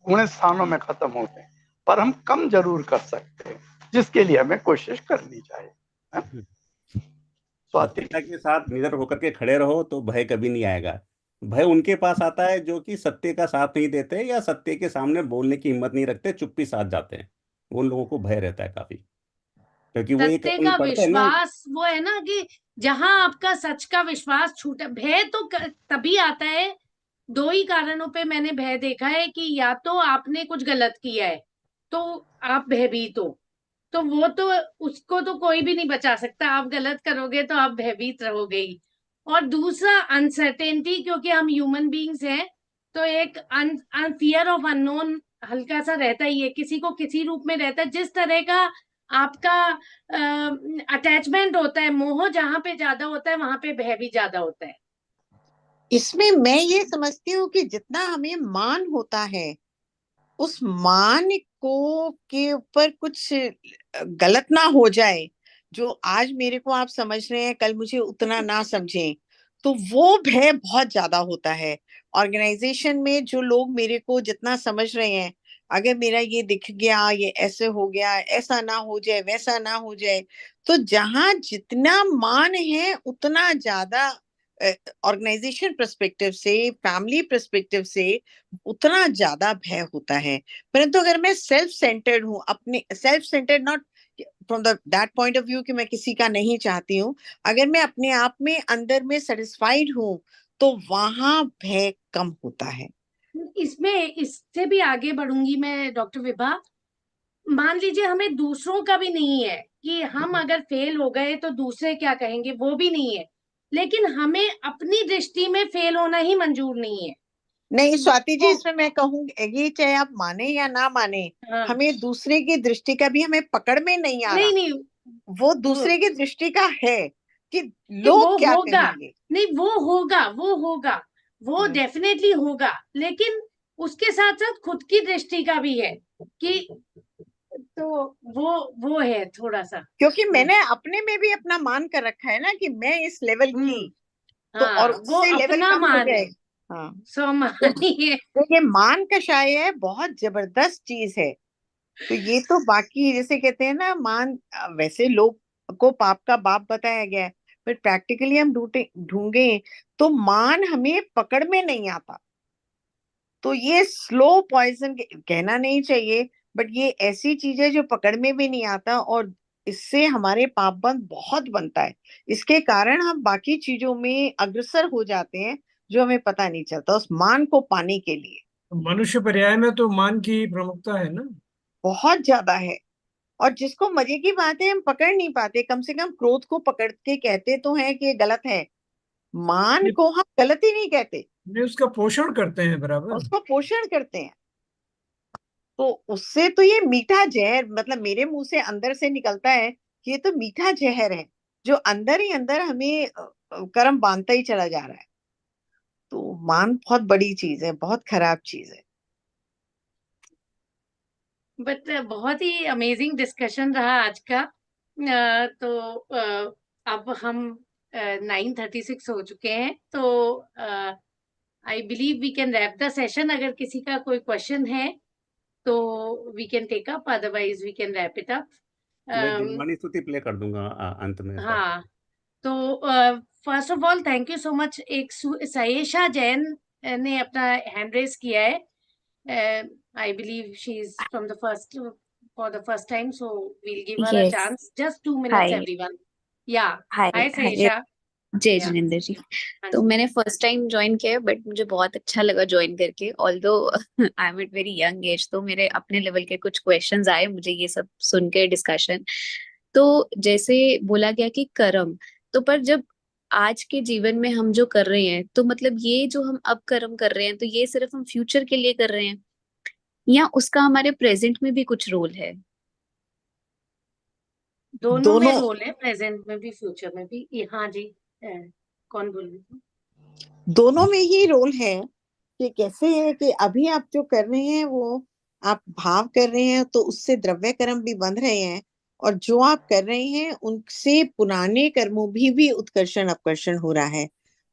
गुण स्थानों में खत्म होते हैं, पर हम कम जरूर कर सकते हैं, जिसके लिए हमें कोशिश करनी चाहिए। है? हम्म। स्वाति। सत्यता के साथ निडर होकर के खड़े रहो तो भय कभी नहीं आएगा। भय उनके पास आता है जो कि सत्य का साथ नहीं देते, या सत्य के सामने बोलने की हिम्मत नहीं रखते, चुप्पी साध जाते हैं। उन लोगों को भय रहता है काफी, क्योंकि वो एक सत्य अपन का पढ़ते हैं ना। विश्वास वो है ना कि जहां आपका सच का विश्वास छूटा, भय तो तभी आता है। दो ही कारणों पे मैंने भय देखा है कि या तो आपने कुछ गलत किया है तो आप भयभीत हो, तो वो तो उसको तो कोई भी नहीं बचा सकता। आप गलत करोगे तो आप भयभीत रहोगे ही। और दूसरा अनसर्टेनिटी, क्योंकि हम ह्यूमन बीइंग्स हैं, तो एक फियर ऑफ अननोन हल्का सा रहता ही है, किसी को किसी रूप में रहता है। जिस तरह का आपका अटैचमेंट होता है, मोह जहाँ पे ज्यादा होता है वहां पे भय भी ज्यादा होता है। इसमें मैं ये समझती हूँ कि जितना हमें मान होता है, उस मान को के ऊपर कुछ गलत ना हो जाए, जो आज मेरे को आप समझ रहे हैं कल मुझे उतना ना समझें, तो वो भय बहुत ज्यादा होता है। ऑर्गेनाइजेशन में जो लोग मेरे को जितना समझ रहे हैं, अगर मेरा ये दिख गया, ये ऐसे हो गया, ऐसा ना हो जाए, वैसा ना हो जाए, तो जहां जितना मान है उतना ज्यादा ऑर्गेनाइजेशन पर्सपेक्टिव से, फैमिली पर्सपेक्टिव से उतना ज्यादा भय होता है। परंतु अगर मैं सेल्फ सेंटर्ड हूँ, अपने self centred not from that point of view कि मैं किसी का नहीं चाहती हूँ, अगर मैं अपने आप में अंदर में सेटिस्फाइड हूँ, तो वहां भय कम होता है। इसमें इससे भी आगे बढ़ूंगी मैं डॉक्टर विभा। मान लीजिए हमें दूसरों का भी नहीं है कि हम अगर फेल हो गए तो दूसरे क्या कहेंगे, वो भी नहीं है, लेकिन हमें अपनी दृष्टि में फेल होना ही मंजूर नहीं है। नहीं स्वाति जी, तो इसमें मैं कहूंगी, चाहे आप माने या ना माने, हाँ, हमें दूसरे की दृष्टि का भी हमें पकड़ में नहीं आ रहा। नहीं वो दूसरे की दृष्टि का है कि वो लोग क्या होगा, कहेंगे। नहीं वो डेफिनेटली होगा, लेकिन उसके साथ साथ खुद की दृष्टि का भी है कि, तो वो है थोड़ा सा। क्योंकि मैंने अपने में भी अपना मान कर रखा है ना कि मैं इस लेवल की, तो और हाँ, वो उससे लेवल अपना कम हो मान है, जाएगा। हाँ, स्वमान ही है। तो ये मान कषाय है, बहुत जबरदस्त चीज है। तो ये तो बाकी जैसे कहते हैं ना, मान वैसे लोग को पाप का बाप बताया गया है, पर प्रैक्टिकली हम ढूंढे तो मान हमें पकड़ में नहीं आता। तो ये स्लो पॉइजन कहना नहीं चाहिए, बट ये ऐसी चीज है जो पकड़ में भी नहीं आता, और इससे हमारे पाप बंद बहुत बनता है। इसके कारण हम बाकी चीजों में अग्रसर हो जाते हैं, जो हमें पता नहीं चलता, उस मान को पाने के लिए। मनुष्य पर्याय में तो मान की प्रमुखता है ना। बहुत ज्यादा है। और जिसको मजे की बात है, हम पकड़ नहीं पाते। कम से कम क्रोध को पकड़ के कहते तो हैं कि ये गलत है, मान ये को हम गलत ही नहीं कहते, ये उसका पोषण करते हैं बराबर। उसको पोषण करते हैं। तो उससे तो ये मीठा जहर, मतलब मेरे मुंह से अंदर से निकलता है कि ये तो मीठा जहर है, जो अंदर ही अंदर हमें कर्म बांधता ही चला जा रहा है। तो मान बहुत बड़ी चीज है, बहुत खराब चीज है। बट बहुत ही अमेजिंग डिस्कशन रहा आज का। तो अब हम 9:36 हो चुके हैं, तो I believe we can wrap the session. अगर किसी का कोई क्वेश्चन है तो we can take up, otherwise we can wrap it up. मैं दिलवानी स्तुति प्ले कर दूंगा अंत में। हाँ, तो first of all thank you so much. एक सयेशा जैन ने अपना हैंड रेस किया है। I believe she's from the for the first time, so we'll give her a Yes. chance. Just 2 minutes, Hi. everyone. Yeah. Hi. Hi, Hi. Sayesha. जय Yeah. Jinendra जी। हाँ तो जी। मैंने first time join किया है, but मुझे बहुत अच्छा लगा ज्वाइन करके। Although I am at very young age, तो मेरे अपने लेवल के कुछ क्वेश्चंस आए मुझे ये सब सुन के डिस्कशन। तो जैसे बोला गया कि कर्म, तो पर जब आज के जीवन में हम जो कर रहे हैं, तो मतलब ये जो हम अब कर्म कर रहे हैं, तो ये सिर्फ हम फ्यूचर के लिए कर रहे हैं या उसका हमारे प्रेजेंट में भी कुछ रोल है? दोनों में रोल है, प्रेजेंट में भी फ्यूचर में भी। हाँ जी। कौन बोल रही थी? दोनों में ही रोल है। कि कैसे है कि अभी आप जो कर रहे हैं वो आप भाव कर रहे हैं, तो उससे द्रव्य कर्म भी बंध रहे हैं, और जो आप कर रहे हैं उनसे पुराने कर्मों भी उत्कर्षण अपकर्षण हो रहा है।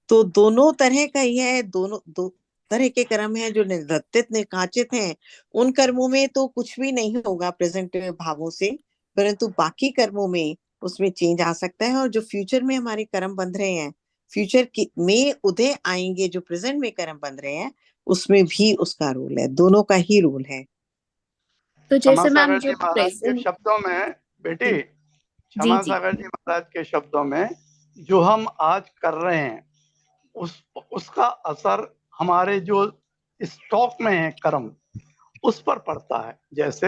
तो दोनों तरह का ही है। दोनों दो तरह के कर्म हैं, जो निर्धारित निकाचित हैं। उन कर्मों में तो कुछ भी नहीं होगा प्रेजेंट भावों से, परंतु बाकी कर्मों में उसमें चेंज आ सकता है। और जो फ्यूचर में हमारे कर्म बंध रहे हैं, फ्यूचर में उदय आएंगे जो प्रेजेंट में कर्म बन रहे हैं, उसमें भी उसका रोल है। दोनों का ही रोल है। तो जैसे मैम क्षमा जो सागर जी महाराज के प्रेजेंट। शब्दों में, बेटी जी क्षमा जी। सागर जी महाराज के शब्दों में, जो हम आज कर रहे हैं उसका असर हमारे जो स्टॉक में है कर्म, उस पर पड़ता है। जैसे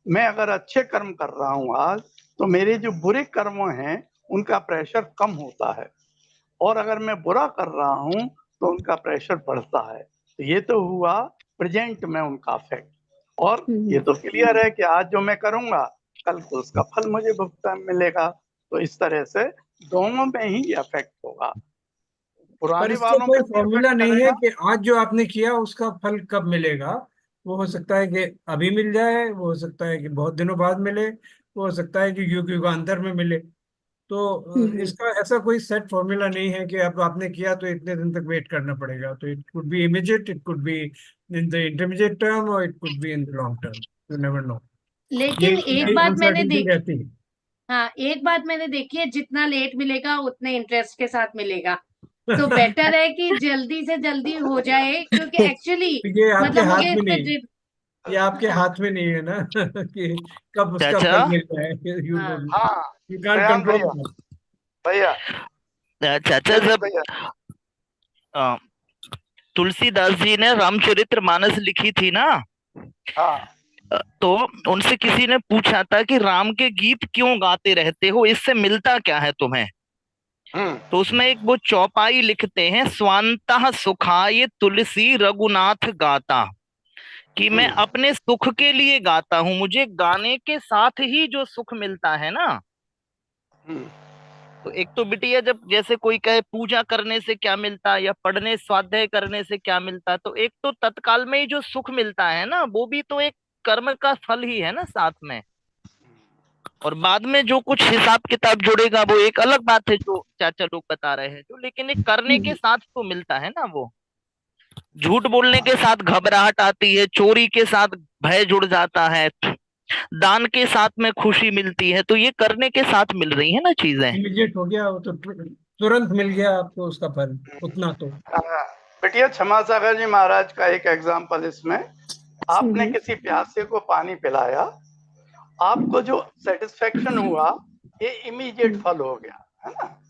मैं अगर अच्छे कर्म कर रहा हूं आज, तो मेरे जो बुरे कर्म हैं उनका प्रेशर कम होता है। और अगर मैं बुरा कर रहा हूँ तो उनका प्रेशर बढ़ता है। तो ये तो हुआ प्रेजेंट में उनका अफेक्ट। और ये तो क्लियर है कि आज जो मैं करूंगा कल को उसका फल मुझे भुगतान मिलेगा। तो इस तरह से दोनों में ही अफेक्ट होगा। पर पुराने इसका वालों कोई पे भी फॉर्मूला अफेक्ट नहीं है करेगा। कि आज जो आपने किया उसका फल कब मिलेगा। वो हो सकता है कि अभी मिल जाए, वो हो सकता है कि बहुत दिनों बाद मिले, वो हो सकता है कि युग युगांतर में मिले। तो इसका ऐसा कोई सेट फॉर्मूला नहीं है कि अब आपने किया तो इतने दिन तक वेट करना पड़ेगा। तो it could be immediate, it could be in the intermediate term, और it could be in the long term. You never know. लेकिन एक बात मैंने अनसर्टेनिटी देखी, रहती है। हाँ एक बात मैंने देखी है, जितना लेट मिलेगा उतने इंटरेस्ट के साथ मिलेगा। तो बेटर है कि जल्दी से जल्दी हो जाए, क्योंकि एक्चुअली ये आपके मतलब हाथ मुझे में इस पे नहीं, ये आपके हाथ में नहीं है ना कि कब उसका चाचा, फल मिल जाए। यू हाँ यू कांट दयान कंट्रोल। भैया चाचा जब भैया अ, तुलसीदास जी ने रामचरितमानस लिखी थी ना, हाँ तो उनसे किसी ने पूछा था कि राम के गीत क्यों गाते रहते हो, इससे मिलता क्या है तुम्हें। तो उसमें एक वो चौपाई लिखते हैं, स्वांतः सुखाय तुलसी रघुनाथ गाता, कि मैं अपने सुख के लिए गाता हूं, मुझे गाने के साथ ही जो सुख मिलता है ना। तो एक तो बिटिया, जब जैसे कोई कहे पूजा करने से क्या मिलता, या पढ़ने स्वाध्याय करने से क्या मिलता, तो एक तो तत्काल में ही जो सुख मिलता है ना, वो भी तो एक कर्म का फल ही है ना साथ में। और बाद में जो कुछ हिसाब किताब जुड़ेगा वो एक अलग बात है, जो चाचा लोग बता रहे हैं जो, लेकिन एक करने के साथ तो मिलता है ना। वो झूठ बोलने के साथ घबराहट आती है, चोरी के साथ भय जुड़ जाता है, दान के साथ में खुशी मिलती है, तो ये करने के साथ मिल रही है ना चीजें। इमीडिएट हो गया वो तो, तुरंत मिल गया आपको उसका फल उतना तो। बेटिया क्षमा सागर जी महाराज का एक एग्जाम्पल इसमें, आपने किसी प्यासे को पानी पिलाया, आपको जो सेटिस्फेक्शन हुआ ये इमीडिएट फल हो गया, है ना।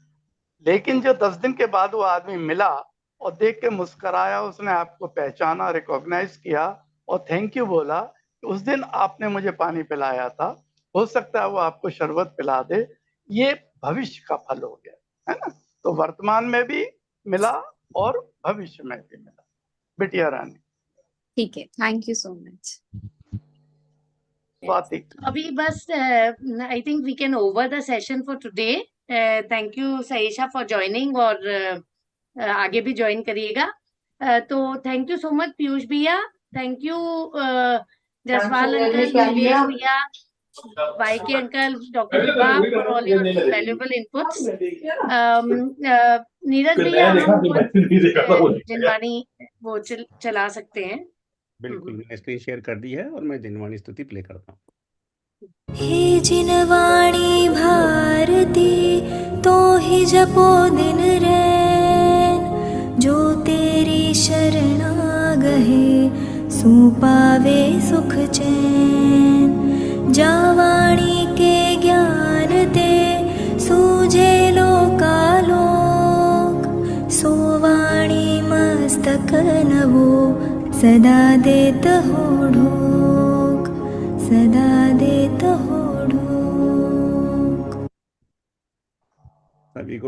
लेकिन जो 10 दिन के बाद वो आदमी मिला और देख के मुस्कुराया, उसने आपको पहचाना, रिकॉग्नाइज किया और थैंक यू बोला, उस दिन आपने मुझे पानी पिलाया था, हो सकता है वो आपको शरबत पिला दे, ये भविष्य का फल हो गया, है ना। तो वर्तमान में भी मिला और भविष्य में भी मिला। बिटिया रानी ठीक है, thank you so much. Swati. अभी बस I think we can over the session for today. Thank you Saisha for joining, और आगे भी ज्वाइन करिएगा। तो thank you so much Piyush भैया, thank you Jaswal uncle, Nilesh भैया, Y K uncle, doctor Vibha, for all your valuable inputs. Neeraj भैया हम जिनवाणी वो चला सकते हैं। बिल्कुल, मैंने स्क्रीन शेयर कर दी है और मैं जिनवाणी स्तुति प्ले करता हूँ। हे जिनवाणी भारती, तो ही जपो दिन रैन, जो तेरी शरणा गहे, सो पावे सुख चैन। जावाणी के ज्ञान ते, सूझे लोकालोक, सो वाणी मस्तक नवो, सदा देत हो ढोक, सदा देत हो ढोक। सभी को